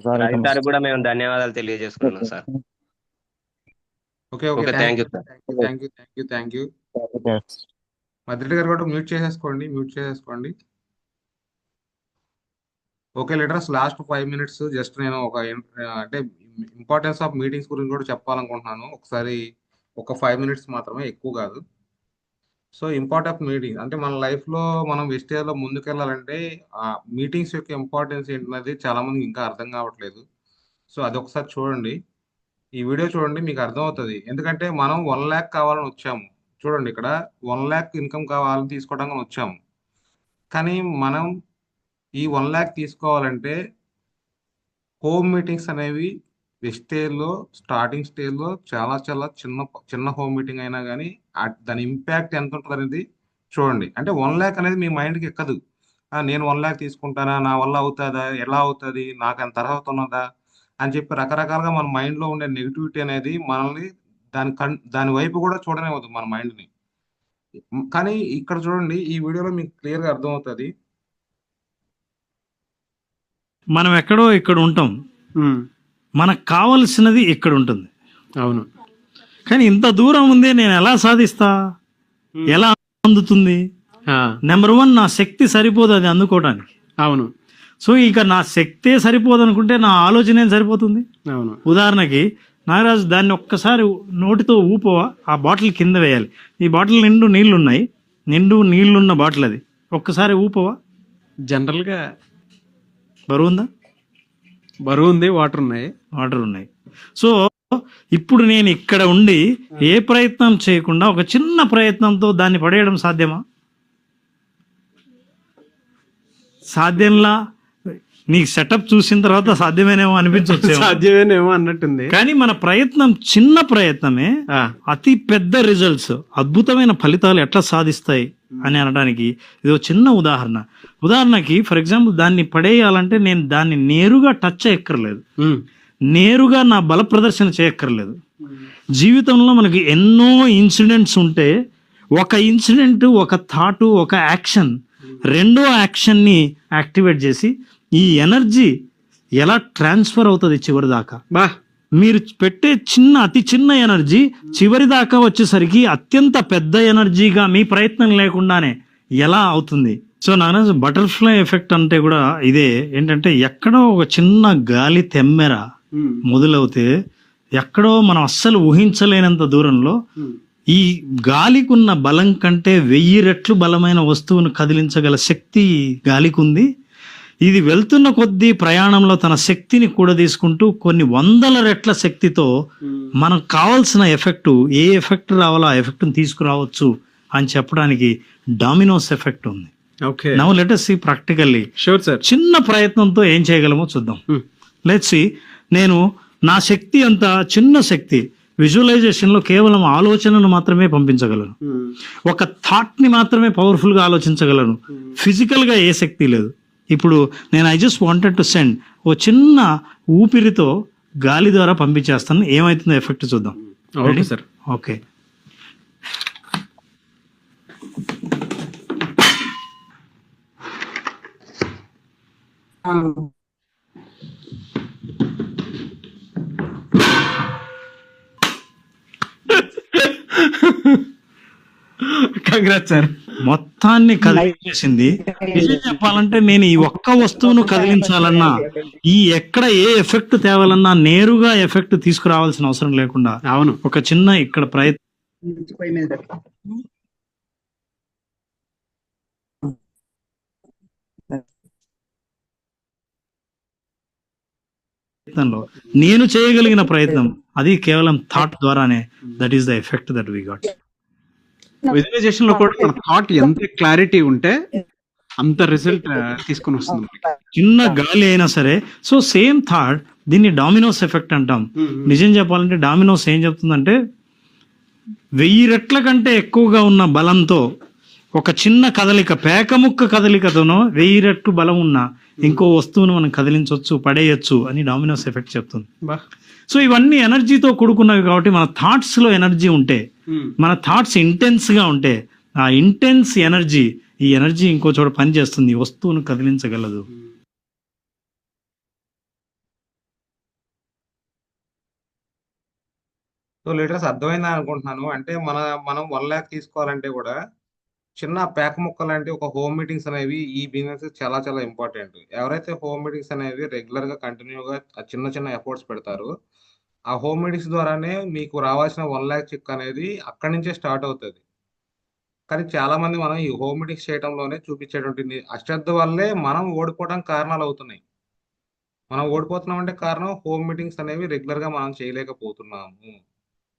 I: సార్
G: రవి సార్ కూడా మేము ధన్యవాదాలు తెలియజేసుకున్నాం sir.
A: Okay okay,
G: okay, thank you sir.
A: Thank you. Madreddy గారు కూడా మ్యూట్ చేసేసుకోండి. Okay leaders, last 5 minutes just నేను అంటే ఇంపార్టెన్స్ ఆఫ్ మీటింగ్స్ గురించి కూడా చెప్పాలనుకుంటున్నాను. ఒకసారి ఒక 5 minutes మాత్రమే, ఎక్కువ కాదు. సో ఇంపార్టెంట్ ఆఫ్ మీటింగ్ అంటే మన లైఫ్లో మనం వెస్టేజ్లో ముందుకెళ్ళాలంటే ఆ మీటింగ్స్ యొక్క ఇంపార్టెన్స్ ఏంటనేది చాలా మందికి ఇంకా అర్థం కావట్లేదు. సో అది ఒకసారి చూడండి, ఈ వీడియో చూడండి, మీకు అర్థమవుతుంది. ఎందుకంటే మనం 1 lakh కావాలని వచ్చాము. చూడండి, ఇక్కడ 1 lakh ఇన్కమ్ కావాలని తీసుకోవడానికి వచ్చాము. కానీ మనం ఈ 1 lakh తీసుకోవాలంటే హోమ్ మీటింగ్స్ అనేవి వెస్టేజ్లో స్టార్టింగ్ స్టేజ్లో చాలా చాలా చిన్న హోమ్ మీటింగ్ అయినా కానీ దాని ఇంపాక్ట్ ఎంత ఉంటుంది అనేది చూడండి. అంటే 1 lakh అనేది మీ మైండ్కి ఎక్కదు. నేను 1 lakh తీసుకుంటానా, నా వల్ల అవుతుందా, ఎలా అవుతుంది, నాకు అంత అర్హత ఉన్నదా అని చెప్పి రకరకాలుగా మన మైండ్లో ఉండే నెగిటివిటీ అనేది మనల్ని దాని వైపు కూడా చూడనివ్వదు మన మైండ్ని. కానీ ఇక్కడ చూడండి, ఈ వీడియోలో మీకు క్లియర్గా అర్థమవుతుంది.
L: మనం ఎక్కడో ఇక్కడ ఉంటాం, మనకు కావలసినది ఇక్కడ ఉంటుంది. అవును, కానీ ఇంత దూరం ఉంది, నేను ఎలా సాధిస్తా, ఎలా అందుతుంది? నెంబర్ 1, నా శక్తి సరిపోదు అది అందుకోవడానికి. అవును. సో ఇక నా శక్తే సరిపోదు అనుకుంటే నా ఆలోచన ఏం సరిపోతుంది? అవును. ఉదాహరణకి నాగరాజు, దాన్ని ఒక్కసారి నోటితో ఊపవా, ఆ బాటిల్ కింద వేయాలి. ఈ బాటిల్ నిండు నీళ్లున్న బాటిల్, అది ఒక్కసారి ఊపవా? జనరల్గా బరువు ఉందా? బరువు ఉంది, వాటర్ ఉన్నాయి. సో ఇప్పుడు నేను ఇక్కడ ఉండి ఏ ప్రయత్నం చేయకుండా ఒక చిన్న ప్రయత్నంతో దాన్ని పడేయడం సాధ్యమా? సాధ్యంలా? నీకు సెటప్ చూసిన తర్వాత సాధ్యమేనేమో సాధ్యమేనేమో అన్నట్టుంది. కానీ మన ప్రయత్నం చిన్న ప్రయత్నమే అతి పెద్ద రిజల్ట్స్, అద్భుతమైన ఫలితాలు ఎట్లా సాధిస్తాయి అని అనడానికి ఇది చిన్న ఉదాహరణకి ఫర్ ఎగ్జాంపుల్, దాన్ని పడేయాలంటే నేను దాన్ని నేరుగా టచ్ చేయక్కర్లేదు, నేరుగా నా బల ప్రదర్శన చేయక్కర్లేదు. జీవితంలో మనకి ఎన్నో ఇన్సిడెంట్స్ ఉంటే ఒక ఇన్సిడెంట్, ఒక థాట్, ఒక యాక్షన్, రెండో యాక్షన్ని యాక్టివేట్ చేసి ఈ ఎనర్జీ ఎలా ట్రాన్స్ఫర్ అవుతుంది చివరి దాకా. మీరు పెట్టే అతి చిన్న ఎనర్జీ చివరి దాకా వచ్చేసరికి అత్యంత పెద్ద ఎనర్జీగా మీ ప్రయత్నం లేకుండానే ఎలా అవుతుంది? సో నాన్న, బటర్ఫ్లై ఎఫెక్ట్ అంటే కూడా ఇదే. ఏంటంటే ఎక్కడో ఒక చిన్న గాలి తెమ్మెర మొదలవుతే ఎక్కడో మనం అస్సలు ఊహించలేనంత దూరంలో ఈ గాలికున్న బలం కంటే 1000 రెట్లు బలమైన వస్తువును కదిలించగల శక్తి గాలికి ఉంది. ఇది వెళ్తున్న కొద్దీ ప్రయాణంలో తన శక్తిని కూడా తీసుకుంటూ కొన్ని 100 రెట్ల శక్తితో మనకు కావాల్సిన ఎఫెక్ట్, ఏ ఎఫెక్ట్ రావాలో ఆ ఎఫెక్ట్ని తీసుకురావచ్చు అని చెప్పడానికి డామినోస్ ఎఫెక్ట్ ఉంది. Okay, now let us see practically. Sure sir. చిన్న ప్రయత్నంతో ఏం చేయగలమో చూద్దాం. లెట్స్ see, నేను నా శక్తి అంత చిన్న శక్తి విజువలైజేషన్లో కేవలం ఆలోచనను మాత్రమే పంపించగలను, ఒక థాట్ని మాత్రమే పవర్ఫుల్గా ఆలోచించగలను. ఫిజికల్గా ఏ శక్తి లేదు. ఇప్పుడు నేను I just wanted to send ఓ చిన్న ఊపిరితో గాలి ద్వారా పంపించేస్తాను, ఏమవుతుందో ఎఫెక్ట్ చూద్దాం. Okay sir. Okay, congrats sir. మొత్తాన్ని కదిలించేసింది. నిజం చెప్పాలంటే నేను ఈ ఒక్క వస్తువును కదిలించాలన్నా, ఎక్కడ ఏ ఎఫెక్ట్ తేవాలన్నా నేరుగా ఎఫెక్ట్ తీసుకురావాల్సిన అవసరం లేకుండా, అవును, ఒక చిన్న ఇక్కడ ప్రయత్నంలో నేను చేయగలిగిన ప్రయత్నం, అది కేవలం థాట్ ద్వారానే. That is the effect that we got. Visualisation లో కూడా మన థాట్ ఎంత క్లారిటీ ఉంటే
M: అంత రిజల్ట్ తీసుకొని వస్తుంది మనకి.
L: చిన్న గాలి అయినా సరే. సో సేమ్ థాట్, దీన్ని డామినోస్ ఎఫెక్ట్ అంటాం. నిజం చెప్పాలంటే డామినోస్ ఏం చెప్తుందంటే 1000 రెట్ల కంటే ఎక్కువగా ఉన్న బలంతో ఒక చిన్న కదలిక, పేకముక్క కదలికతోనో 1000 రెట్లు బలం ఉన్న ఇంకో వస్తువును మనం కదిలించవచ్చు, పడేయచ్చు అని డామినోస్ ఎఫెక్ట్ చెప్తుంది. సో ఇవన్నీ ఎనర్జీతో కూడుకున్నవి కాబట్టి మన థాట్స్ లో ఎనర్జీ ఉంటే, మన థాట్స్ ఇంటెన్స్ గా ఉంటే, ఆ ఇంటెన్స్ ఎనర్జీ, ఈ ఎనర్జీ ఇంకో చోట పనిచేస్తుంది, వస్తువును కదిలించగలదు.
A: సో లీడర్స్ అర్థమైందా అనుకుంటున్నాను. అంటే మనం 1 lakh తీసుకోవాలంటే కూడా చిన్న ప్యాక్ ముక్కలు అంటే ఒక హోమ్ మీటింగ్స్ అనేవి ఈ బిజినెస్ చాలా చాలా ఇంపార్టెంట్. ఎవరైతే హోమ్ మీటింగ్స్ అనేవి రెగ్యులర్ గా కంటిన్యూగా చిన్న చిన్న ఎఫర్ట్స్ పెడతారో, ఆ హోమ్ మీటింగ్స్ ద్వారానే మీకు రావాల్సిన 1 lakh చెక్ అనేది అక్కడి నుంచే స్టార్ట్ అవుతుంది. కానీ చాలా మంది మనం ఈ హోమ్ మీటింగ్స్ చేయడంలోనే చూపించేటువంటి అశ్రద్ధ వల్లే మనం ఓడిపోవడానికి కారణాలు అవుతున్నాయి. మనం ఓడిపోతున్నాం అంటే కారణం హోమ్ మీటింగ్స్ అనేవి రెగ్యులర్ గా మనం చేయలేకపోతున్నాము.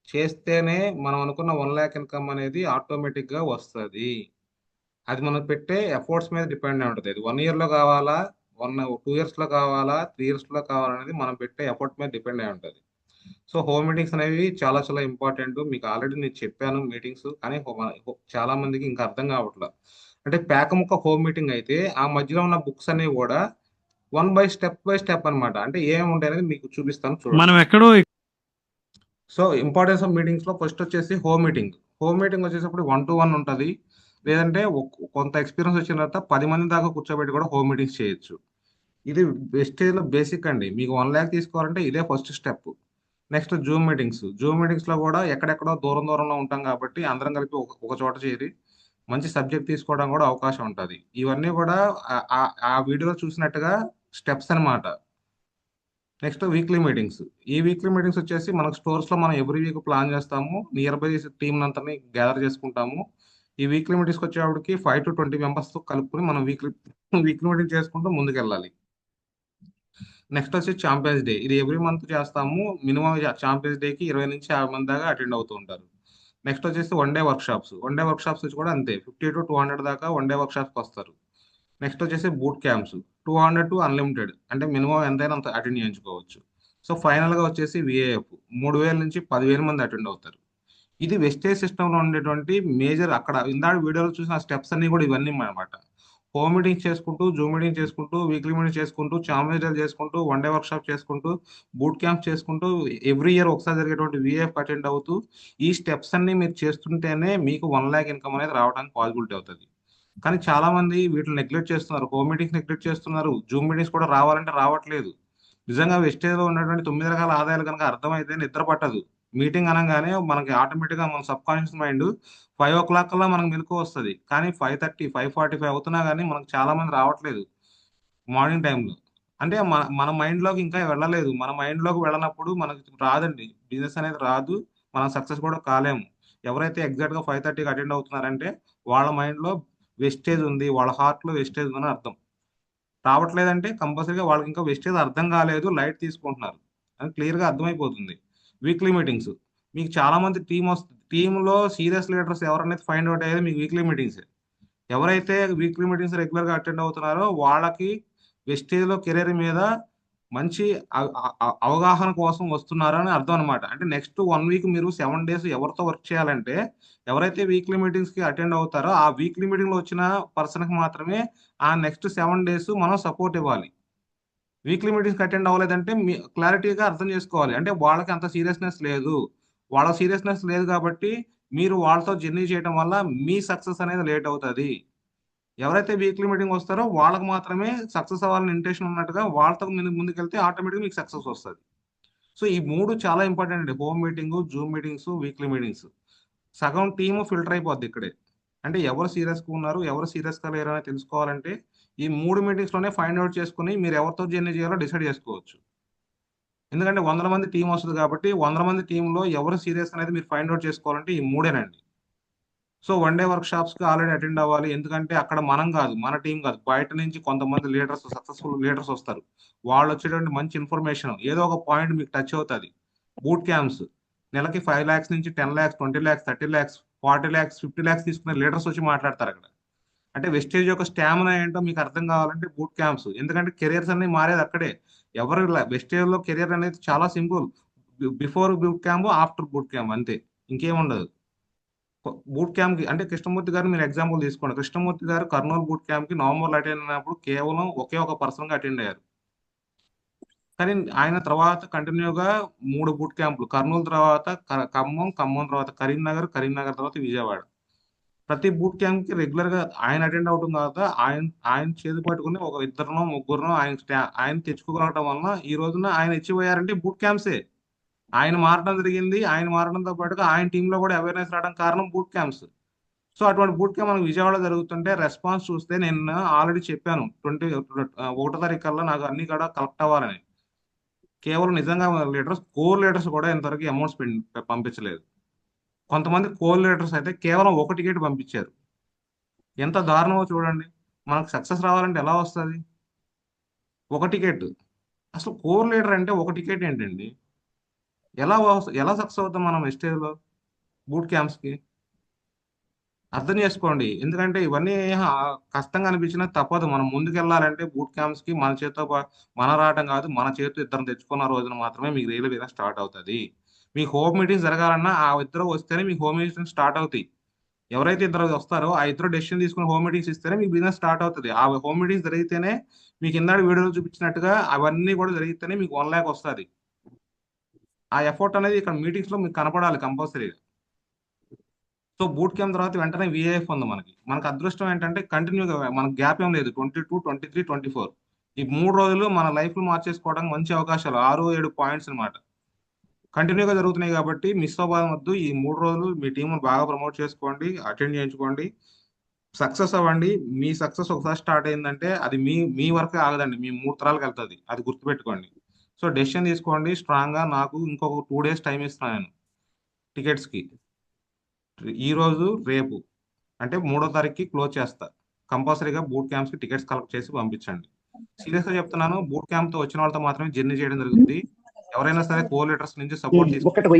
A: చేస్తేనే మనం అనుకున్న 1 lakh ఇన్కమ్ అనేది ఆటోమేటిక్ గా వస్తుంది. అది మనం పెట్టే ఎఫర్ట్స్ మీద డిపెండ్ అయి ఉంటుంది. అది 1 year లో కావాలా, 2 years లో కావాలా, 3 years లో కావాలనేది మనం పెట్టే ఎఫర్ట్ మీద డిపెండ్ అయి ఉంటుంది. సో హోమ్ మీటింగ్స్ అనేవి చాలా చాలా ఇంపార్టెంట్. మీకు ఆల్రెడీ నేను చెప్పాను మీటింగ్స్, కానీ చాలా మందికి ఇంకా అర్థం కావట్లేదు. అంటే ప్యాక్ ముక్క హోమ్ మీటింగ్ అయితే ఆ మధ్యలో ఉన్న బుక్స్ అనేవి కూడా స్టెప్ బై స్టెప్ అన్నమాట. అంటే ఏమి ఉంటాయి అనేది మీకు చూపిస్తాను చూడండి.
L: మనం ఎక్కడో
A: సో ఇంపార్టెన్స్ ఆఫ్ మీటింగ్స్ లో ఫస్ట్ వచ్చేసి హోమ్ మీటింగ్. హోమ్ మీటింగ్ వచ్చేటప్పుడు 1 to 1 ఉంటుంది. లేదంటే కొంత ఎక్స్పీరియన్స్ వచ్చిన తర్వాత 10 మంది దాకా కూర్చోబెట్టి కూడా హోమ్ మీటింగ్స్ చేయొచ్చు. ఇది వెస్టేజ్ లో బేసిక్ అండి. మీకు 1 lakh తీసుకోవాలంటే ఇదే first step. Next Zoom meetings. Zoom meetings లో కూడా ఎక్కడెక్కడో దూరంలో ఉంటాం కాబట్టి అందరం కలిపి ఒక చోట చేరి మంచి సబ్జెక్ట్ తీసుకోవడం కూడా అవకాశం ఉంటుంది. ఇవన్నీ కూడా ఆ వీడియోలో చూసినట్టుగా స్టెప్స్ అన్నమాట. Next weekly meetings. ఈ వీక్లీ మీటింగ్స్ వచ్చేసి మనకు స్టోర్స్ లో మనం ఎవ్రీ వీక్ ప్లాన్ చేస్తాము. నియర్ బై టీమ్ అంతని గ్యాదర్ చేసుకుంటాము. ఈ వీక్లీ మీటింగ్స్కి వచ్చేవాడికి 5 to 20 members తో కలుపుకొని మనం వీక్లీ మీటింగ్ చేసుకుంటూ ముందుకెళ్ళాలి. నెక్స్ట్ వచ్చి ఛాంపియన్స్ డే. ఇది ఎవ్రీ మంత్ చేస్తాము. మినిమం ఛాంపియన్స్ డేకి 20 నుంచి 50 మంది దాకా అటెండ్ అవుతూ ఉంటారు. నెక్స్ట్ వచ్చేసి 1 day వర్క్షాప్స్. 1 day వర్క్షాప్స్ వచ్చి కూడా అంతే, 50 to 200 దాకా 1 day వర్క్షాప్స్కి వస్తారు. నెక్స్ట్ వచ్చేసి బూట్ క్యాంప్స్, 200 to అన్లిమిటెడ్, అంటే మినిమం ఎంతైనా అంత అటెండ్ చేయించుకోవచ్చు. సో ఫైనల్ గా వచ్చేసి విఏఎఫ్ 3000 నుంచి 10,000 మంది అటెండ్ అవుతారు. ఇది వెస్టేజ్ సిస్టమ్ లో ఉండేటువంటి మేజర్. అక్కడ ఇందాక వీడియోలో చూసిన స్టెప్స్ అన్ని కూడా ఇవన్నీ అనమాట. హోమ్ మీటింగ్ చేసుకుంటూ, జూమ్ మీటింగ్ చేసుకుంటూ, వీక్లీ మీటింగ్ చేసుకుంటూ, ఛాంపియన్స్ డే చేసుకుంటూ, 1 day వర్క్షాప్ చేసుకుంటూ, బూట్ క్యాంప్ చేసుకుంటూ, ఎవ్రీ ఇయర్ ఒకసారి జరిగేటువంటి విఏఎఫ్ అటెండ్ అవుతూ, ఈ స్టెప్స్ అన్ని మీరు చేస్తుంటేనే మీకు 1 lakh ఇన్కమ్ అనేది రావడానికి పాసిబిలిటీ అవుతుంది. కానీ చాలా మంది వీటిని నెగ్లెక్ట్ చేస్తున్నారు. హోమ్ మీటింగ్స్ నెగ్లెక్ట్ చేస్తున్నారు. జూమ్ మీటింగ్స్ కూడా రావాలంటే రావట్లేదు. నిజంగా వెస్టేజ్ లో ఉన్నటువంటి 9 రకాల ఆదాయాలు కనుక అర్థమైతే నిద్ర పట్టదు. మీటింగ్ అనగానే మనకి ఆటోమేటిక్ గా మన సబ్ కాన్షియస్ మైండ్ 5 o'clock కల్లా మనకు మెలకు వస్తుంది. కానీ 5:30, 5:45 అవుతున్నా కానీ మనకు చాలా మంది రావట్లేదు మార్నింగ్ టైంలో. అంటే మన మైండ్ లోకి ఇంకా వెళ్ళలేదు. మన మైండ్ లోకి వెళ్ళనప్పుడు మనకి రాదండి, బిజినెస్ అనేది రాదు, మనం సక్సెస్ కూడా కాలేము. ఎవరైతే ఎగ్జాక్ట్ గా 5:30కి అటెండ్ అవుతున్నారంటే వాళ్ళ మైండ్ లో వెస్టేజ్ ఉంది, వాళ్ళ హార్ట్ లో వెస్టేజ్ ఉందని అర్థం. రావట్లేదంటే కంపల్సరీగా వాళ్ళకి ఇంకా వెస్టేజ్ అర్థం కాలేదు, లైట్ తీసుకుంటున్నారు అని క్లియర్ గా అర్థమైపోతుంది. Weekly meetings. మీకు చాలా మంది టీంలో సీరియస్ లీడర్స్ ఎవరనేది ఫైండ్ అవుట్ అయ్యేది మీకు వీక్లీ మీటింగ్స్. ఎవరైతే వీక్లీ మీటింగ్స్ రెగ్యులర్ గా అటెండ్ అవుతున్నారో వాళ్ళకి వెస్టేజ్ లో కెరీర్ మీద మంచి అవగాహన కోసం వస్తున్నారు అని అర్థం అనమాట. అంటే నెక్స్ట్ 1 week మీరు 7 days ఎవరితో వర్క్ చేయాలంటే, ఎవరైతే వీక్లీ మీటింగ్స్ కి అటెండ్ అవుతారో ఆ వీక్లీ మీటింగ్ లో వచ్చిన పర్సన్ కి మాత్రమే ఆ నెక్స్ట్ 7 days మనం సపోర్ట్ ఇవ్వాలి. వీక్లీ మీటింగ్స్ అటెండ్ అవ్వలేదంటే క్లారిటీగా అర్థం చేసుకోవాలి. అంటే వాళ్ళకి అంత సీరియస్నెస్ లేదు. వాళ్ళ సీరియస్నెస్ లేదు కాబట్టి మీరు వాళ్ళతో జర్నీ చేయడం వల్ల మీ సక్సెస్ అనేది లేట్ అవుతుంది. ఎవరైతే వీక్లీ మీటింగ్ వస్తారో వాళ్ళకి మాత్రమే సక్సెస్ అవ్వాలని ఇంటెన్షన్ ఉన్నట్టుగా వాళ్ళతో ముందుకెళ్తే ఆటోమేటిక్గా మీకు సక్సెస్ వస్తుంది. సో ఈ 3 చాలా ఇంపార్టెంట్ అండి. Home meeting, Zoom meetings, weekly meetings. సగం టీము ఫిల్టర్ అయిపోద్ది ఇక్కడే. అంటే ఎవరు సీరియస్గా ఉన్నారు, ఎవరు సీరియస్గా లేరు అని తెలుసుకోవాలంటే ఈ 3 మీటింగ్స్ లోనే ఫైండ్ అవుట్ చేసుకుని మీరు ఎవరితో జర్నీ చేయాలో డిసైడ్ చేసుకోవచ్చు. ఎందుకంటే 100 మంది టీం వస్తుంది కాబట్టి 100 మంది టీంలో ఎవరు సీరియస్ అనేది మీరు ఫైండ్ అవుట్ చేసుకోవాలంటే ఈ 3ఏనండి. సో 1 day వర్క్షాప్స్ కి ఆల్రెడీ అటెండ్ అవ్వాలి. ఎందుకంటే అక్కడ మనం కాదు, మన టీం కాదు, బయట నుంచి కొంతమంది లీడర్స్, సక్సెస్ఫుల్ లీడర్స్ వస్తారు. వాళ్ళు వచ్చేటువంటి మంచి ఇన్ఫర్మేషన్ ఏదో ఒక పాయింట్ మీకు టచ్ అవుతుంది. బూట్ క్యాంప్స్ నెలకి 5 lakhs నుంచి 10 lakhs, 20 lakhs, 30 lakhs, 40 lakhs, 50 lakhs తీసుకునే లీడర్స్ వచ్చి మాట్లాడతారు అక్కడ. అంటే వెస్టేజ్ యొక్క స్టామినా ఏంటో మీకు అర్థం కావాలంటే బూట్ క్యాంప్స్. ఎందుకంటే కెరియర్స్ అన్ని మారేది అక్కడే. ఎవరు వెస్టేజ్ లో కెరియర్ అనేది చాలా simple. Before boot camp, after boot camp అంతే, ఇంకేముండదు. బూట్ క్యాంప్ కి అంటే కృష్ణమూర్తి గారు మీరు ఎగ్జాంపుల్ తీసుకోండి. కృష్ణమూర్తి గారు కర్నూలు బూట్ క్యాంప్ కి నవంబర్లో అటెండ్ అయినప్పుడు కేవలం ఒకే ఒక పర్సన్ గా అటెండ్ అయ్యారు. కానీ ఆయన తర్వాత కంటిన్యూగా 3 బూట్ క్యాంపులు, కర్నూలు తర్వాత ఖమ్మం, ఖమ్మం తర్వాత కరీంనగర్, కరీంనగర్ తర్వాత విజయవాడ. ప్రతి బూట్ క్యాంప్ కి రెగ్యులర్ గా ఆయన అటెండ్ అవడం కాక ఆయన ఆయన చేతి పట్టుకుని ఒక ఇద్దరునో ముగ్గురునో ఆయన తెచ్చుకోగలగడం వలన ఈ రోజున ఆయన అచీవ్ అయ్యారంటే బూట్ క్యాంప్సే. ఆయన మారడం జరిగింది. ఆయన మారడంతో పాటుగా ఆయన టీంలో కూడా అవేర్నెస్ రావడం కారణం బూట్ క్యాంప్స్. సో అటువంటి బూట్ క్యాంప్ మనకు విజయవాడలో జరుగుతుంటే రెస్పాన్స్ చూస్తే నేను ఆల్రెడీ చెప్పాను 1 తారీఖు కల్లా నాకు అన్ని కూడా కలెక్ట్ అవ్వాలని. కేవలం నిజంగా కోర్ లీడర్స్ కూడా ఇంతవరకు అమౌంట్స్ పంపించలేదు. కొంతమంది కోర్ లీడర్స్ అయితే కేవలం 1 టికెట్ పంపించారు. ఎంత దారుణమో చూడండి. మనకు సక్సెస్ రావాలంటే ఎలా వస్తుంది? 1 టికెట్. అసలు కోర్ లీడర్ అంటే 1 టికెట్ ఏంటండి? ఎలా సక్సెస్ అవుతాం మనం వెస్టేజ్లో బూట్ క్యాంప్స్కి? అర్థం చేసుకోండి. ఎందుకంటే ఇవన్నీ కష్టంగా అనిపించినా తప్పదు. మనం ముందుకెళ్ళాలంటే బూట్ క్యాంప్స్ కి మన చేతితో మన రావటం కాదు, మన చేతితో ఇద్దరు తెచ్చుకున్న రోజున మాత్రమే మీకు రియల్ గా స్టార్ట్ అవుతుంది. మీ హోమ్ మీటింగ్స్ జరగాలన్నా ఆ ఇద్దరు వస్తేనే మీ హోమ్ మీటింగ్స్ స్టార్ట్ అవుతాయి. ఎవరైతే ఇద్దరు వస్తారో ఆ ఇద్దరు డెసిషన్ తీసుకుని హోమ్ మీటింగ్స్ ఇస్తేనే మీకు బిజినెస్ స్టార్ట్ అవుతుంది. ఆ హోమ్ మీటింగ్స్ జరిగితేనే మీకు ఇందాక వీడియోలో చూపించినట్టుగా అవన్నీ కూడా జరిగితేనే మీకు 1 lakh వస్తుంది. ఆ ఎఫర్ట్ అనేది ఇక్కడ మీటింగ్స్ లో మీకు కనపడాలి కంపల్సరీగా. సో బూట్ క్యాంప్ తర్వాత వెంటనే విఐఎఫ్ ఉంది. మనకి అదృష్టం ఏంటంటే కంటిన్యూగా మనకు గ్యాప్ ఏం లేదు. 22, 23, 24 ఈ 3 రోజులు మన లైఫ్ లో మార్చేసుకోవడానికి మంచి అవకాశాలు, 6-7 పాయింట్స్ అనమాట కంటిన్యూగా జరుగుతున్నాయి. కాబట్టి మిస్ అవ్వద్దు. ఈ 3 రోజులు మీ టీం బాగా ప్రమోట్ చేసుకోండి, అటెండ్ చేయించుకోండి, సక్సెస్ అవ్వండి. మీ సక్సెస్ ఒకసారి స్టార్ట్ అయిందంటే అది మీ వరకే ఆగదండి, మీ 3 తరాలకు వెళ్తుంది. అది గుర్తుపెట్టుకోండి. సో డెసిషన్ తీసుకోండి స్ట్రాంగ్ గా. నాకు ఇంకొక 2 days టైం ఇస్తున్నాను టికెట్స్ కి. ఈ రోజు రేపు అంటే 3వ తారీఖుకి క్లోజ్ చేస్తా. కంపల్సరీగా బూట్ క్యాంప్స్ కి టికెట్స్ కలెక్ట్ చేసి పంపించండి. సీరియస్ గా చెప్తున్నాను. బూట్ క్యాంప్ తో వచ్చిన వాళ్ళతో మాత్రమే జర్నీ చేయడం జరుగుతుంది. ఎవరైనా సరే కోర్ లీడర్స్ నుంచి సపోర్ట్ తీసుకుంటే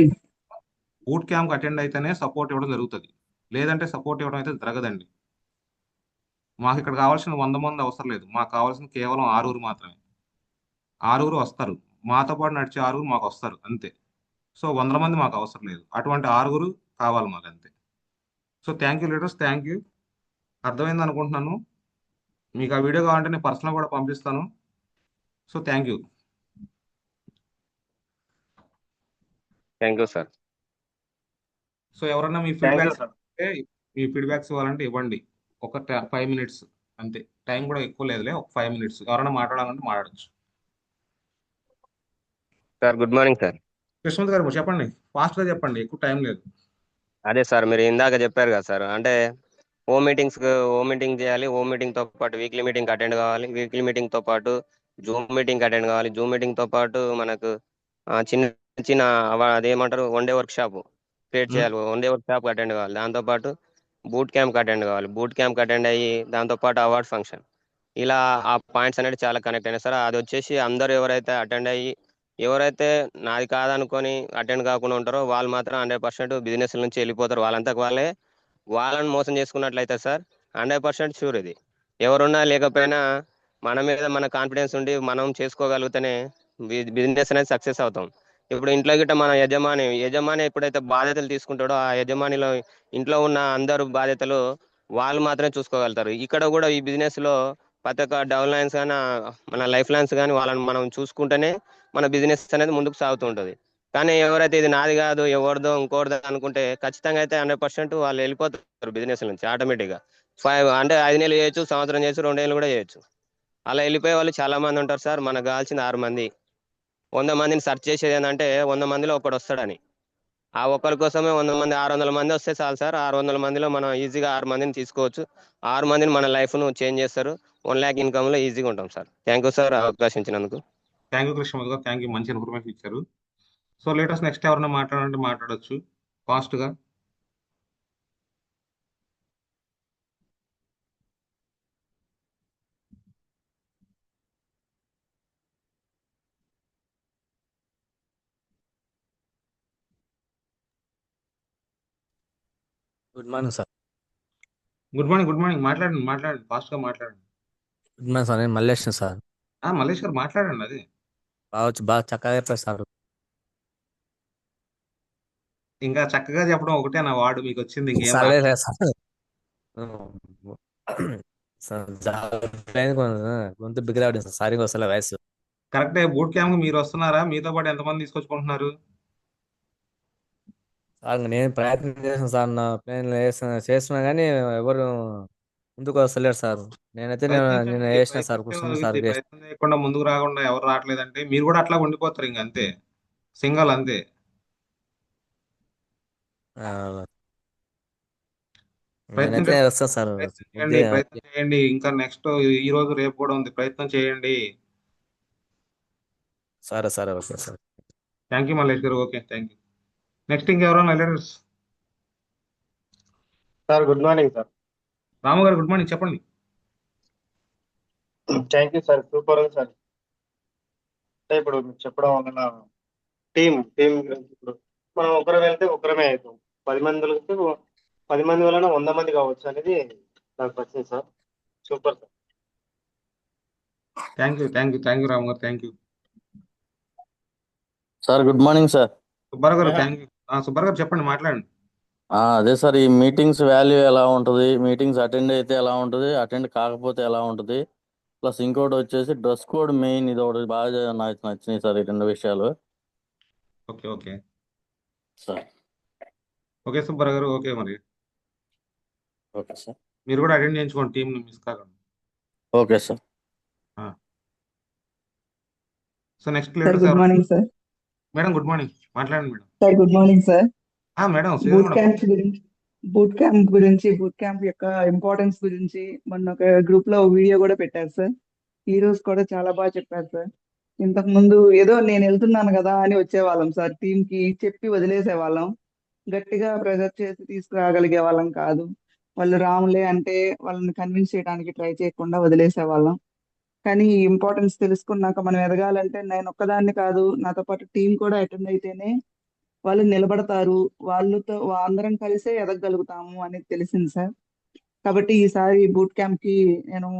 A: బూట్ క్యాంప్ అటెండ్ అయితేనే సపోర్ట్ ఇవ్వడం జరుగుతుంది. లేదంటే సపోర్ట్ ఇవ్వడం అయితే జరగదండి. మాకు ఇక్కడ కావాల్సిన 100 మంది అవసరం లేదు. మాకు కావాల్సిన కేవలం 6 మాత్రమే. 6 వస్తారు. మాతో పాటు నడిచే 6 మాకు వస్తారు అంతే. సో 100 మంది మాకు అవసరం లేదు. అటువంటి 6 కావాలి మాకు అంతే. So thank you leaders, thank you. అర్థమైంది అనుకుంటున్నాను. మీకు ఆ వీడియో కావాలంటే నేను పర్సనల్ కూడా పంపిస్తాను. So thank you.
G: Thank you sir.
A: So ఎవరన్నా మీ ఫీడ్బ్యాక్స్ ఇవ్వాలంటే ఇవ్వండి. ఒక 5 minutes అంతే. టైం కూడా ఎక్కువ లేదులే, ఒక 5 minutes. ఎవరైనా మాట్లాడాలంటే మాట్లాడచ్చు.
G: Sir good morning sir.
A: Krishnamurthy గారు చెప్పండి, ఫాస్ట్ గా చెప్పండి, ఎక్కువ టైం లేదు.
G: అదే సార్ మీరు ఇందాక చెప్పారు కదా సార్, అంటే హోమ్ మీటింగ్ చేయాలి. హోమ్ మీటింగ్ తో పాటు వీక్లీ మీటింగ్ అటెండ్ కావాలి. వీక్లీ మీటింగ్ తో పాటు జూమ్ మీటింగ్ అటెండ్ కావాలి. జూమ్ మీటింగ్ తో పాటు మనకు చిన్న చిన్న అదేమంటారు one day workshop create చేయాలి. One day workshop attend కావాలి. దాంతో పాటు బూట్ క్యాంప్ అటెండ్ కావాలి. బూట్ క్యాంప్ అటెండ్ అయ్యి దాంతో పాటు అవార్డ్ ఫంక్షన్, ఇలా ఆ పాయింట్స్ అనేది చాలా కనెక్ట్ అయినాయి సార్. అది వచ్చేసి అందరూ ఎవరైతే అటెండ్ అయ్యి ఎవరైతే నాది కాదనుకొని అటెండ్ కాకుండా ఉంటారో వాళ్ళు మాత్రం 100% బిజినెస్ నుంచి వెళ్ళిపోతారు. వాళ్ళంతకు వాళ్ళని మోసం చేసుకున్నట్లయితే సార్ 100% షూర్. ఇది ఎవరున్నా లేకపోయినా మన మీద మన కాన్ఫిడెన్స్ ఉండి మనం చేసుకోగలిగితేనే బిజినెస్ అనేది సక్సెస్ అవుతాం. ఇప్పుడు ఇంట్లో గిట్ట మన యజమాని ఎప్పుడైతే బాధ్యతలు తీసుకుంటాడో ఆ యజమానిలో ఇంట్లో ఉన్న అందరు బాధ్యతలు వాళ్ళు మాత్రమే చూసుకోగలుగుతారు. ఇక్కడ కూడా ఈ బిజినెస్ లో ప్రతి ఒక్క డౌన్ లైన్స్ కానీ మన లైఫ్ లైన్స్ కానీ వాళ్ళని మనం చూసుకుంటేనే మన బిజినెస్ అనేది ముందుకు సాగుతూ ఉంటుంది. కానీ ఎవరైతే ఇది నాది కాదు ఎవరిదో ఇంకోటిదో అనుకుంటే ఖచ్చితంగా అయితే 100% వాళ్ళు వెళ్ళిపోతారు బిజినెస్ నుంచి ఆటోమేటిక్గా. 5 నెలలు చేయొచ్చు, సంవత్సరం చేయొచ్చు, 2 ఏళ్ళు కూడా చేయొచ్చు. అలా వెళ్ళిపోయే వాళ్ళు చాలా మంది ఉంటారు సార్. మనకు కావాల్సింది 6 మంది. 100 మందిని సెర్చ్ చేసేది ఏంటంటే 100 మందిలో ఒకడు వస్తాడని. ఆ ఒక్కరి కోసమే 100 మంది 600 మంది వస్తే చాలు సార్. 600 మందిలో మనం ఈజీగా 6 మందిని తీసుకోవచ్చు. 6 మందిని మన లైఫ్ను చేంజ్ చేస్తారు. 1 lakh ఇన్కమ్లో ఈజీగా ఉంటాం సార్. థ్యాంక్ యూ సార్ అవకాశం ఇచ్చినందుకు.
A: థ్యాంక్ యూ కృష్ణమూర్తి గారు, థ్యాంక్ యూ. మంచి ఇన్ఫర్మేషన్ ఇచ్చారు. సో లేటెస్ట్ నెక్స్ట్ ఎవరైనా మాట్లాడాలంటే మాట్లాడచ్చు ఫాస్ట్ గా.
N: Good morning sir.
A: Good morning, good morning. మాట్లాడండి, మాట్లాడండి, ఫాస్ట్ గా మాట్లాడండి.
N: గుడ్ మార్నింగ్ సార్, నేను మల్లేష్ని సార్.
A: మల్లేష్ గారు మాట్లాడండి. అది
N: బాగా చక్కగా చెప్పారు సార్.
A: ఇంకా చక్కగా చెప్పడం ఒకటే నా వాడు, మీకు వచ్చింది ఇంకేం
N: సర్లే
A: రాలేదు.
N: సార్. సార్ గొంతు బిగ్గర ఆడింది సార్, సారీ వస్తలే వయసు.
A: కరెక్టే. బూట్ క్యాంప్ మీరు వస్తున్నారా? మీతో పాటు ఎంతమంది తీసుకొచ్చుకుంటున్నారు?
N: సార్ నేను ప్రయత్నం చేసాను సార్, నా ప్లాన్ చేస్తున్నా కానీ ఎవరు ముందుకు వస్తలేరు సార్. నేనైతే నేను
A: ప్రయత్నించండి,
N: వేసిన సార్,
A: ప్రయత్నించే
N: కృష్ణ సార్
A: అభివృద్ధి. ప్రయత్నం చేయకుండా ముందుకు రాకుండా ఎవరు రావట్లేదంటే మీరు కూడా అట్లా ఉండిపోతారు. ఇంక అంతే, సింగల్ అంతే. ప్రయత్నం
N: నేనైతే వస్తాను సార్.
A: ప్రయత్నం చేయండి, ప్రయత్నం చేయండి. ఇంకా నెక్స్ట్ ఈ రోజు రేపు కూడా ఉంది, ప్రయత్నం చేయండి.
N: సరే సరే, okay sir.
A: Thank you Mallesh గారు. Okay, thank you. నెక్స్ట్ ఇంకెవరైనా leaders?
K: Sir good morning sir.
A: Ramu గారు గుడ్ మార్నింగ్, చెప్పండి.
K: థ్యాంక్ యూ సార్, సూపర్ ఉంది సార్. అంటే ఇప్పుడు మీరు చెప్పడం వలన టీం గురించి ఇప్పుడు మనం ఒకరు వెళ్తే ఒకరమే అవుతాం, 10 మంది వెళ్తే 10 మంది వలన 100 మంది కావచ్చు అనేది నాకు వచ్చింది sir. Super sir.
A: Thank you, thank you, thank you Ramu గారు, thank you.
O: Sir good morning sir.
A: Subbarao గారు థ్యాంక్ యూ. సుబ్బారావు గారు చెప్పండి, మాట్లాడండి.
O: అదే సార్, ఈ మీటింగ్స్ వాల్యూ ఎలా ఉంటుంది, మీటింగ్స్ అటెండ్ అయితే ఎలా ఉంటుంది, అటెండ్ కాకపోతే ఎలా ఉంటుంది, ప్లస్ ఇంకోటి వచ్చేసి డ్రెస్ కోడ్ మెయిన్, ఇది ఒకటి బాగా నాకు నచ్చినాయి సార్, ఈ 2 విషయాలు.
A: Okay, okay
O: sir.
A: Okay Subbarao గారు, ఓకే. మరి
O: ఓకే సార్.
A: మీరు కూడా అటెండ్ చేయించుకోండి, టీం మిస్ కాకండి.
O: Okay sir.
A: So next
J: sir
A: leaders
J: good
A: ఎవరు?
J: Morning sir.
A: Madam good morning, మాట్లాడండి madam.
J: Sir good morning sir.
A: Madam
J: boot camp గురించి బూట్ క్యాంప్ యొక్క ఇంపార్టెన్స్ గురించి మొన్న ఒక గ్రూప్ లో వీడియో కూడా పెట్టారు సార్. ఈ రోజు కూడా చాలా బాగా చెప్పారు సార్. ఇంతకు ముందు ఏదో నేను వెళ్తున్నాను కదా అని వచ్చేవాళ్ళం సార్, టీమ్ కి చెప్పి వదిలేసే వాళ్ళం, గట్టిగా ప్రెజర్ చేసి తీసుకురాగలిగే వాళ్ళం కాదు. వాళ్ళు రాములే అంటే వాళ్ళని కన్విన్స్ చేయడానికి ట్రై చేయకుండా వదిలేసే వాళ్ళం. కానీ ఈ ఇంపార్టెన్స్ తెలుసుకున్నాక మనం ఎదగాలంటే నేను ఒక్కదాన్ని కాదు, నాతో పాటు టీం కూడా అటెండ్ అయితేనే వాళ్ళు నిలబడతారు, వాళ్ళతో అందరం కలిసే ఎదగలుగుతాము అనేది తెలిసింది సార్. కాబట్టి ఈసారి బూట్ క్యాంప్ కి నేను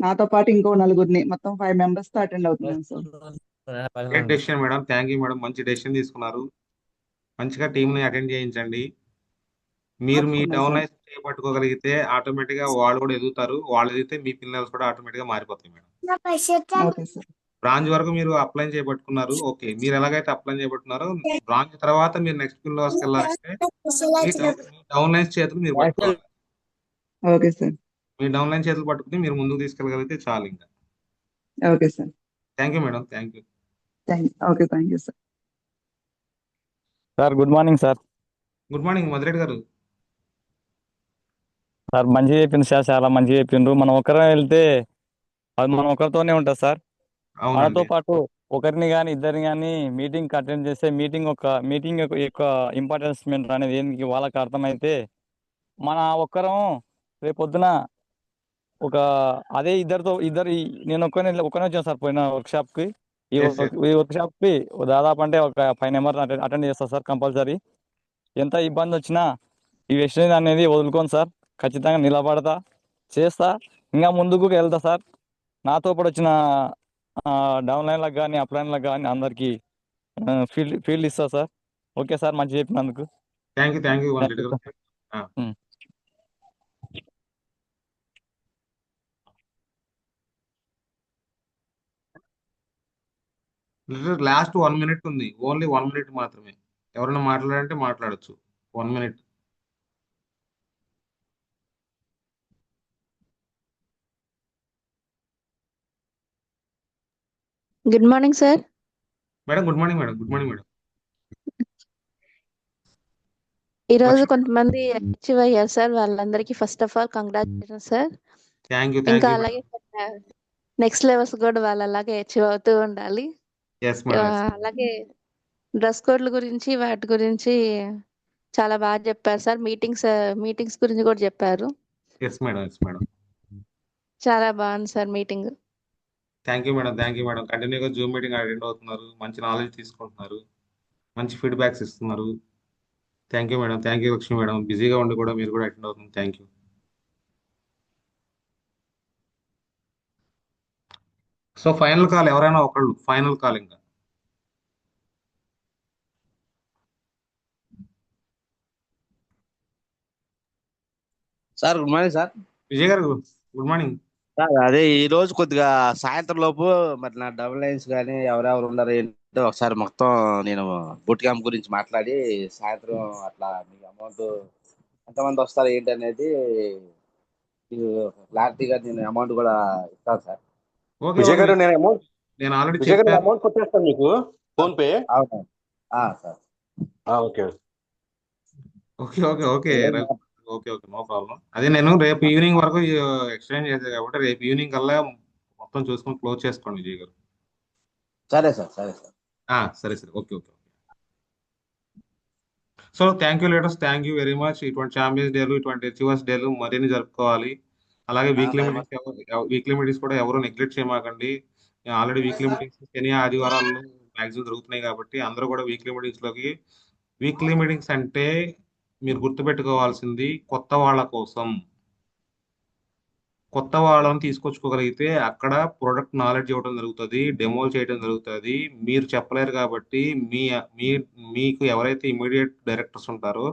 J: నాతో పాటు ఇంకో నలుగురిని, మొత్తం 5 మెంబర్స్ తో అటెండ్ అవుతున్నాను sir.
A: Great decision madam, thank you madam. మంచి డెసిషన్ తీసుకున్నారు. మంచిగా టీంని అటెండ్ చేయించండి. మీరు మీ
J: తప్పకుండా
A: డౌన్
J: సార్.
A: లైన్స్ చేపట్టుకోగలిగితే ఆటోమేటిక్ గా వాళ్ళు కూడా ఎదుగుతారు. వాళ్ళు ఎదిగితే మీ పిల్లలు కూడా ఆటోమేటిక్ గా మారిపోతాయి మేడం.
J: Okay sir.
A: బ్రాంచ్ వరకు మీరు అప్లై చేయబట్టుకున్నారు. ఓకే, మీరు ఎలాగైతే అప్లై చేయబట్టుకున్నారో బ్రాంచ్ తర్వాత మీరు నెక్స్ట్ పిల్లర్స్కి వెళ్ళాలంటే మీ డౌన్ లైన్స్ చేతులు మీరు పట్టుకోవాలి.
J: Okay sir.
A: మీ డౌన్ లైన్ చేతులు పట్టుకుని మీరు ముందుకు తీసుకెళ్ళగలిగితే చాలు. ఇంకా
J: okay sir.
A: Thank you madam, thank you.
J: Okay, thank you sir.
I: Sir good morning sir.
A: Good morning Madhureddy గారు.
I: సార్ మంచిగా చెప్పింది సార్, చాలా మంచిగా చెప్పిండ్రు. మనం ఒకరే వెళ్తే అది మనం ఒకరితోనే ఉంటుంది సార్. మనతో పాటు ఒకరిని కానీ ఇద్దరిని కానీ మీటింగ్ అటెండ్ చేస్తే మీటింగ్ యొక్క ఇంపార్టెన్స్ అనేది ఏంటి వాళ్ళకి అర్థమైతే మన ఒక్కరం రేపొద్దున అదే నేను ఒక్కనే వచ్చాను సార్ పోయిన వర్క్షాప్కి. ఈ వర్క్షాప్కి దాదాపు అంటే ఒక 5 మెంబర్స్ అటెండ్ చేస్తాను సార్ కంపల్సరీ. ఎంత ఇబ్బంది వచ్చినా ఈ వెస్టేజ్ అనేది వదులుకోను సార్, ఖచ్చితంగా నిలబడతా, చేస్తా, ఇంకా ముందుకు వెళ్తా సార్. నాతో పాటు వచ్చిన డౌన్లైన్లకు కానీ అప్లైన్లకు కానీ అందరికీ ఫీల్డ్ ఇస్తా సార్. ఓకే సార్, మంచి చెప్పినందుకు
A: థ్యాంక్ యూ మధురెడ్డి గారు. లాస్ట్ 1 minute ఉంది, ఓన్లీ 1 minute మాత్రమే. ఎవరైనా మాట్లాడాలంటే మాట్లాడచ్చు. 1 minute.
H: Good morning sir.
A: Madam good morning madam. Good morning madam.
H: ఈ రోజు కొంతమంది అచీవ్ అయ్యారు సార్, వాళ్ళందరికీ first of all congratulation sir.
A: Thank you
H: ఇంకా అలాగే నెక్స్ట్ లెవెల్స్ కూడా వాళ్ళు అలాగే అచీవ్ అవుతూ ఉండాలి. అలాగే డ్రెస్ కోడ్ల గురించి వాటి గురించి చాలా బాగా చెప్పారు సార్. మీటింగ్స్ గురించి కూడా చెప్పారు. చాలా బాగుంది sir meeting.
A: Thank you madam, thank you madam. కంటిన్యూగా జూమ్ మీటింగ్ అటెండ్ అవుతున్నారు, మంచి నాలెడ్జ్ తీసుకుంటున్నారు, మంచి ఫీడ్బ్యాక్స్ ఇస్తున్నారు. Thank you madam, thank you Lakshmi madam. బిజీగా ఉండి కూడా మీరు కూడా అటెండ్ అవుతుంది. Thank you. So final call ఎవరైనా ఒకళ్ళు, ఫైనల్ కాల్ ఇంకా.
E: Sir good morning sir.
A: Vijay గారు గుడ్ మార్నింగ్.
E: సార్ అదే ఈ రోజు కొద్దిగా సాయంత్రం లోపు మరి నా డబుల్ లైన్స్ కానీ ఎవరెవరు ఉన్నారు ఏంటో ఒకసారి మొత్తం నేను బూట్ క్యాంప్ గురించి మాట్లాడి సాయంత్రం అట్లా మీకు అమౌంట్ ఎంతమంది వస్తారు ఏంటి అనేది క్లారిటీగా నేను అమౌంట్ కూడా ఇస్తాను సార్.
A: ఓకే
B: విజయ్
A: ఓకే,
B: గారు నేను అమౌంట్
A: నేను ఆల్రెడీ
B: విజయ్ గారు నేను
A: చెప్పాను.
B: అమౌంట్ కొట్టేస్తాను మీకు ఫోన్ పే.
E: అవును sir.
B: Okay.
A: Okay okay okay okay okay, no problem. అదే నేను రేపు ఈవినింగ్ వరకు ఎక్స్చేంజ్ చేశాను కాబట్టి రేపు ఈవినింగ్ కల్లా మొత్తం చూసుకొని క్లోజ్ చేసుకోండి విజయ్ గారు.
E: సరే సార్. సరే సార్.
A: సరే సరే, okay okay. So thank you leaders, thank you very much. ఇటువంటి ఛాంపియన్స్ డేలు, ఇటువంటి అచీవర్స్ డేలు మరిన్ని జరుపుకోవాలి. అలాగే వీక్లీ మీటింగ్స్ కూడా ఎవరు నెగ్లెక్ట్ చేయమాకండి. ఆల్రెడీ వీక్లీ మీటింగ్స్ శని ఆదివారాల్లో మ్యాక్సిమం జరుగుతున్నాయి కాబట్టి అందరూ కూడా వీక్లీ మీటింగ్స్లోకి. వీక్లీ మీటింగ్స్ అంటే మీరు గుర్తుపెట్టుకోవాల్సింది కొత్త వాళ్ళ కోసం. కొత్త వాళ్ళని తీసుకొచ్చుకోగలిగితే అక్కడ ప్రొడక్ట్ నాలెడ్జ్ ఇవ్వడం జరుగుతుంది, డెమోలు చేయడం జరుగుతుంది. మీరు చెప్పలేరు కాబట్టి మీ మీ మీకు ఎవరైతే ఇమీడియట్ డైరెక్టర్స్ ఉంటారో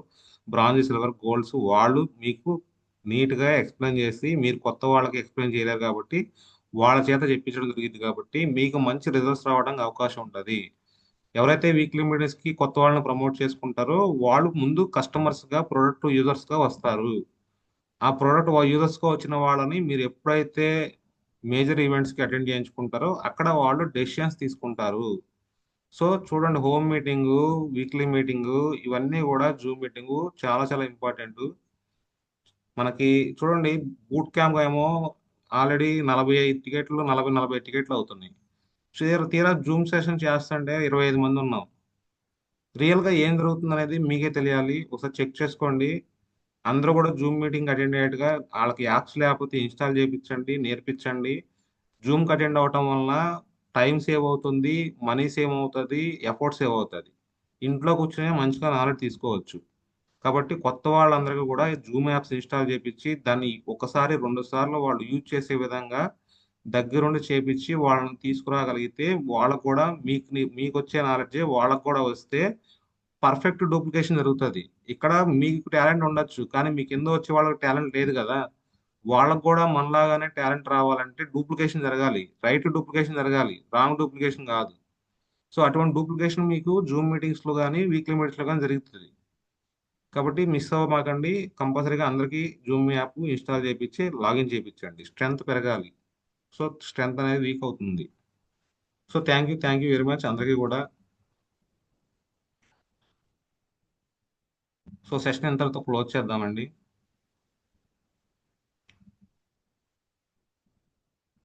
A: బ్రాంజ్, సిల్వర్, గోల్డ్స్, వాళ్ళు మీకు నీట్గా ఎక్స్ప్లెయిన్ చేసి, మీరు కొత్త వాళ్ళకి ఎక్స్ప్లెయిన్ చేయలేరు కాబట్టి వాళ్ళ చేత చెప్పించడం జరిగింది కాబట్టి మీకు మంచి రిజల్ట్స్ రావడానికి అవకాశం ఉంటుంది. ఎవరైతే వీక్లీ మీటింగ్స్కి కొత్త వాళ్ళని ప్రమోట్ చేసుకుంటారో వాళ్ళు ముందు కస్టమర్స్గా, ప్రొడక్ట్ యూజర్స్గా వస్తారు. ఆ ప్రోడక్ట్ యూజర్స్గా వచ్చిన వాళ్ళని మీరు ఎప్పుడైతే మేజర్ ఈవెంట్స్కి అటెండ్ చేయించుకుంటారో అక్కడ వాళ్ళు డెసిషన్స్ తీసుకుంటారు. సో చూడండి, హోమ్ మీటింగు, వీక్లీ మీటింగు, ఇవన్నీ కూడా జూమ్ మీటింగు చాలా చాలా ఇంపార్టెంట్ మనకి. చూడండి, బూట్ క్యాంప్ ఏమో ఆల్రెడీ 45 టికెట్లు, 40 టికెట్లు అవుతున్నాయి. తీరా జూమ్ సెషన్ చేస్తుంటే 25 మంది ఉన్నాం. రియల్గా ఏం జరుగుతుంది అనేది మీకే తెలియాలి. ఒకసారి చెక్ చేసుకోండి. అందరూ కూడా జూమ్ మీటింగ్ అటెండ్ అయ్యేట్టుగా వాళ్ళకి యాప్స్ లేకపోతే ఇన్స్టాల్ చేయించండి, నేర్పించండి. జూమ్కి అటెండ్ అవటం వలన టైం సేవ్ అవుతుంది, మనీ సేవ్ అవుతుంది, ఎఫర్ట్ సేవ్ అవుతుంది. ఇంట్లో కూర్చొని మంచిగా నాలెడ్జ్ తీసుకోవచ్చు. కాబట్టి కొత్త వాళ్ళందరికీ కూడా జూమ్ యాప్స్ ఇన్స్టాల్ చేయించి దాన్ని ఒకసారి 2 సార్లు వాళ్ళు యూజ్ చేసే విధంగా దగ్గరుండి చేపించి వాళ్ళని తీసుకురాగలిగితే వాళ్ళకు కూడా మీకు వచ్చే నాలెడ్జే వాళ్ళకు కూడా వస్తే పర్ఫెక్ట్ డూప్లికేషన్ జరుగుతుంది. ఇక్కడ మీకు టాలెంట్ ఉండొచ్చు కానీ మీ కింద వచ్చే వాళ్ళకి టాలెంట్ లేదు కదా. వాళ్ళకు కూడా మనలాగానే టాలెంట్ రావాలంటే డూప్లికేషన్ జరగాలి, రైట్ డూప్లికేషన్ జరగాలి, రాంగ్ డూప్లికేషన్ కాదు. సో అటువంటి డూప్లికేషన్ మీకు జూమ్ మీటింగ్స్లో కానీ వీక్లీ మీటింగ్స్లో కానీ జరుగుతుంది. కాబట్టి మిస్ అవ్వమాకండి. కంపల్సరీగా అందరికీ జూమ్ యాప్ ఇన్స్టాల్ చేయించి లాగిన్ చేయించండి. స్ట్రెంత్ పెరగాలి. సో స్ట్రెంత్ అనేది వీక్ అవుతుంది. So thank you very much అందరికీ కూడా. సో సెషన్ ఎంతతో క్లోజ్ చేద్దామండి.